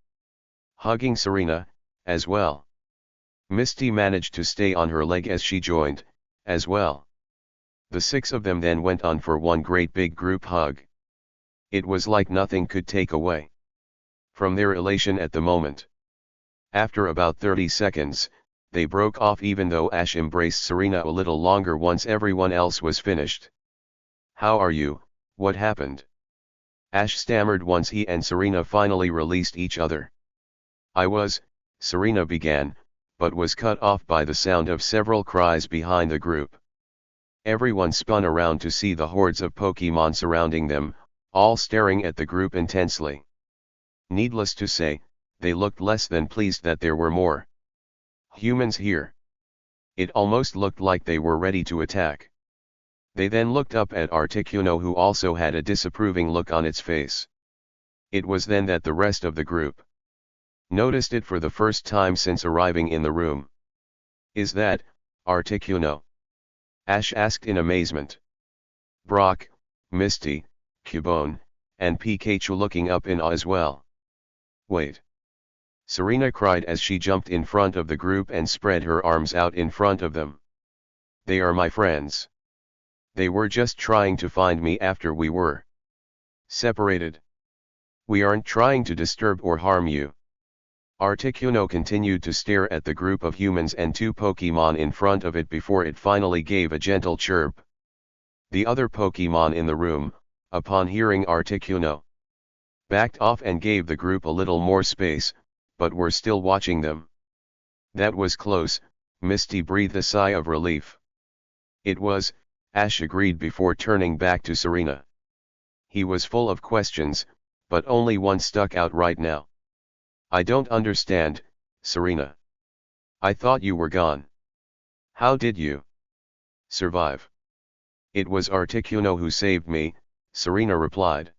hugging Serena, as well. Misty managed to stay on her leg as she joined, as well. The six of them then went on for one great big group hug. It was like nothing could take away from their elation at the moment. After about 30 seconds, they broke off even though Ash embraced Serena a little longer once everyone else was finished. How are you? What happened? Ash stammered once he and Serena finally released each other. Serena began, but was cut off by the sound of several cries behind the group. Everyone spun around to see the hordes of Pokemon surrounding them, all staring at the group intensely. Needless to say, they looked less than pleased that there were more humans here. It almost looked like they were ready to attack. They then looked up at Articuno, who also had a disapproving look on its face. It was then that the rest of the group noticed it for the first time since arriving in the room. Is that Articuno? Ash asked in amazement. Brock, Misty, Cubone, and Pikachu looking up in awe as well. Wait! Serena cried as she jumped in front of the group and spread her arms out in front of them. They are my friends. They were just trying to find me after we were separated. We aren't trying to disturb or harm you. Articuno continued to stare at the group of humans and two Pokemon in front of it before it finally gave a gentle chirp. The other Pokemon in the room, upon hearing Articuno, backed off and gave the group a little more space, but were still watching them. That was close, Misty breathed a sigh of relief. It was, Ash agreed before turning back to Serena. He was full of questions, but only one stuck out right now. I don't understand, Serena. I thought you were gone. How did you survive? It was Articuno who saved me, Serena replied.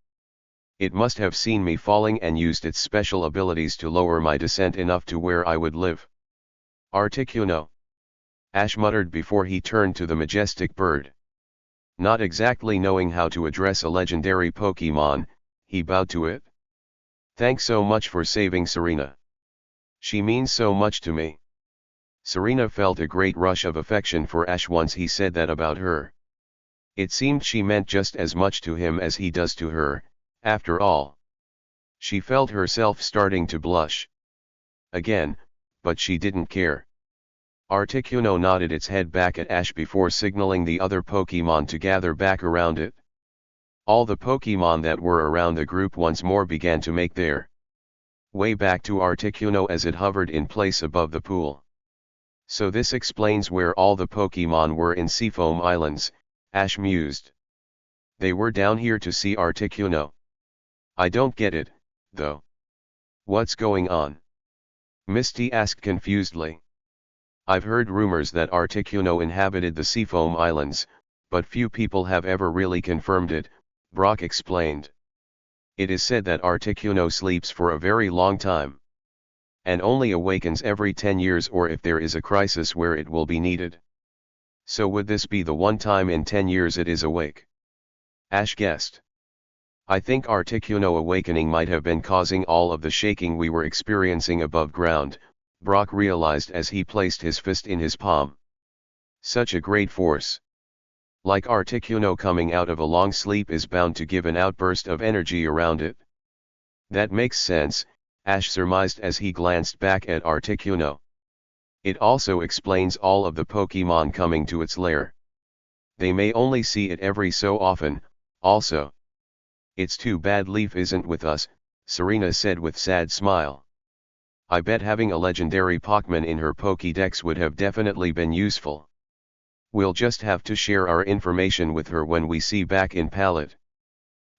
It must have seen me falling and used its special abilities to lower my descent enough to where I would live. Articuno, Ash muttered before he turned to the majestic bird. Not exactly knowing how to address a legendary Pokemon, he bowed to it. Thanks so much for saving Serena. She means so much to me. Serena felt a great rush of affection for Ash once he said that about her. It seemed she meant just as much to him as he does to her, after all. She felt herself starting to blush again, but she didn't care. Articuno nodded its head back at Ash before signaling the other Pokemon to gather back around it. All the Pokemon that were around the group once more began to make their way back to Articuno as it hovered in place above the pool. So this explains where all the Pokemon were in Seafoam Islands, Ash mused. They were down here to see Articuno. I don't get it, though. What's going on? Misty asked confusedly. I've heard rumors that Articuno inhabited the Seafoam Islands, but few people have ever really confirmed it, Brock explained. It is said that Articuno sleeps for a very long time, and only awakens every 10 years or if there is a crisis where it will be needed. So would this be the one time in 10 years it is awake? Ash guessed. I think Articuno awakening might have been causing all of the shaking we were experiencing above ground, Brock realized as he placed his fist in his palm. Such a great force. Like Articuno coming out of a long sleep is bound to give an outburst of energy around it. That makes sense, Ash surmised as he glanced back at Articuno. It also explains all of the Pokemon coming to its lair. They may only see it every so often, also. It's too bad Leaf isn't with us, Serena said with sad smile. I bet having a legendary Pokémon in her Pokédex would have definitely been useful. We'll just have to share our information with her when we see back in Pallet.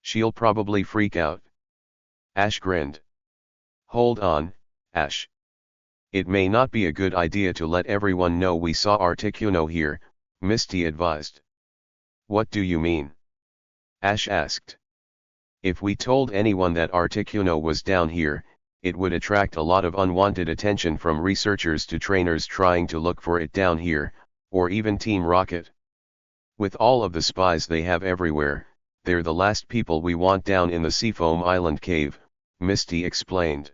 She'll probably freak out. Ash grinned. Hold on, Ash. It may not be a good idea to let everyone know we saw Articuno here, Misty advised. What do you mean? Ash asked. If we told anyone that Articuno was down here, it would attract a lot of unwanted attention from researchers to trainers trying to look for it down here, or even Team Rocket. With all of the spies they have everywhere, they're the last people we want down in the Seafoam Island cave, Misty explained.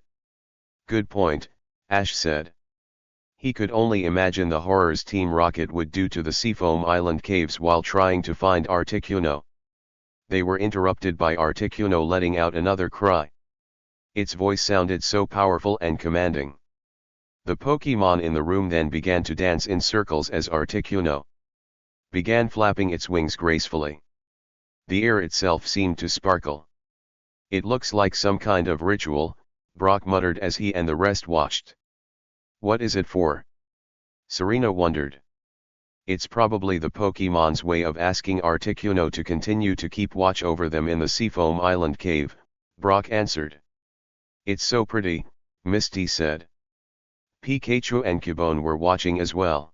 Good point, Ash said. He could only imagine the horrors Team Rocket would do to the Seafoam Island caves while trying to find Articuno. They were interrupted by Articuno letting out another cry. Its voice sounded so powerful and commanding. The Pokemon in the room then began to dance in circles as Articuno began flapping its wings gracefully. The air itself seemed to sparkle. It looks like some kind of ritual, Brock muttered as he and the rest watched. What is it for? Serena wondered. It's probably the Pokemon's way of asking Articuno to continue to keep watch over them in the Seafoam Island cave, Brock answered. It's so pretty, Misty said. Pikachu and Cubone were watching as well.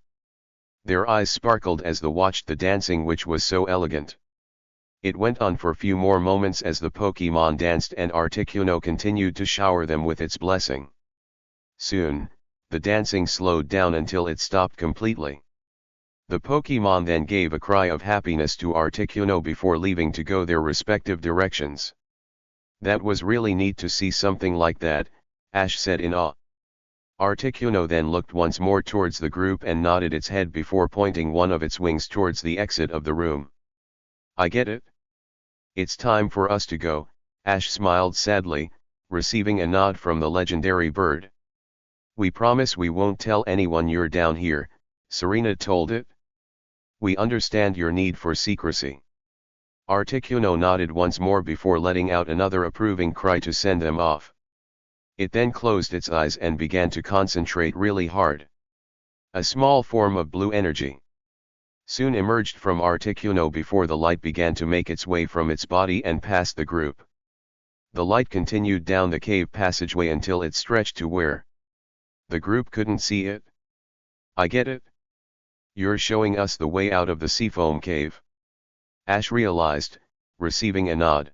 Their eyes sparkled as they watched the dancing, which was so elegant. It went on for a few more moments as the Pokemon danced and Articuno continued to shower them with its blessing. Soon, the dancing slowed down until it stopped completely. The Pokemon then gave a cry of happiness to Articuno before leaving to go their respective directions. That was really neat to see something like that, Ash said in awe. Articuno then looked once more towards the group and nodded its head before pointing one of its wings towards the exit of the room. I get it. It's time for us to go, Ash smiled sadly, receiving a nod from the legendary bird. We promise we won't tell anyone you're down here, Serena told it. We understand your need for secrecy. Articuno nodded once more before letting out another approving cry to send them off. It then closed its eyes and began to concentrate really hard. A small form of blue energy soon emerged from Articuno before the light began to make its way from its body and past the group. The light continued down the cave passageway until it stretched to where the group couldn't see it. I get it. You're showing us the way out of the Seafoam cave. Ash realized, receiving a nod.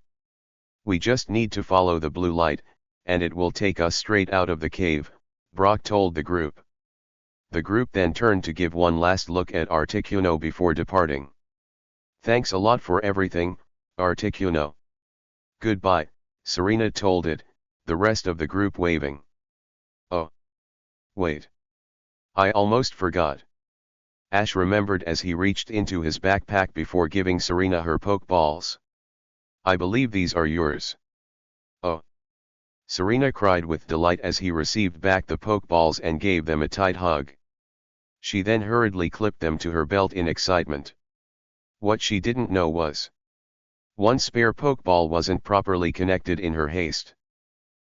We just need to follow the blue light, and it will take us straight out of the cave, Brock told the group. The group then turned to give one last look at Articuno before departing. Thanks a lot for everything, Articuno. Goodbye, Serena told it, the rest of the group waving. Oh. Wait. I almost forgot. Ash remembered as he reached into his backpack before giving Serena her Pokeballs. I believe these are yours. Oh. Serena cried with delight as he received back the Pokeballs and gave them a tight hug. She then hurriedly clipped them to her belt in excitement. What she didn't know was one spare Pokeball wasn't properly connected in her haste.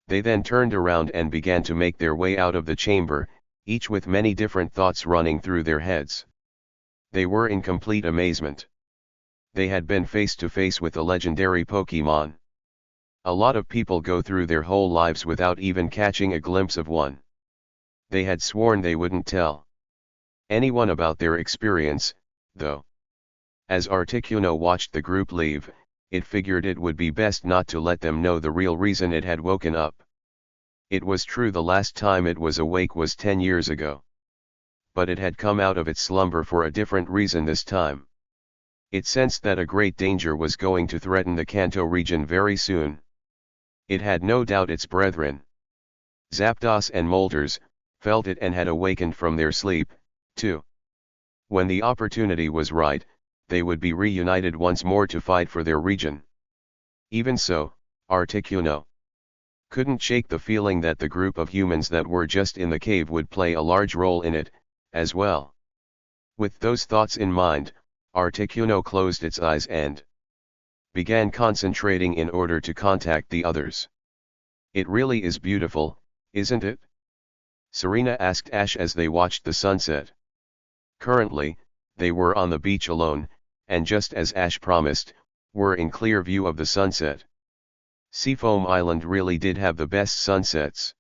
They then turned around and began to make their way out of the chamber, each with many different thoughts running through their heads. They were in complete amazement. They had been face to face with a legendary Pokemon. A lot of people go through their whole lives without even catching a glimpse of one. They had sworn they wouldn't tell anyone about their experience, though. As Articuno watched the group leave, it figured it would be best not to let them know the real reason it had woken up. It was true the last time it was awake was 10 years ago. But it had come out of its slumber for a different reason this time. It sensed that a great danger was going to threaten the Kanto region very soon. It had no doubt its brethren, Zapdos and Moltres, felt it and had awakened from their sleep, too. When the opportunity was right, they would be reunited once more to fight for their region. Even so, Articuno couldn't shake the feeling that the group of humans that were just in the cave would play a large role in it, as well. With those thoughts in mind, Articuno closed its eyes and began concentrating in order to contact the others. "It really is beautiful, isn't it?" Serena asked Ash as they watched the sunset. Currently, they were on the beach alone, and just as Ash promised, were in clear view of the sunset. Seafoam Island really did have the best sunsets.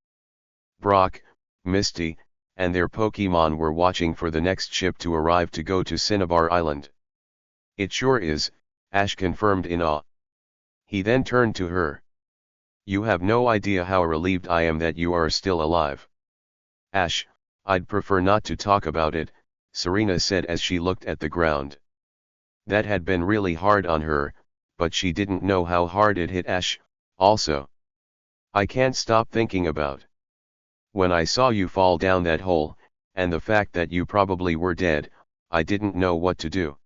Brock, Misty, and their Pokemon were watching for the next ship to arrive to go to Cinnabar Island. "It sure is," Ash confirmed in awe. He then turned to her. "You have no idea how relieved I am that you are still alive." "Ash, I'd prefer not to talk about it," Serena said as she looked at the ground. That had been really hard on her, but she didn't know how hard it hit Ash, also. "I can't stop thinking about when I saw you fall down that hole, and the fact that you probably were dead. I didn't know what to do.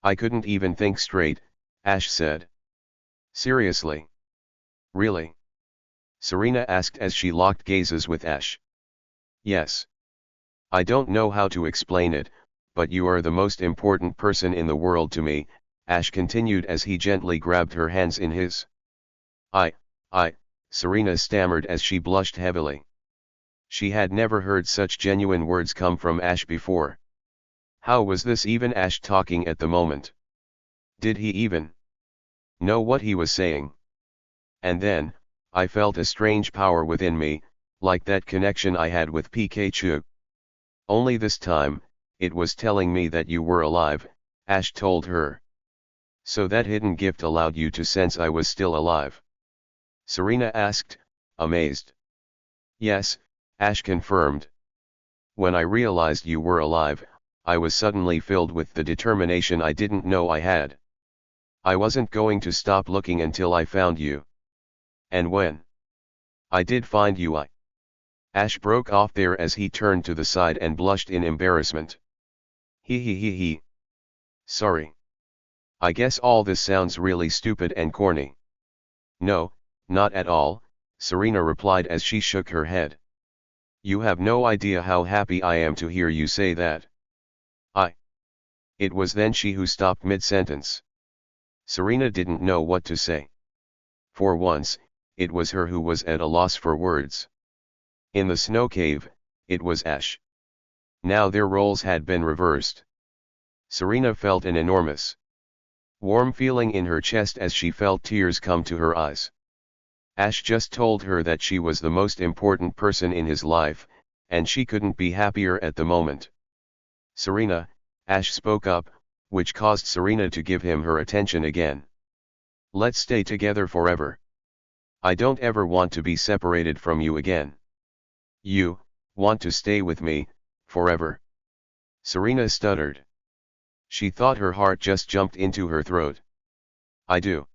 I couldn't even think straight," Ash said. "Seriously? Really?" Serena asked as she locked gazes with Ash. "Yes. I don't know how to explain it, but you are the most important person in the world to me," Ash continued as he gently grabbed her hands in his. I, Serena stammered as she blushed heavily. She had never heard such genuine words come from Ash before. How was this even Ash talking at the moment? Did he even know what he was saying? And then, I felt a strange power within me, like that connection I had with Pikachu. Only this time, it was telling me that you were alive, Ash told her. "So that hidden gift allowed you to sense I was still alive?" Serena asked, amazed. "Yes," Ash confirmed. "When I realized you were alive, I was suddenly filled with the determination I didn't know I had. I wasn't going to stop looking until I found you. And when I did find you, Ash broke off there as he turned to the side and blushed in embarrassment. He. Sorry. I guess all this sounds really stupid and corny." "No, not at all," Serena replied as she shook her head. "You have no idea how happy I am to hear you say that." It was then she who stopped mid-sentence. Serena didn't know what to say. For once, it was her who was at a loss for words. In the snow cave, it was Ash. Now their roles had been reversed. Serena felt an enormous, warm feeling in her chest as she felt tears come to her eyes. Ash just told her that she was the most important person in his life, and she couldn't be happier at the moment. "Serena," Ash spoke up, which caused Serena to give him her attention again. "Let's stay together forever. I don't ever want to be separated from you again." "You want to stay with me, forever?" Serena stuttered. She thought her heart just jumped into her throat. "I do.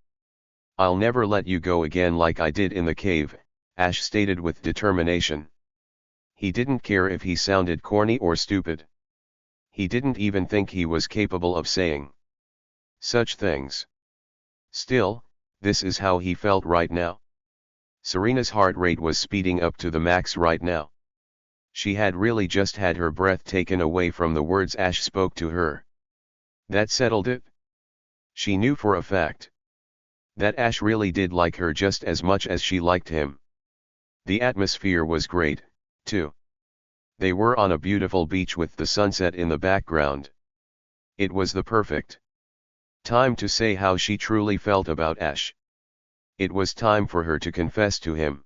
I'll never let you go again like I did in the cave," Ash stated with determination. He didn't care if he sounded corny or stupid. He didn't even think he was capable of saying such things. Still, this is how he felt right now. Serena's heart rate was speeding up to the max right now. She had really just had her breath taken away from the words Ash spoke to her. That settled it. She knew for a fact that Ash really did like her just as much as she liked him. The atmosphere was great, too. They were on a beautiful beach with the sunset in the background. It was the perfect time to say how she truly felt about Ash. It was time for her to confess to him.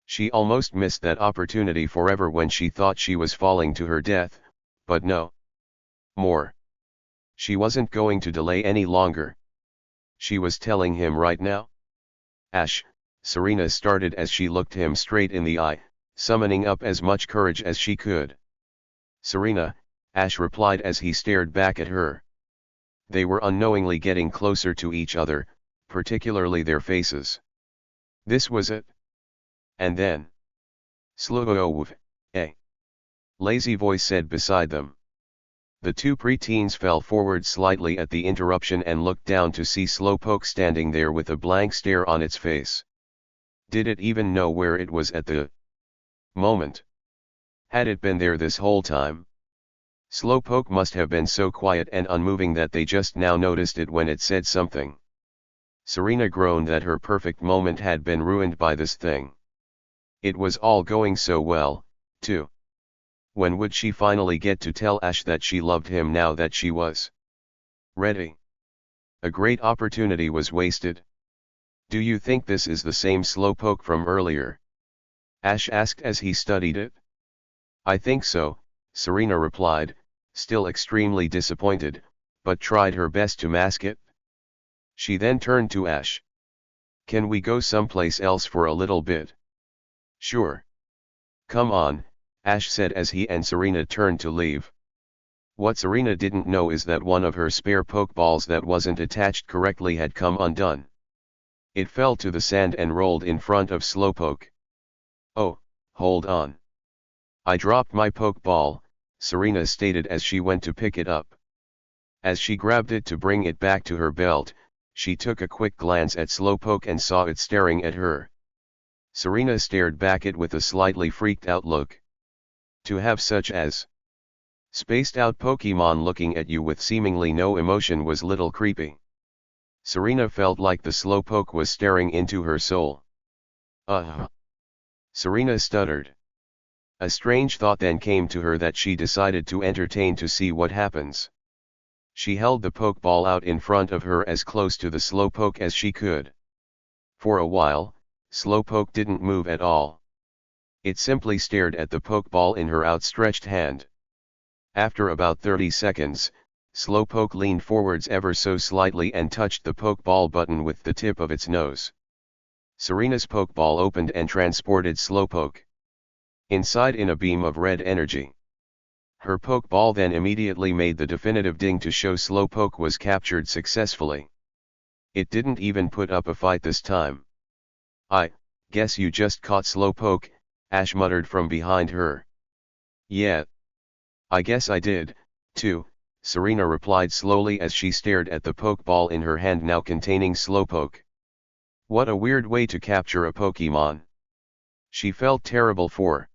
She almost missed that opportunity forever when she thought she was falling to her death, but no more. She wasn't going to delay any longer. She was telling him right now. Ash, Serena started as she looked him straight in the eye, summoning up as much courage as she could. Serena, Ash replied as he stared back at her. They were unknowingly getting closer to each other, particularly their faces. This was it. And then, Slow, a lazy voice said beside them. The two preteens fell forward slightly at the interruption and looked down to see Slowpoke standing there with a blank stare on its face. Did it even know where it was at the moment? Had it been there this whole time? Slowpoke must have been so quiet and unmoving that they just now noticed it when it said something. Serena groaned that her perfect moment had been ruined by this thing. It was all going so well, too. When would she finally get to tell Ash that she loved him now that she was ready? A great opportunity was wasted. Do you think this is the same Slowpoke from earlier? Ash asked as he studied it. I think so, Serena replied, still extremely disappointed, but tried her best to mask it. She then turned to Ash. Can we go someplace else for a little bit? Sure. Come on, Ash said as he and Serena turned to leave. What Serena didn't know is that one of her spare Pokeballs that wasn't attached correctly had come undone. It fell to the sand and rolled in front of Slowpoke. Oh, hold on. I dropped my Pokeball, Serena stated as she went to pick it up. As she grabbed it to bring it back to her belt, she took a quick glance at Slowpoke and saw it staring at her. Serena stared back at it with a slightly freaked out look. To have such as spaced out Pokemon looking at you with seemingly no emotion was little creepy. Serena felt like the Slowpoke was staring into her soul. Serena stuttered. A strange thought then came to her that she decided to entertain to see what happens. She held the Pokeball out in front of her as close to the Slowpoke as she could. For a while, Slowpoke didn't move at all. It simply stared at the Pokeball in her outstretched hand. After about 30 seconds, Slowpoke leaned forwards ever so slightly and touched the Pokeball button with the tip of its nose. Serena's Pokeball opened and transported Slowpoke inside in a beam of red energy. Her Pokeball then immediately made the definitive ding to show Slowpoke was captured successfully. It didn't even put up a fight this time. I guess you just caught Slowpoke, Ash muttered from behind her. Yeah. I guess I did, too, Serena replied slowly as she stared at the Pokeball in her hand now containing Slowpoke. What a weird way to capture a Pokemon. She felt terrible for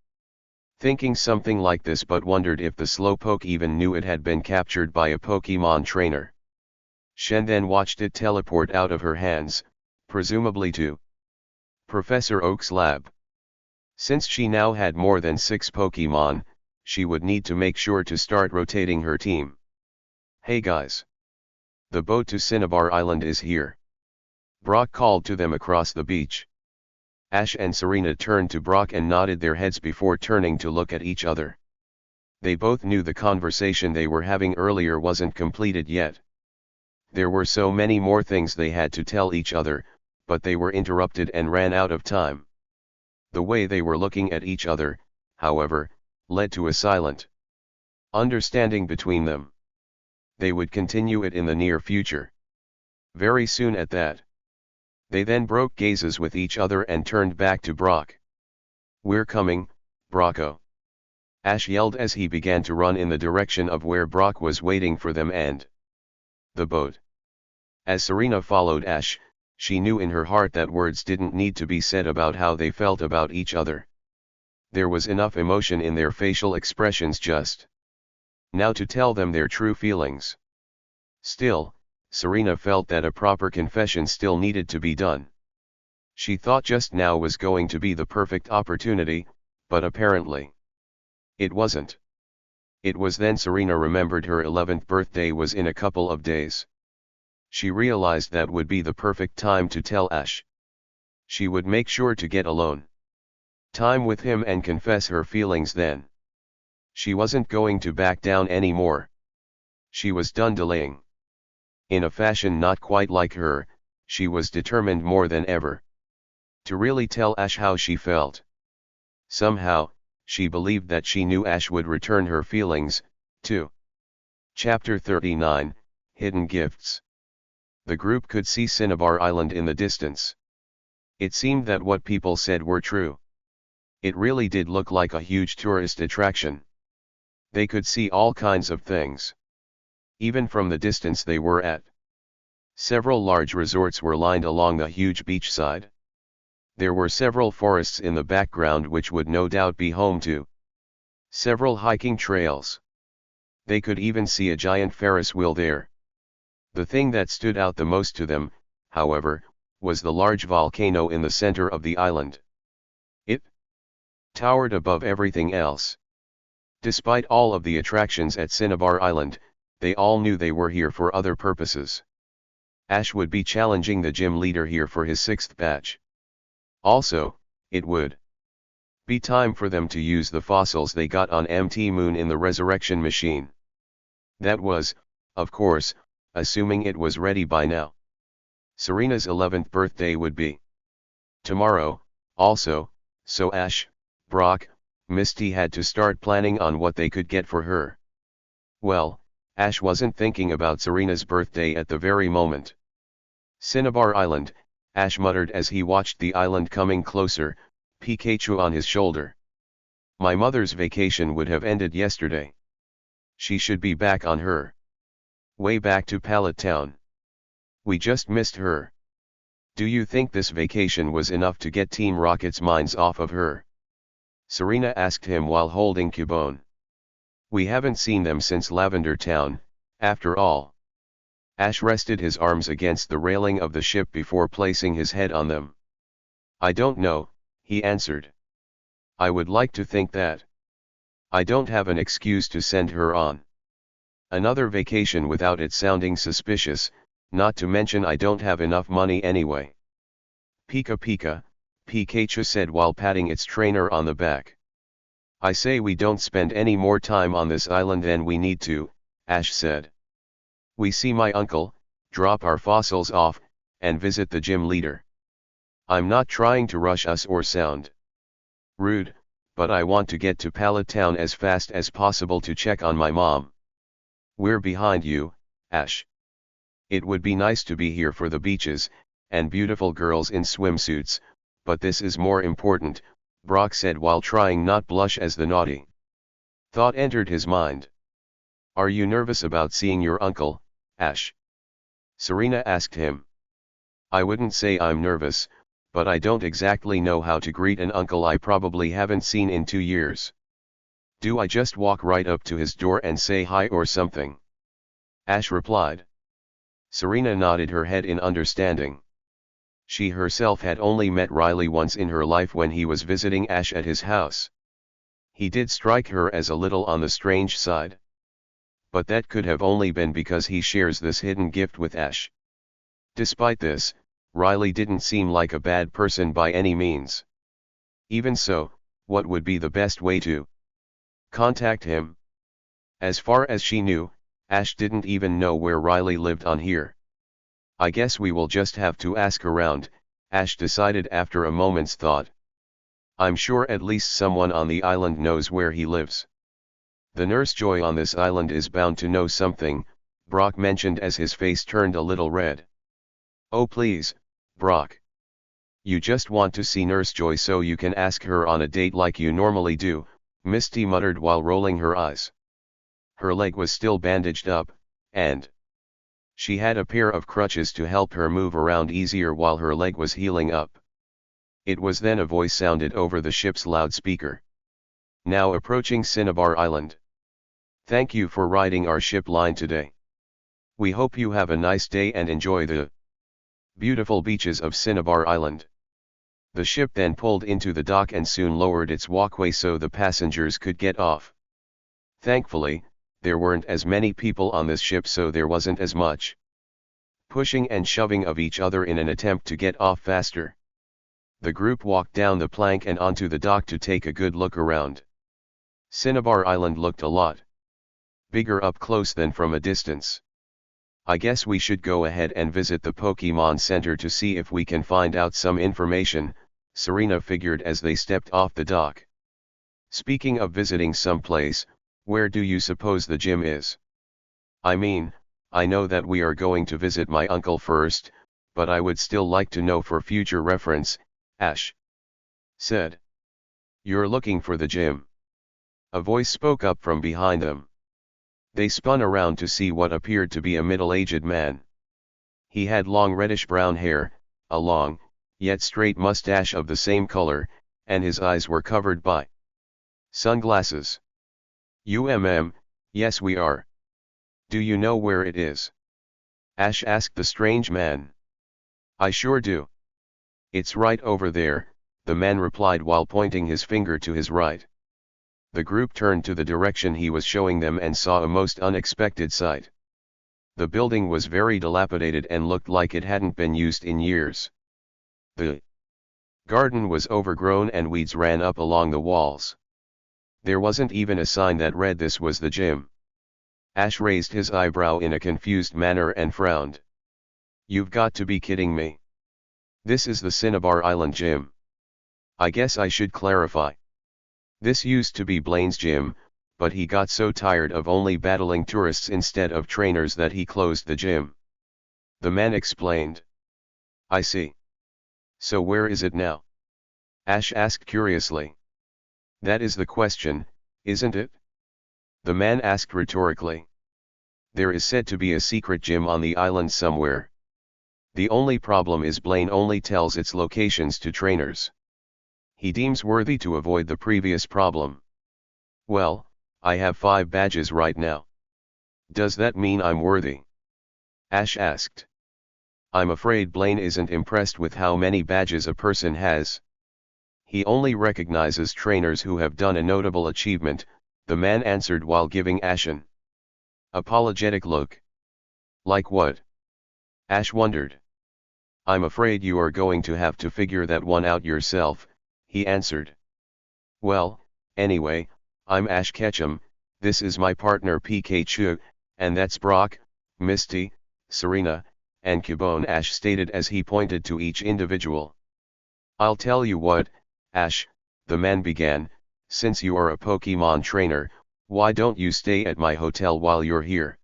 thinking something like this but wondered if the Slowpoke even knew it had been captured by a Pokemon trainer. Shen then watched it teleport out of her hands, presumably to Professor Oak's lab. Since she now had more than 6 Pokemon, she would need to make sure to start rotating her team. Hey guys! The boat to Cinnabar Island is here. Brock called to them across the beach. Ash and Serena turned to Brock and nodded their heads before turning to look at each other. They both knew the conversation they were having earlier wasn't completed yet. There were so many more things they had to tell each other, but they were interrupted and ran out of time. The way they were looking at each other, however, led to a silent understanding between them. They would continue it in the near future. Very soon at that. They then broke gazes with each other and turned back to Brock. We're coming, Brocco! Ash yelled as he began to run in the direction of where Brock was waiting for them and the boat. As Serena followed Ash, she knew in her heart that words didn't need to be said about how they felt about each other. There was enough emotion in their facial expressions just now to tell them their true feelings. Still, Serena felt that a proper confession still needed to be done. She thought just now was going to be the perfect opportunity, but apparently It wasn't. It was then Serena remembered her 11th birthday was in a couple of days. She realized that would be the perfect time to tell Ash. She would make sure to get alone time with him and confess her feelings then. She wasn't going to back down anymore. She was done delaying. In a fashion not quite like her, she was determined more than ever to really tell Ash how she felt. Somehow, she believed that she knew Ash would return her feelings, too. Chapter 39, Hidden Gifts. The group could see Cinnabar Island in the distance. It seemed that what people said were true. It really did look like a huge tourist attraction. They could see all kinds of things. Even from the distance they were at. Several large resorts were lined along the huge beachside. There were several forests in the background which would no doubt be home to several hiking trails. They could even see a giant Ferris wheel there. The thing that stood out the most to them, however, was the large volcano in the center of the island. It towered above everything else. Despite all of the attractions at Cinnabar Island, they all knew they were here for other purposes. Ash would be challenging the gym leader here for his 6th badge. Also, it would be time for them to use the fossils they got on MT Moon in the resurrection machine. That was, of course, assuming it was ready by now. Serena's 11th birthday would be tomorrow, also, so Ash, Brock, Misty had to start planning on what they could get for her. Well, Ash wasn't thinking about Serena's birthday at the very moment. Cinnabar Island, Ash muttered as he watched the island coming closer, Pikachu on his shoulder. My mother's vacation would have ended yesterday. She should be back on her way back to Pallet Town. We just missed her. Do you think this vacation was enough to get Team Rocket's minds off of her? Serena asked him while holding Cubone. We haven't seen them since Lavender Town, after all. Ash rested his arms against the railing of the ship before placing his head on them. I don't know, he answered. I would like to think that. I don't have an excuse to send her on another vacation without it sounding suspicious, not to mention I don't have enough money anyway. Pika Pika, Pikachu said while patting its trainer on the back. I say we don't spend any more time on this island than we need to, Ash said. We see my uncle, drop our fossils off, and visit the gym leader. I'm not trying to rush us or sound rude, but I want to get to Pallet Town as fast as possible to check on my mom. We're behind you, Ash. It would be nice to be here for the beaches, and beautiful girls in swimsuits, but this is more important, Brock said while trying not blush as the naughty thought entered his mind. Are you nervous about seeing your uncle, Ash? Serena asked him. I wouldn't say I'm nervous, but I don't exactly know how to greet an uncle I probably haven't seen in 2 years. Do I just walk right up to his door and say hi or something? Ash replied. Serena nodded her head in understanding. She herself had only met Riley once in her life when he was visiting Ash at his house. He did strike her as a little on the strange side. But that could have only been because he shares this hidden gift with Ash. Despite this, Riley didn't seem like a bad person by any means. Even so, what would be the best way to contact him? As far as she knew, Ash didn't even know where Riley lived on here. I guess we will just have to ask around, Ash decided after a moment's thought. I'm sure at least someone on the island knows where he lives. The Nurse Joy on this island is bound to know something, Brock mentioned as his face turned a little red. Oh please, Brock. You just want to see Nurse Joy so you can ask her on a date like you normally do, Misty muttered while rolling her eyes. Her leg was still bandaged up, and she had a pair of crutches to help her move around easier while her leg was healing up. It was then a voice sounded over the ship's loudspeaker. Now approaching Cinnabar Island. Thank you for riding our ship line today. We hope you have a nice day and enjoy the beautiful beaches of Cinnabar Island. The ship then pulled into the dock and soon lowered its walkway so the passengers could get off. Thankfully, there weren't as many people on this ship, so there wasn't as much pushing and shoving of each other in an attempt to get off faster. The group walked down the plank and onto the dock to take a good look around. Cinnabar Island looked a lot bigger up close than from a distance. I guess we should go ahead and visit the Pokemon Center to see if we can find out some information, Serena figured as they stepped off the dock. Speaking of visiting someplace, where do you suppose the gym is? I mean, I know that we are going to visit my uncle first, but I would still like to know for future reference, Ash said. You're looking for the gym? A voice spoke up from behind them. They spun around to see what appeared to be a middle-aged man. He had long reddish-brown hair, a long, yet straight mustache of the same color, and his eyes were covered by sunglasses. Yes we are. Do you know where it is? Ash asked the strange man. I sure do. It's right over there, the man replied while pointing his finger to his right. The group turned to the direction he was showing them and saw a most unexpected sight. The building was very dilapidated and looked like it hadn't been used in years. The garden was overgrown and weeds ran up along the walls. There wasn't even a sign that read this was the gym. Ash raised his eyebrow in a confused manner and frowned. You've got to be kidding me. This is the Cinnabar Island gym. I guess I should clarify. This used to be Blaine's gym, but he got so tired of only battling tourists instead of trainers that he closed the gym. The man explained. I see. So where is it now? Ash asked curiously. That is the question, isn't it? The man asked rhetorically. There is said to be a secret gym on the island somewhere. The only problem is Blaine only tells its locations to trainers he deems worthy to avoid the previous problem. Well, I have 5 badges right now. Does that mean I'm worthy? Ash asked. I'm afraid Blaine isn't impressed with how many badges a person has. He only recognizes trainers who have done a notable achievement, the man answered while giving Ash an apologetic look. Like what? Ash wondered. I'm afraid you are going to have to figure that one out yourself, he answered. Well, anyway, I'm Ash Ketchum, this is my partner Pikachu, and that's Brock, Misty, Serena, and Cubone, Ash stated as he pointed to each individual. I'll tell you what, Ash, the man began, since you are a Pokemon trainer, why don't you stay at my hotel while you're here?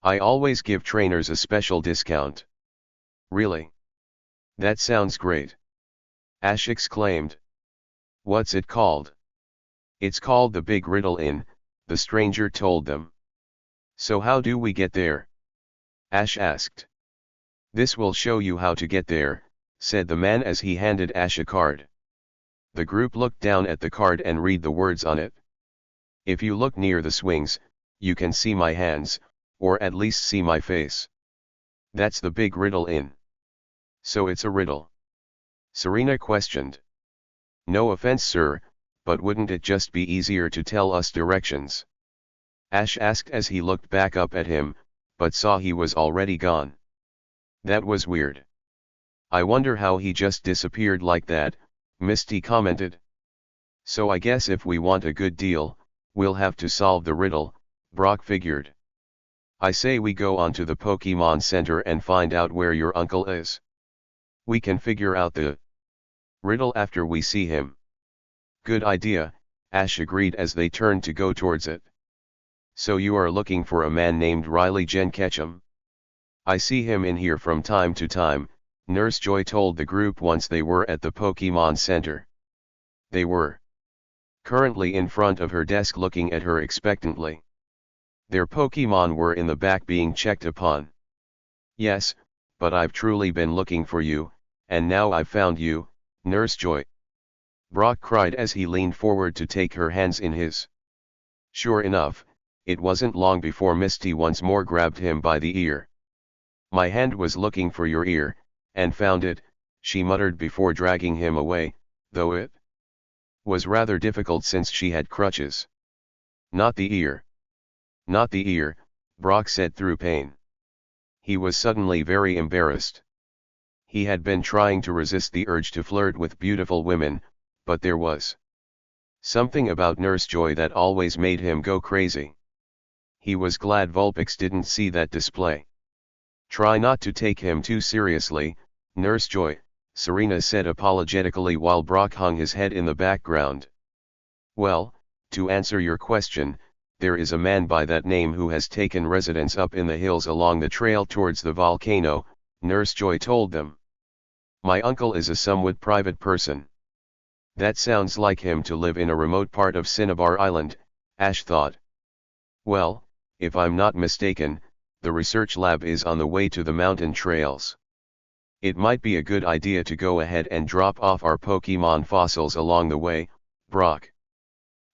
I always give trainers a special discount. Really? That sounds great. Ash exclaimed. What's it called? It's called the Big Riddle Inn, the stranger told them. So how do we get there? Ash asked. This will show you how to get there, said the man as he handed Ash a card. The group looked down at the card and read the words on it. If you look near the swings, you can see my hands, or at least see my face. That's the Big Riddle Inn. So it's a riddle? Serena questioned. No offense, sir, but wouldn't it just be easier to tell us directions? Ash asked as he looked back up at him, but saw he was already gone. That was weird. I wonder how he just disappeared like that, Misty commented. So I guess if we want a good deal, we'll have to solve the riddle, Brock figured. I say we go on to the Pokemon Center and find out where your uncle is. We can figure out the riddle after we see him. Good idea, Ash agreed as they turned to go towards it. So you are looking for a man named Riley Jen Ketchum? I see him in here from time to time, Nurse Joy told the group once they were at the Pokemon Center. They were currently in front of her desk looking at her expectantly. Their Pokemon were in the back being checked upon. Yes, but I've truly been looking for you, and now I've found you, Nurse Joy. Brock cried as he leaned forward to take her hands in his. Sure enough, it wasn't long before Misty once more grabbed him by the ear. My hand was looking for your ear, and found it, she muttered before dragging him away, though it was rather difficult since she had crutches. Not the ear. Not the ear, Brock said through pain. He was suddenly very embarrassed. He had been trying to resist the urge to flirt with beautiful women, but there was something about Nurse Joy that always made him go crazy. He was glad Vulpix didn't see that display. Try not to take him too seriously, Nurse Joy, Serena said apologetically while Brock hung his head in the background. Well, to answer your question, there is a man by that name who has taken residence up in the hills along the trail towards the volcano, Nurse Joy told them. My uncle is a somewhat private person. That sounds like him to live in a remote part of Cinnabar Island, Ash thought. Well, if I'm not mistaken, the research lab is on the way to the mountain trails. It might be a good idea to go ahead and drop off our Pokemon fossils along the way, Brock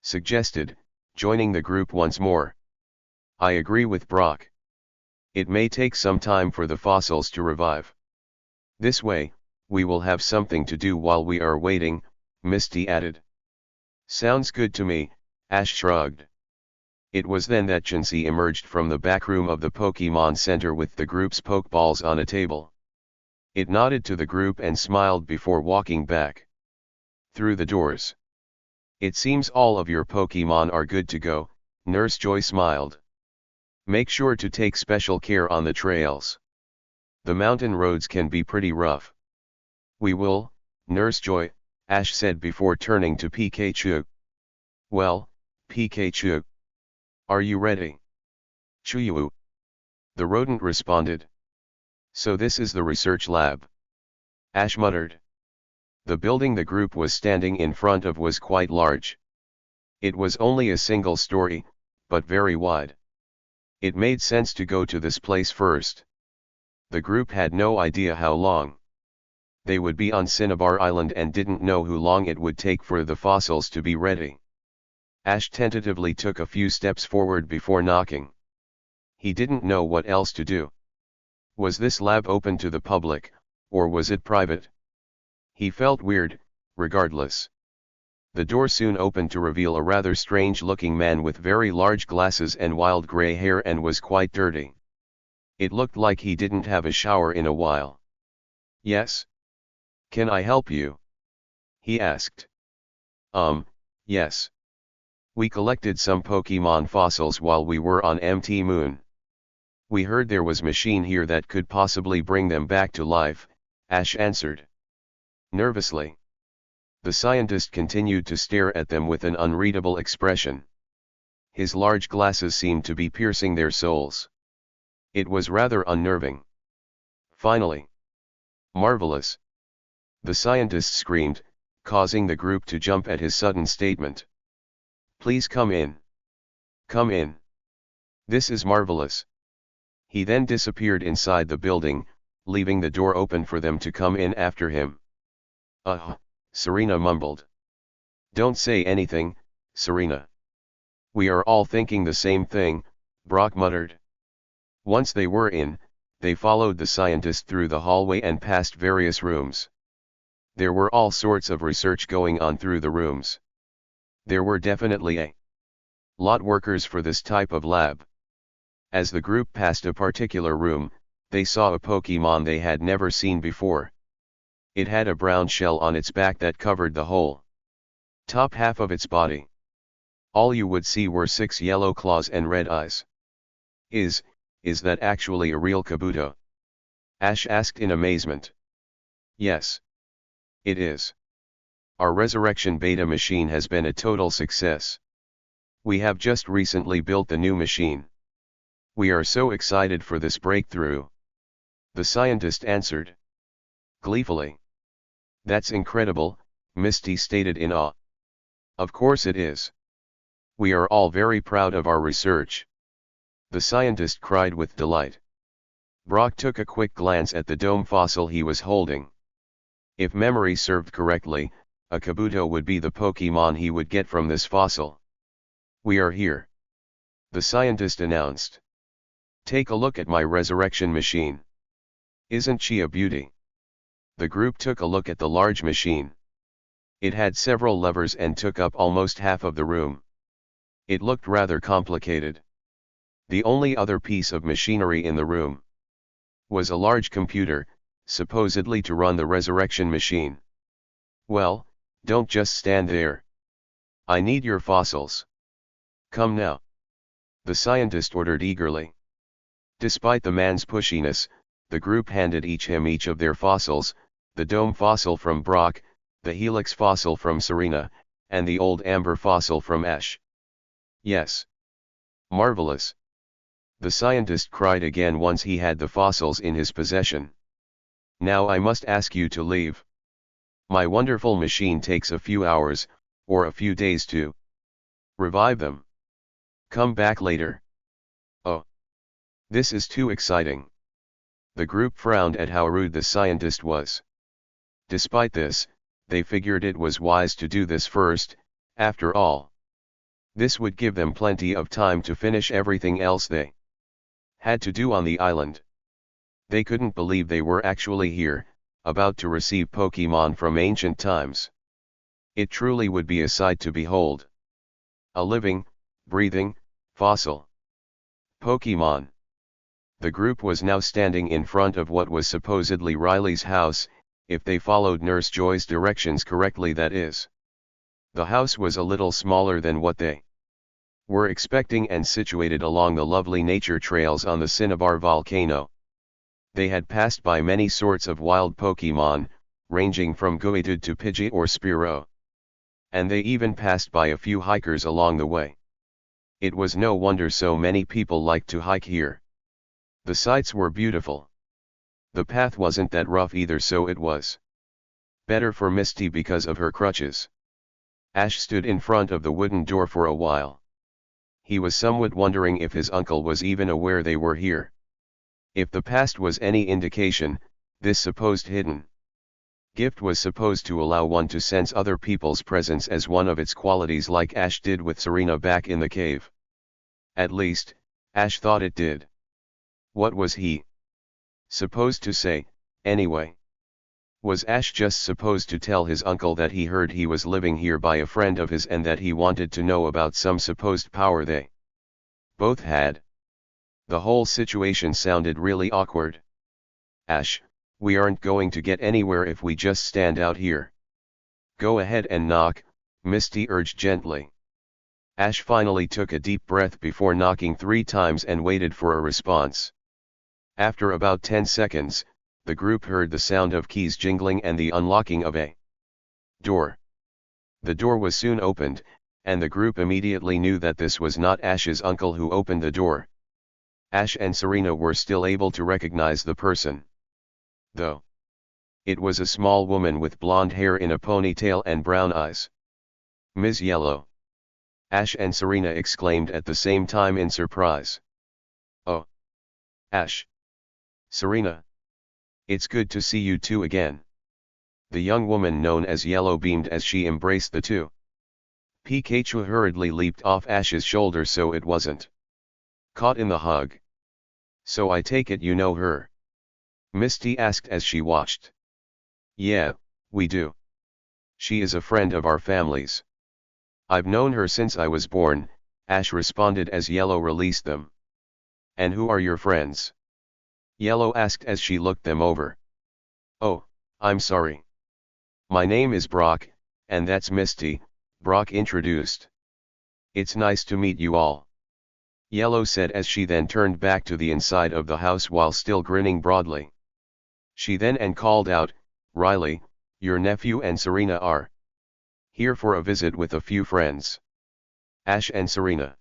suggested, joining the group once more. I agree with Brock. It may take some time for the fossils to revive. This way, we will have something to do while we are waiting, Misty added. Sounds good to me, Ash shrugged. It was then that Chansey emerged from the back room of the Pokemon Center with the group's Pokeballs on a table. It nodded to the group and smiled before walking back through the doors. It seems all of your Pokemon are good to go, Nurse Joy smiled. Make sure to take special care on the trails. The mountain roads can be pretty rough. We will, Nurse Joy, Ash said before turning to Pikachu. Well, Pikachu. Are you ready? Chuyu. The rodent responded. So this is the research lab. Ash muttered. The building the group was standing in front of was quite large. It was only a single story, but very wide. It made sense to go to this place first. The group had no idea how long they would be on Cinnabar Island and didn't know how long it would take for the fossils to be ready. Ash tentatively took a few steps forward before knocking. He didn't know what else to do. Was this lab open to the public, or was it private? He felt weird, regardless. The door soon opened to reveal a rather strange-looking man with very large glasses and wild gray hair and was quite dirty. It looked like he didn't have a shower in a while. Yes? Can I help you? He asked. Yes. We collected some Pokemon fossils while we were on MT Moon. We heard there was a machine here that could possibly bring them back to life, Ash answered. Nervously. The scientist continued to stare at them with an unreadable expression. His large glasses seemed to be piercing their souls. It was rather unnerving. Finally. Marvelous. The scientist screamed, causing the group to jump at his sudden statement. Please come in. Come in. This is marvelous. He then disappeared inside the building, leaving the door open for them to come in after him. Serena mumbled. Don't say anything, Serena. We are all thinking the same thing, Brock muttered. Once they were in, they followed the scientist through the hallway and past various rooms. There were all sorts of research going on through the rooms. There were definitely a lot workers for this type of lab. As the group passed a particular room, they saw a Pokemon they had never seen before. It had a brown shell on its back that covered the whole top half of its body. All you would see were 6 yellow claws and red eyes. Is that actually a real Kabuto? Ash asked in amazement. Yes. It is. Our resurrection beta machine has been a total success. We have just recently built the new machine. We are so excited for this breakthrough. The scientist answered gleefully. That's incredible, Misty stated in awe. Of course it is. We are all very proud of our research. The scientist cried with delight. Brock took a quick glance at the dome fossil he was holding. If memory served correctly, a Kabuto would be the Pokemon he would get from this fossil. We are here. The scientist announced. Take a look at my resurrection machine. Isn't she a beauty? The group took a look at the large machine. It had several levers and took up almost half of the room. It looked rather complicated. The only other piece of machinery in the room was a large computer, supposedly to run the resurrection machine. Well, don't just stand there. I need your fossils. Come now. The scientist ordered eagerly. Despite the man's pushiness, the group handed him each of their fossils, the dome fossil from Brock, the helix fossil from Serena, and the old amber fossil from Ash. Yes. Marvelous. The scientist cried again once he had the fossils in his possession. Now I must ask you to leave. My wonderful machine takes a few hours, or a few days to revive them. Come back later. Oh. This is too exciting. The group frowned at how rude the scientist was. Despite this, they figured it was wise to do this first, after all. This would give them plenty of time to finish everything else they had to do on the island. They couldn't believe they were actually here, about to receive Pokemon from ancient times. It truly would be a sight to behold. A living, breathing, fossil Pokemon. The group was now standing in front of what was supposedly Riley's house, if they followed Nurse Joy's directions correctly, that is. The house was a little smaller than what they were expecting and situated along the lovely nature trails on the Cinnabar volcano. They had passed by many sorts of wild Pokemon, ranging from Geodude to Pidgey or Spearow. And they even passed by a few hikers along the way. It was no wonder so many people liked to hike here. The sights were beautiful. The path wasn't that rough either, so it was better for Misty because of her crutches. Ash stood in front of the wooden door for a while. He was somewhat wondering if his uncle was even aware they were here. If the past was any indication, this supposed hidden gift was supposed to allow one to sense other people's presence as one of its qualities, like Ash did with Serena back in the cave. At least, Ash thought it did. What was he supposed to say, anyway? Was Ash just supposed to tell his uncle that he heard he was living here by a friend of his and that he wanted to know about some supposed power they both had? The whole situation sounded really awkward. Ash, we aren't going to get anywhere if we just stand out here. Go ahead and knock, Misty urged gently. Ash finally took a deep breath before knocking 3 times and waited for a response. After about 10 seconds, the group heard the sound of keys jingling and the unlocking of a door. The door was soon opened, and the group immediately knew that this was not Ash's uncle who opened the door. Ash and Serena were still able to recognize the person, though. It was a small woman with blonde hair in a ponytail and brown eyes. Ms. Yellow. Ash and Serena exclaimed at the same time in surprise. Oh. Ash. Serena. It's good to see you two again. The young woman known as Yellow beamed as she embraced the two. Pikachu hurriedly leaped off Ash's shoulder so it wasn't caught in the hug. So I take it you know her? Misty asked as she watched. Yeah, we do. She is a friend of our family's. I've known her since I was born, Ash responded as Yellow released them. And who are your friends? Yellow asked as she looked them over. Oh, I'm sorry. My name is Brock, and that's Misty, Brock introduced. It's nice to meet you all. Yellow said as she then turned back to the inside of the house while still grinning broadly. She then called out, Riley, your nephew and Serena are here for a visit with a few friends. Ash and Serena.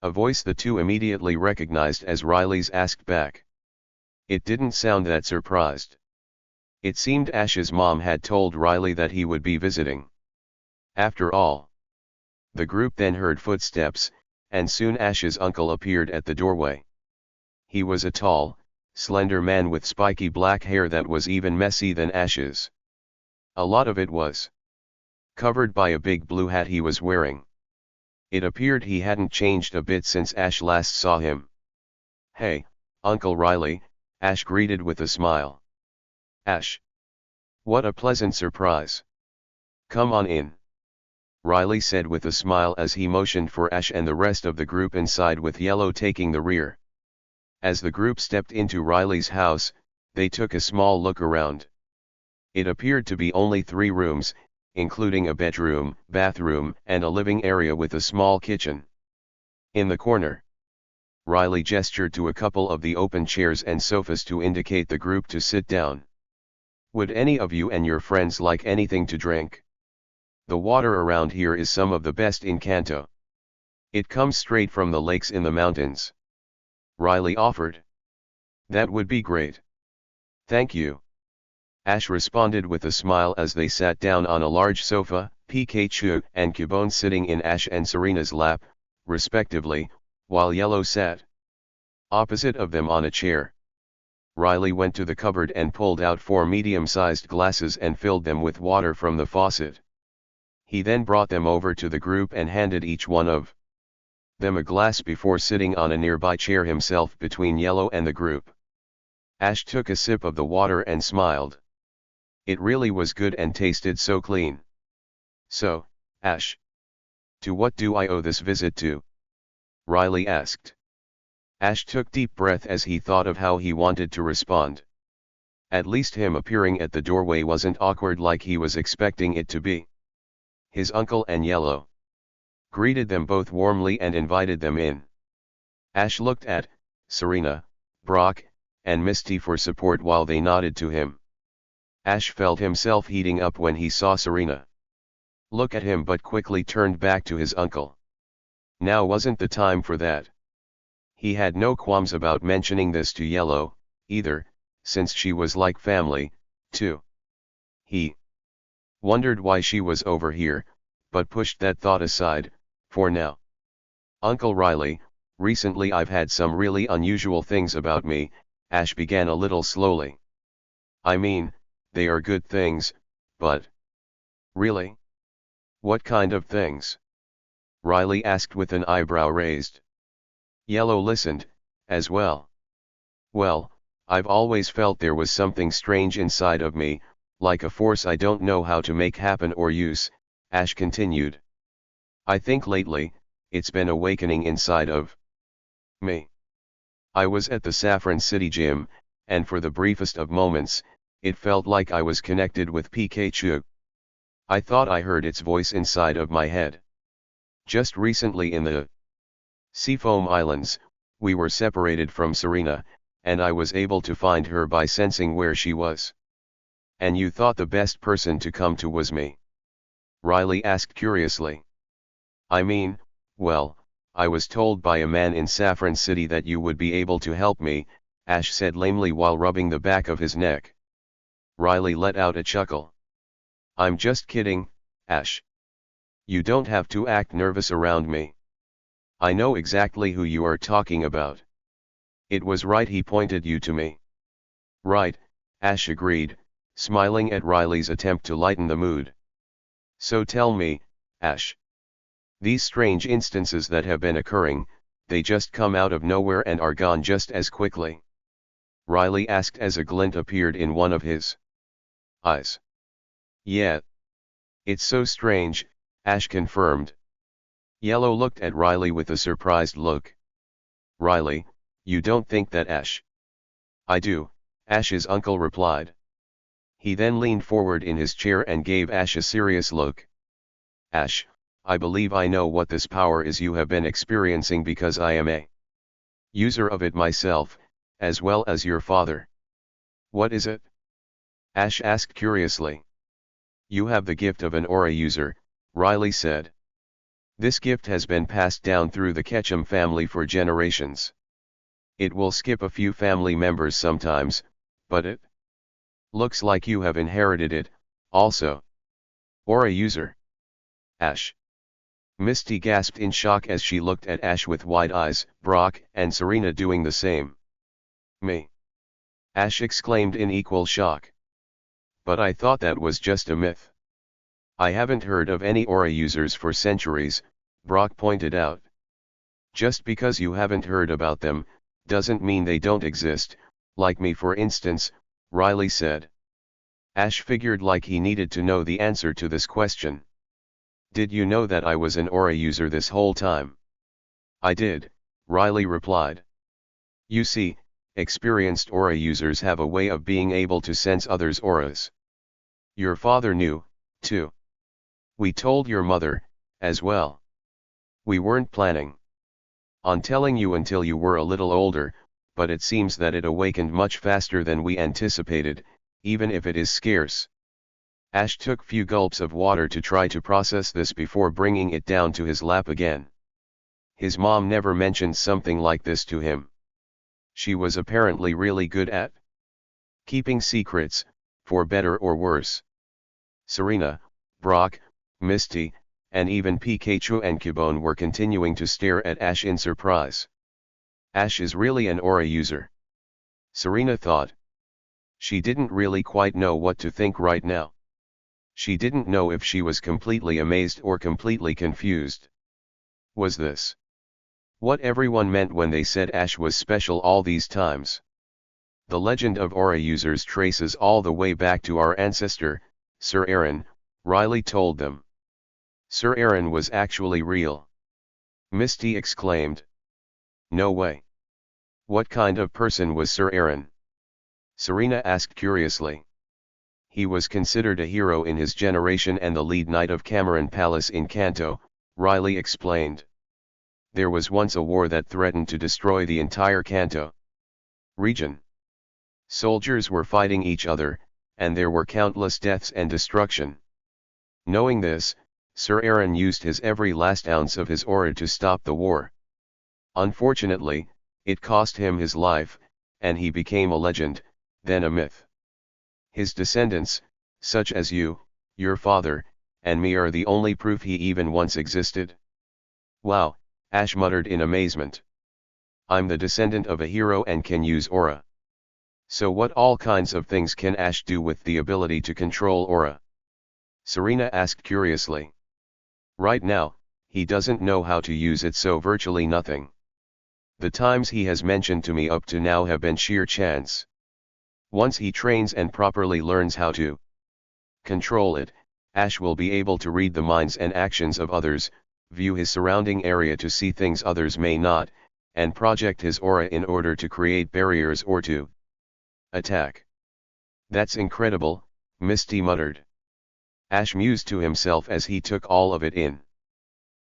A voice the two immediately recognized as Riley's asked back. It didn't sound that surprised. It seemed Ash's mom had told Riley that he would be visiting. After all. The group then heard footsteps, and soon Ash's uncle appeared at the doorway. He was a tall, slender man with spiky black hair that was even messy than Ash's. A lot of it was covered by a big blue hat he was wearing. It appeared he hadn't changed a bit since Ash last saw him. Hey, Uncle Riley, Ash greeted with a smile. Ash. What a pleasant surprise. Come on in, Riley said with a smile as he motioned for Ash and the rest of the group inside, with Yellow taking the rear. As the group stepped into Riley's house, they took a small look around. It appeared to be only 3 rooms, including a bedroom, bathroom, and a living area with a small kitchen. In the corner, Riley gestured to a couple of the open chairs and sofas to indicate the group to sit down. Would any of you and your friends like anything to drink? The water around here is some of the best in Kanto. It comes straight from the lakes in the mountains, Riley offered. That would be great. Thank you, Ash responded with a smile as they sat down on a large sofa, Pikachu and Cubone sitting in Ash and Serena's lap, respectively, while Yellow sat opposite of them on a chair. Riley went to the cupboard and pulled out 4 medium-sized glasses and filled them with water from the faucet. He then brought them over to the group and handed each one of them a glass before sitting on a nearby chair himself between Yellow and the group. Ash took a sip of the water and smiled. It really was good and tasted so clean. So, Ash, to what do I owe this visit to? Riley asked. Ash took deep breath as he thought of how he wanted to respond. At least him appearing at the doorway wasn't awkward like he was expecting it to be. His uncle and Yellow greeted them both warmly and invited them in. Ash looked at Serena, Brock, and Misty for support while they nodded to him. Ash felt himself heating up when he saw Serena look at him, but quickly turned back to his uncle. Now wasn't the time for that. He had no qualms about mentioning this to Yellow, either, since she was like family, too. He wondered why she was over here, but pushed that thought aside, for now. Uncle Riley, recently I've had some really unusual things about me, Ash began a little slowly. I mean, they are good things, but... Really? What kind of things? Riley asked with an eyebrow raised. Yellow listened, as well. Well, I've always felt there was something strange inside of me, like a force I don't know how to make happen or use, Ash continued. I think lately, it's been awakening inside of me. I was at the Saffron City gym, and for the briefest of moments, it felt like I was connected with Pikachu. I thought I heard its voice inside of my head. Just recently in the Seafoam Islands, we were separated from Serena, and I was able to find her by sensing where she was. And you thought the best person to come to was me? Riley asked curiously. I mean, well, I was told by a man in Saffron City that you would be able to help me, Ash said lamely while rubbing the back of his neck. Riley let out a chuckle. I'm just kidding, Ash. You don't have to act nervous around me. I know exactly who you are talking about. It was right he pointed you to me. Right, Ash agreed, smiling at Riley's attempt to lighten the mood. So tell me, Ash. These strange instances that have been occurring, they just come out of nowhere and are gone just as quickly? Riley asked as a glint appeared in one of his eyes. Yeah. It's so strange, Ash confirmed. Yellow looked at Riley with a surprised look. Riley, you don't think that, Ash? I do, Ash's uncle replied. He then leaned forward in his chair and gave Ash a serious look. Ash, I believe I know what this power is you have been experiencing because I am a user of it myself, as well as your father. What is it? Ash asked curiously. You have the gift of an aura user, Riley said. This gift has been passed down through the Ketchum family for generations. It will skip a few family members sometimes, but it looks like you have inherited it, also. Aura user. Ash. Misty gasped in shock as she looked at Ash with wide eyes, Brock and Serena doing the same. Me. Ash exclaimed in equal shock. But I thought that was just a myth. I haven't heard of any aura users for centuries, Brock pointed out. Just because you haven't heard about them, doesn't mean they don't exist, like me for instance, Riley said. Ash figured like he needed to know the answer to this question. Did you know that I was an aura user this whole time? I did, Riley replied. You see, experienced aura users have a way of being able to sense others' auras. Your father knew, too. We told your mother, as well. We weren't planning on telling you until you were a little older, but it seems that it awakened much faster than we anticipated, even if it is scarce. Ash took few gulps of water to try to process this before bringing it down to his lap again. His mom never mentioned something like this to him. She was apparently really good at keeping secrets, for better or worse. Serena, Brock, Misty, and even Pikachu and Cubone were continuing to stare at Ash in surprise. Ash is really an aura user, Serena thought. She didn't really quite know what to think right now. She didn't know if she was completely amazed or completely confused. Was this what everyone meant when they said Ash was special all these times? The legend of aura users traces all the way back to our ancestor, Sir Aaron, Riley told them. Sir Aaron was actually real. Misty exclaimed. No way. What kind of person was Sir Aaron? Serena asked curiously. He was considered a hero in his generation and the lead knight of Cameron Palace in Kanto, Riley explained. There was once a war that threatened to destroy the entire Kanto region. Soldiers were fighting each other, and there were countless deaths and destruction. Knowing this, Sir Aaron used his every last ounce of his aura to stop the war. Unfortunately, it cost him his life, and he became a legend, then a myth. His descendants, such as you, your father, and me are the only proof he even once existed. Wow, Ash muttered in amazement. I'm the descendant of a hero and can use aura. So what all kinds of things can Ash do with the ability to control aura? Serena asked curiously. Right now, he doesn't know how to use it, so virtually nothing. The times he has mentioned to me up to now have been sheer chance. Once he trains and properly learns how to control it, Ash will be able to read the minds and actions of others, view his surrounding area to see things others may not, and project his aura in order to create barriers or to attack. That's incredible, Misty muttered. Ash mused to himself as he took all of it in.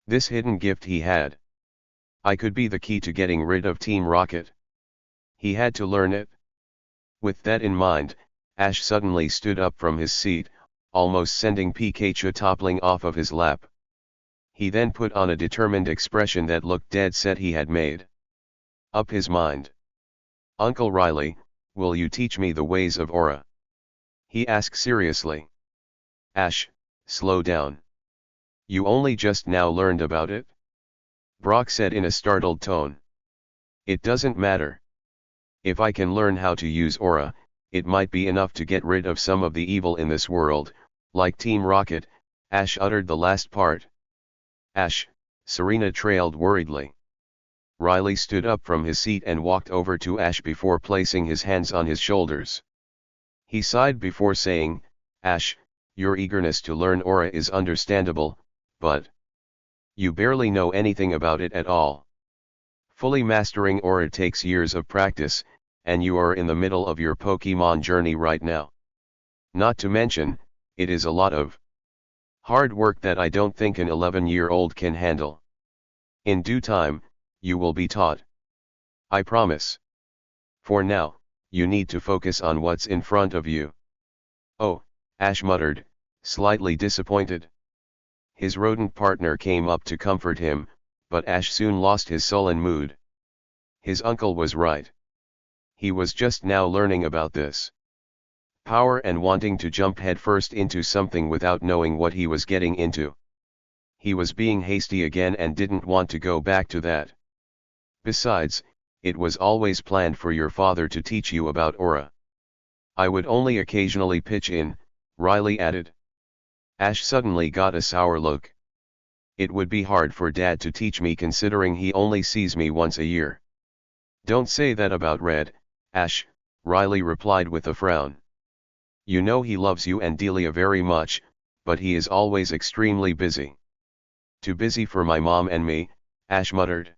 This hidden gift he had. I could be the key to getting rid of Team Rocket. He had to learn it. With that in mind, Ash suddenly stood up from his seat, almost sending Pikachu toppling off of his lap. He then put on a determined expression that looked dead set he had made up his mind. Uncle Riley, will you teach me the ways of aura? He asked seriously. Ash, slow down. You only just now learned about it? Brock said in a startled tone. It doesn't matter. If I can learn how to use aura, it might be enough to get rid of some of the evil in this world, like Team Rocket. Ash uttered the last part. Ash, Serena trailed worriedly. Riley stood up from his seat and walked over to Ash before placing his hands on his shoulders. He sighed before saying, Ash, your eagerness to learn aura is understandable, but you barely know anything about it at all. Fully mastering aura takes years of practice, and you are in the middle of your Pokemon journey right now. Not to mention, it is a lot of hard work that I don't think an 11-year-old can handle. In due time, you will be taught. I promise. For now, you need to focus on what's in front of you. Oh, Ash muttered, slightly disappointed. His rodent partner came up to comfort him, but Ash soon lost his sullen mood. His uncle was right. He was just now learning about this power and wanting to jump headfirst into something without knowing what he was getting into. He was being hasty again and didn't want to go back to that. Besides, it was always planned for your father to teach you about aura. I would only occasionally pitch in, Riley added. Ash suddenly got a sour look. It would be hard for Dad to teach me considering he only sees me once a year. Don't say that about Red, Ash, Riley replied with a frown. You know he loves you and Delia very much, but he is always extremely busy. Too busy for my mom and me, Ash muttered.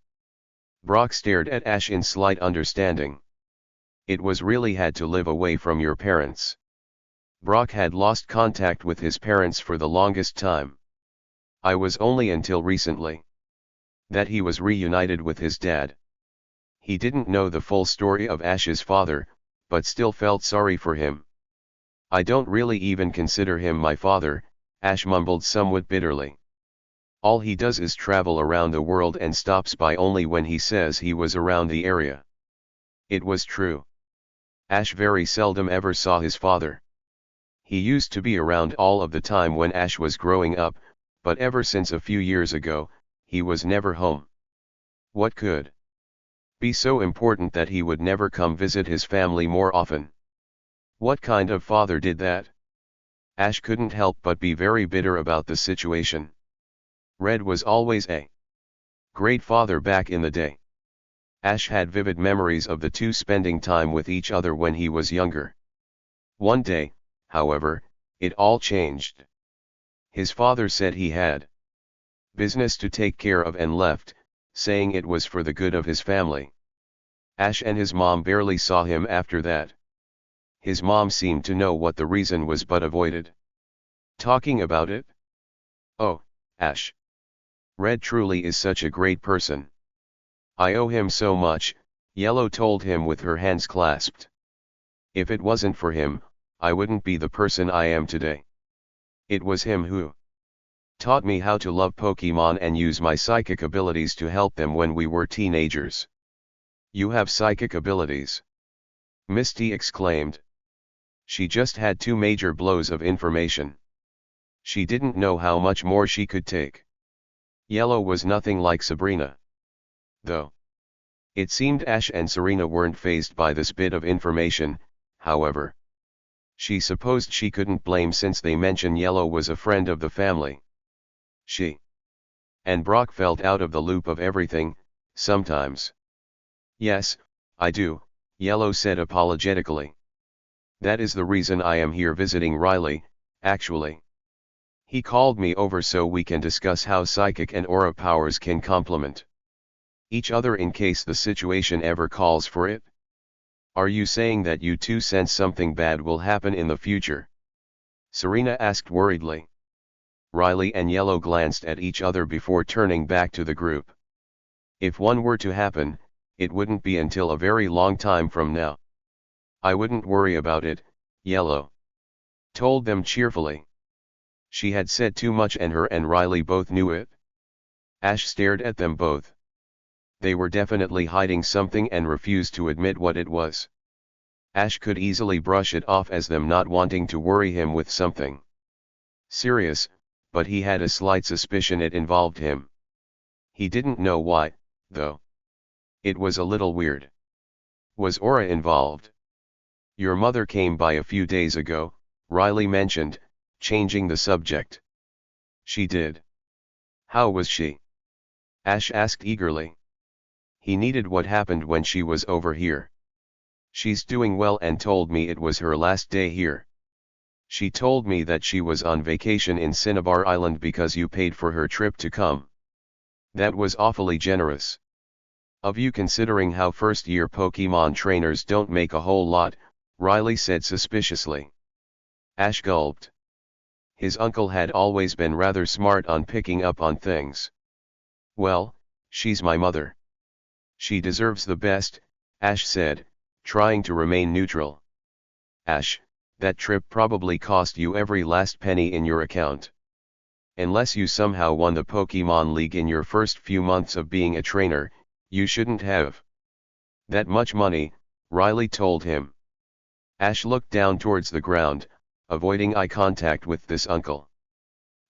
Brock stared at Ash in slight understanding. It was really had to live away from your parents. Brock had lost contact with his parents for the longest time. I was only until recently that he was reunited with his dad. He didn't know the full story of Ash's father, but still felt sorry for him. I don't really even consider him my father, Ash mumbled somewhat bitterly. All he does is travel around the world and stops by only when he says he was around the area. It was true. Ash very seldom ever saw his father. He used to be around all of the time when Ash was growing up, but ever since a few years ago, he was never home. What could be so important that he would never come visit his family more often? What kind of father did that? Ash couldn't help but be very bitter about the situation. Red was always a great father back in the day. Ash had vivid memories of the two spending time with each other when he was younger. One day, however, it all changed. His father said he had business to take care of and left, saying it was for the good of his family. Ash and his mom barely saw him after that. His mom seemed to know what the reason was but avoided talking about it. Oh, Ash. Red truly is such a great person. I owe him so much, Yellow told him with her hands clasped. If it wasn't for him, I wouldn't be the person I am today. It was him who taught me how to love Pokemon and use my psychic abilities to help them when we were teenagers. You have psychic abilities? Misty exclaimed. She just had two major blows of information. She didn't know how much more she could take. Yellow was nothing like Sabrina, though. It seemed Ash and Serena weren't fazed by this bit of information, however. She supposed she couldn't blame since they mentioned Yellow was a friend of the family. She and Brock felt out of the loop of everything, sometimes. Yes, I do, Yellow said apologetically. That is the reason I am here visiting Riley, actually. He called me over so we can discuss how psychic and aura powers can complement each other in case the situation ever calls for it. Are you saying that you two sense something bad will happen in the future? Serena asked worriedly. Riley and Yellow glanced at each other before turning back to the group. If one were to happen, it wouldn't be until a very long time from now. I wouldn't worry about it, Yellow told them cheerfully. She had said too much and her and Riley both knew it. Ash stared at them both. They were definitely hiding something and refused to admit what it was. Ash could easily brush it off as them not wanting to worry him with something serious, but he had a slight suspicion it involved him. He didn't know why, though. It was a little weird. Was Aura involved? Your mother came by a few days ago, Riley mentioned, changing the subject. She did. How was she? Ash asked eagerly. He needed what happened when she was over here. She's doing well and told me it was her last day here. She told me that she was on vacation in Cinnabar Island because you paid for her trip to come. That was awfully generous of you considering how first-year Pokemon trainers don't make a whole lot, Riley said suspiciously. Ash gulped. His uncle had always been rather smart on picking up on things. Well, she's my mother. She deserves the best, Ash said, trying to remain neutral. Ash, that trip probably cost you every last penny in your account. Unless you somehow won the Pokemon League in your first few months of being a trainer, you shouldn't have that much money, Riley told him. Ash looked down towards the ground, avoiding eye contact with this uncle.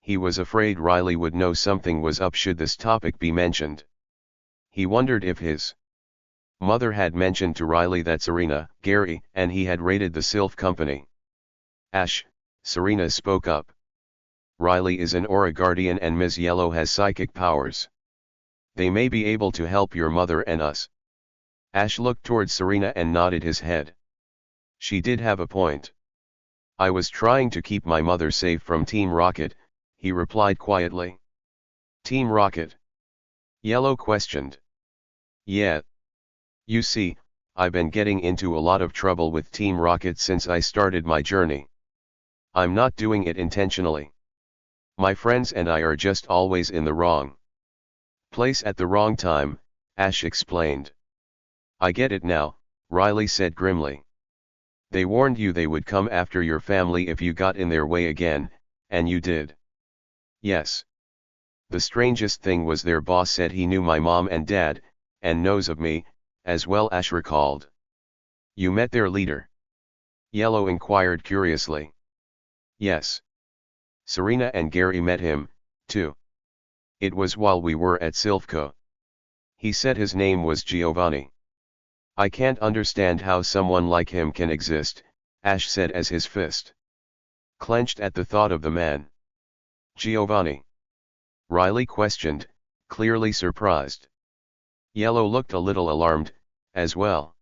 He was afraid Riley would know something was up should this topic be mentioned. He wondered if his mother had mentioned to Riley that Serena, Gary, and he had raided the Sylph Company. Ash, Serena spoke up. Riley is an Aura Guardian and Ms. Yellow has psychic powers. They may be able to help your mother and us. Ash looked towards Serena and nodded his head. She did have a point. I was trying to keep my mother safe from Team Rocket, he replied quietly. Team Rocket? Yellow questioned. Yeah. You see, I've been getting into a lot of trouble with Team Rocket since I started my journey. I'm not doing it intentionally. My friends and I are just always in the wrong place at the wrong time, Ash explained. I get it now, Riley said grimly. They warned you they would come after your family if you got in their way again, and you did. Yes. The strangest thing was their boss said he knew my mom and dad, and knows of me, as well, Ash recalled. You met their leader? Yellow inquired curiously. Yes. Serena and Gary met him, too. It was while we were at Silphco. He said his name was Giovanni. I can't understand how someone like him can exist, Ash said as his fist clenched at the thought of the man. Giovanni? Riley questioned, clearly surprised. Yellow looked a little alarmed, as well.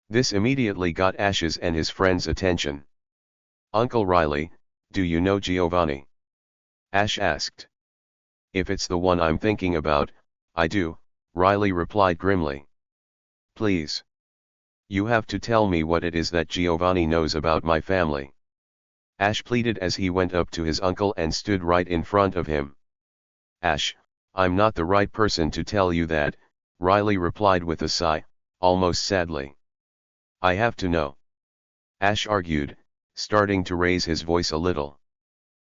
This immediately got Ash's and his friends' attention. Uncle Riley, do you know Giovanni? Ash asked. If it's the one I'm thinking about, I do, Riley replied grimly. Please. You have to tell me what it is that Giovanni knows about my family. Ash pleaded as he went up to his uncle and stood right in front of him. Ash, I'm not the right person to tell you that, Riley replied with a sigh, almost sadly. I have to know. Ash argued, starting to raise his voice a little.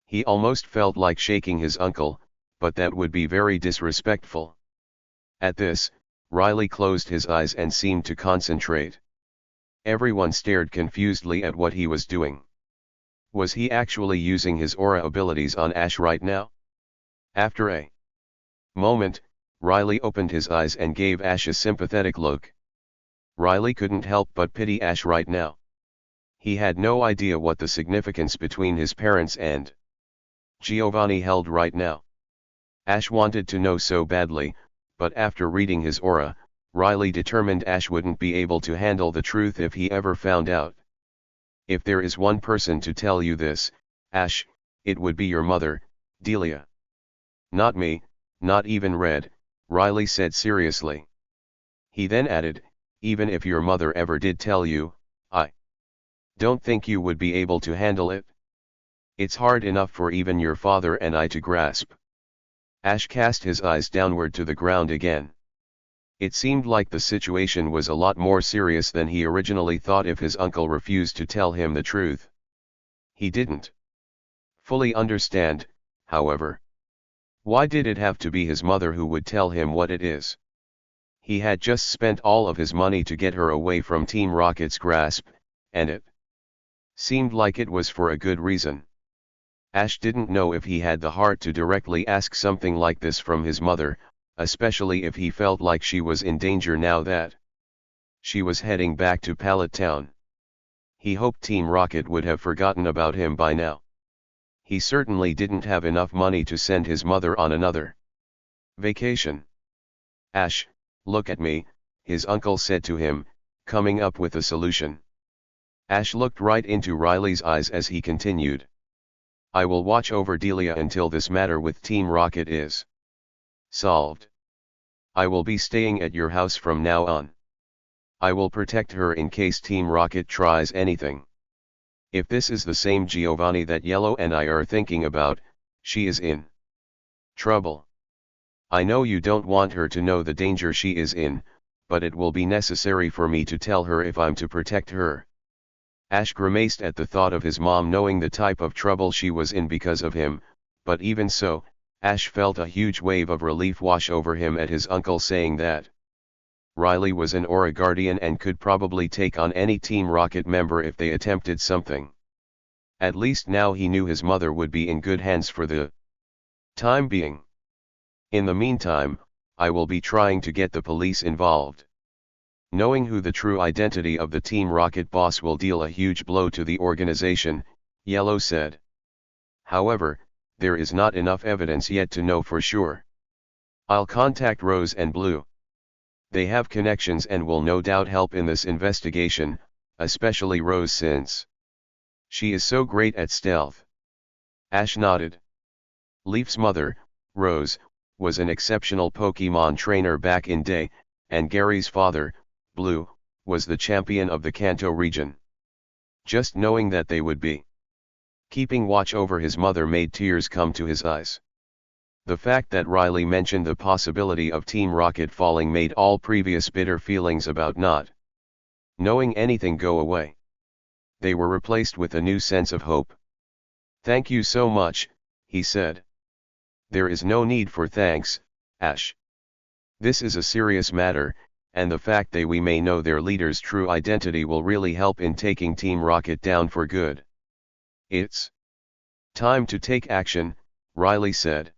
He almost felt like shaking his uncle, but that would be very disrespectful. At this, Riley closed his eyes and seemed to concentrate. Everyone stared confusedly at what he was doing. Was he actually using his aura abilities on Ash right now? After a moment, Riley opened his eyes and gave Ash a sympathetic look. Riley couldn't help but pity Ash right now. He had no idea what the significance between his parents and Giovanni held right now. Ash wanted to know so badly, but after reading his aura, Riley determined Ash wouldn't be able to handle the truth if he ever found out. If there is one person to tell you this, Ash, it would be your mother, Delia. Not me, not even Red, Riley said seriously. He then added, even if your mother ever did tell you, I don't think you would be able to handle it. It's hard enough for even your father and I to grasp. Ash cast his eyes downward to the ground again. It seemed like the situation was a lot more serious than he originally thought if his uncle refused to tell him the truth. He didn't fully understand, however. Why did it have to be his mother who would tell him what it is? He had just spent all of his money to get her away from Team Rocket's grasp, and it seemed like it was for a good reason. Ash didn't know if he had the heart to directly ask something like this from his mother, especially if he felt like she was in danger now that she was heading back to Pallet Town. He hoped Team Rocket would have forgotten about him by now. He certainly didn't have enough money to send his mother on another vacation. Ash, look at me, his uncle said to him, coming up with a solution. Ash looked right into Riley's eyes as he continued. I will watch over Delia until this matter with Team Rocket is solved. I will be staying at your house from now on. I will protect her in case Team Rocket tries anything. If this is the same Giovanni that Yellow and I are thinking about, she is in trouble. I know you don't want her to know the danger she is in, but it will be necessary for me to tell her if I'm to protect her. Ash grimaced at the thought of his mom knowing the type of trouble she was in because of him, but even so, Ash felt a huge wave of relief wash over him at his uncle saying that Riley was an Aura Guardian and could probably take on any Team Rocket member if they attempted something. At least now he knew his mother would be in good hands for the time being. In the meantime, I will be trying to get the police involved. Knowing who the true identity of the Team Rocket boss will deal a huge blow to the organization, Yellow said. However, there is not enough evidence yet to know for sure. I'll contact Rose and Blue. They have connections and will no doubt help in this investigation, especially Rose since She is so great at stealth. Ash nodded. Leaf's mother, Rose, was an exceptional Pokemon trainer back in day, and Gary's father, Blue, was the champion of the Kanto region. Just knowing that they would be keeping watch over his mother made tears come to his eyes. The fact that Riley mentioned the possibility of Team Rocket falling made all previous bitter feelings about not knowing anything go away. They were replaced with a new sense of hope. "Thank you so much," he said. "There is no need for thanks, Ash. This is a serious matter, and the fact that we may know their leader's true identity will really help in taking Team Rocket down for good." "It's time to take action," Riley said.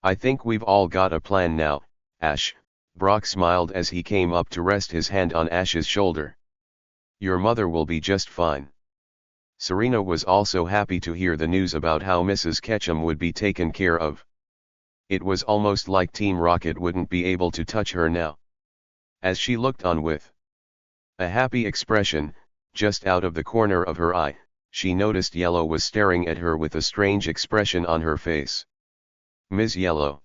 "I think we've all got a plan now, Ash." Brock smiled as he came up to rest his hand on Ash's shoulder. "Your mother will be just fine." Serena was also happy to hear the news about how Mrs. Ketchum would be taken care of. It was almost like Team Rocket wouldn't be able to touch her now. As she looked on with a happy expression, just out of the corner of her eye, she noticed Yellow was staring at her with a strange expression on her face. "Ms. Yellow?"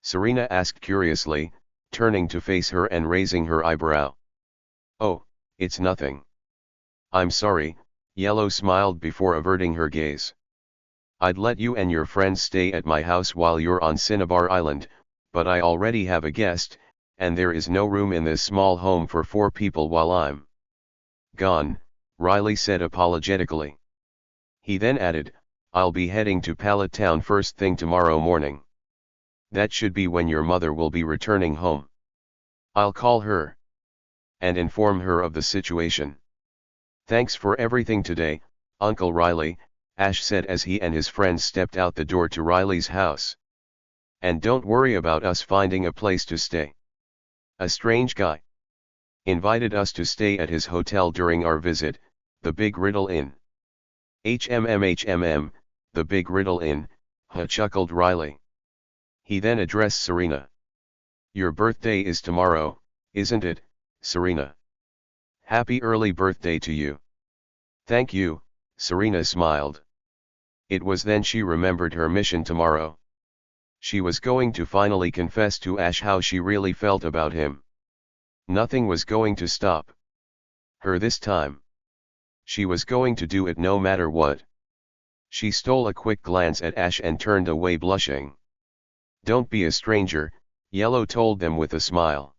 Serena asked curiously, turning to face her and raising her eyebrow. "Oh, it's nothing. I'm sorry," Yellow smiled before averting her gaze. "I'd let you and your friends stay at my house while you're on Cinnabar Island, but I already have a guest, and there is no room in this small home for 4 people while I'm gone," Riley said apologetically. He then added, "I'll be heading to Pallet Town first thing tomorrow morning. That should be when your mother will be returning home. I'll call her and inform her of the situation." "Thanks for everything today, Uncle Riley," Ash said as he and his friends stepped out the door to Riley's house. "And don't worry about us finding a place to stay. A strange guy invited us to stay at his hotel during our visit, the Big Riddle Inn." HMM, the Big Riddle Inn," chuckled Riley. He then addressed Serena. "Your birthday is tomorrow, isn't it, Serena? Happy early birthday to you." "Thank you," Serena smiled. It was then she remembered her mission tomorrow. She was going to finally confess to Ash how she really felt about him. Nothing was going to stop her this time. She was going to do it no matter what. She stole a quick glance at Ash and turned away blushing. "Don't be a stranger," Yellow told them with a smile.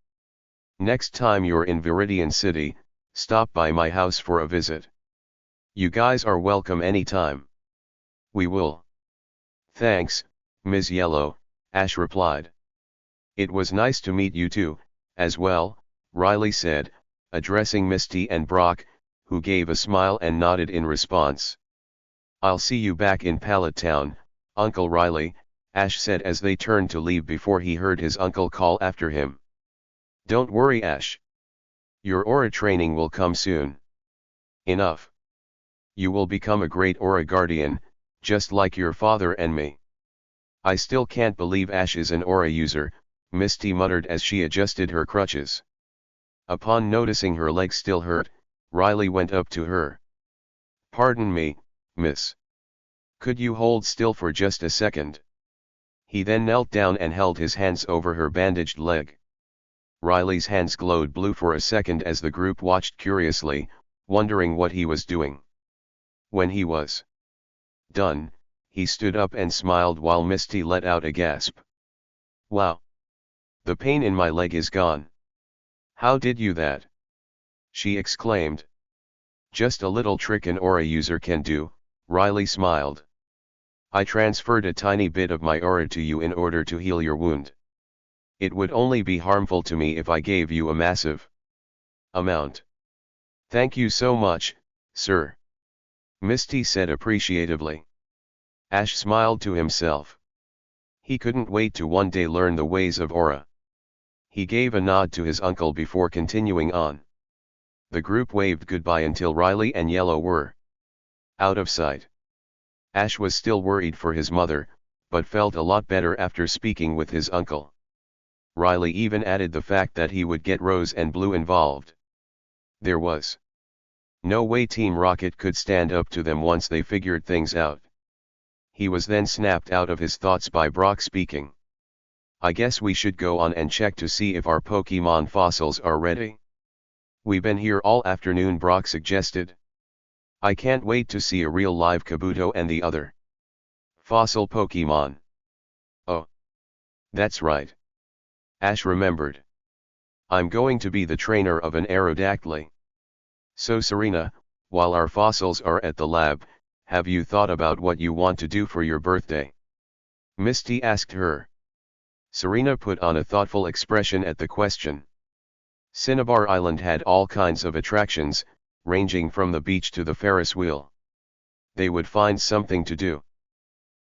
"Next time you're in Viridian City, stop by my house for a visit. You guys are welcome anytime." "We will." "Thanks, Ms. Yellow," Ash replied. "It was nice to meet you too, as well," Riley said, addressing Misty and Brock, who gave a smile and nodded in response. "I'll see you back in Pallet Town, Uncle Riley," Ash said as they turned to leave before he heard his uncle call after him. "Don't worry, Ash. Your aura training will come soon. Enough. You will become a great aura guardian, just like your father and me." "I still can't believe Ash is an aura user," Misty muttered as she adjusted her crutches. Upon noticing her legs still hurt, Riley went up to her. "Pardon me, miss. Could you hold still for just a second?" He then knelt down and held his hands over her bandaged leg. Riley's hands glowed blue for a second as the group watched curiously, wondering what he was doing. When he was done, he stood up and smiled while Misty let out a gasp. "Wow! The pain in my leg is gone. How did you that?" she exclaimed. "Just a little trick an aura user can do," Riley smiled. "I transferred a tiny bit of my aura to you in order to heal your wound. It would only be harmful to me if I gave you a massive amount." "Thank you so much, sir," Misty said appreciatively. Ash smiled to himself. He couldn't wait to one day learn the ways of aura. He gave a nod to his uncle before continuing on. The group waved goodbye until Riley and Yellow were out of sight. Ash was still worried for his mother, but felt a lot better after speaking with his uncle. Riley even added the fact that he would get Rose and Blue involved. There was No way Team Rocket could stand up to them once they figured things out. He was then snapped out of his thoughts by Brock speaking. I guess we should go on and check to see if our Pokemon fossils are ready. We've been here all afternoon, Brock suggested. I can't wait to see a real live Kabuto and the other fossil Pokemon. Oh. That's right. Ash remembered. I'm going to be the trainer of an Aerodactyl. So Serena, while our fossils are at the lab, have you thought about what you want to do for your birthday? Misty asked her. Serena put on a thoughtful expression at the question. Cinnabar Island had all kinds of attractions, ranging from the beach to the Ferris wheel. They would find something to do.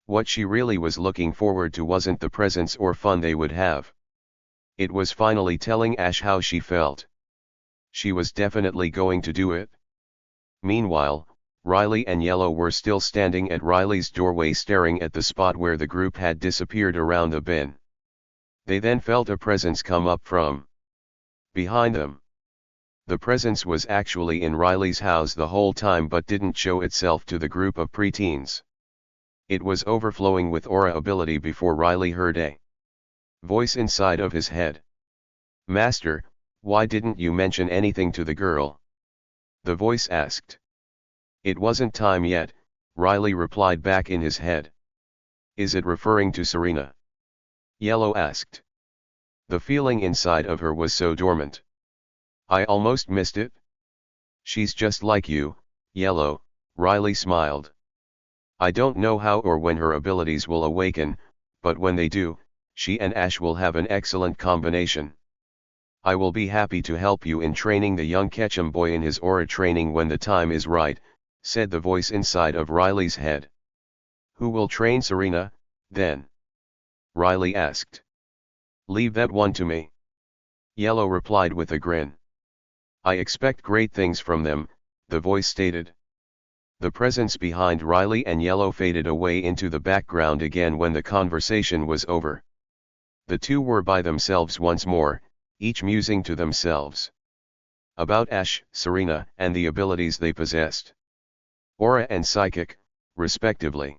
What she really was looking forward to wasn't the presents or fun they would have. It was finally telling Ash how she felt. She was definitely going to do it. Meanwhile, Riley and Yellow were still standing at Riley's doorway staring at the spot where the group had disappeared around the bin. They then felt a presence come up from behind them. The presence was actually in Riley's house the whole time but didn't show itself to the group of preteens. It was overflowing with aura ability before Riley heard a voice inside of his head. Master, why didn't you mention anything to the girl? The voice asked. It wasn't time yet, Riley replied back in his head. Is it referring to Serena? Yellow asked. The feeling inside of her was so dormant. I almost missed it. She's just like you, Yellow, Riley smiled. I don't know how or when her abilities will awaken, but when they do, she and Ash will have an excellent combination. I will be happy to help you in training the young Ketchum boy in his aura training when the time is right, said the voice inside of Riley's head. Who will train Serena, then? Riley asked. Leave that one to me. Yellow replied with a grin. I expect great things from them, the voice stated. The presence behind Riley and Yellow faded away into the background again when the conversation was over. The two were by themselves once more, each musing to themselves about Ash, Serena, and the abilities they possessed. Aura and Psychic, respectively.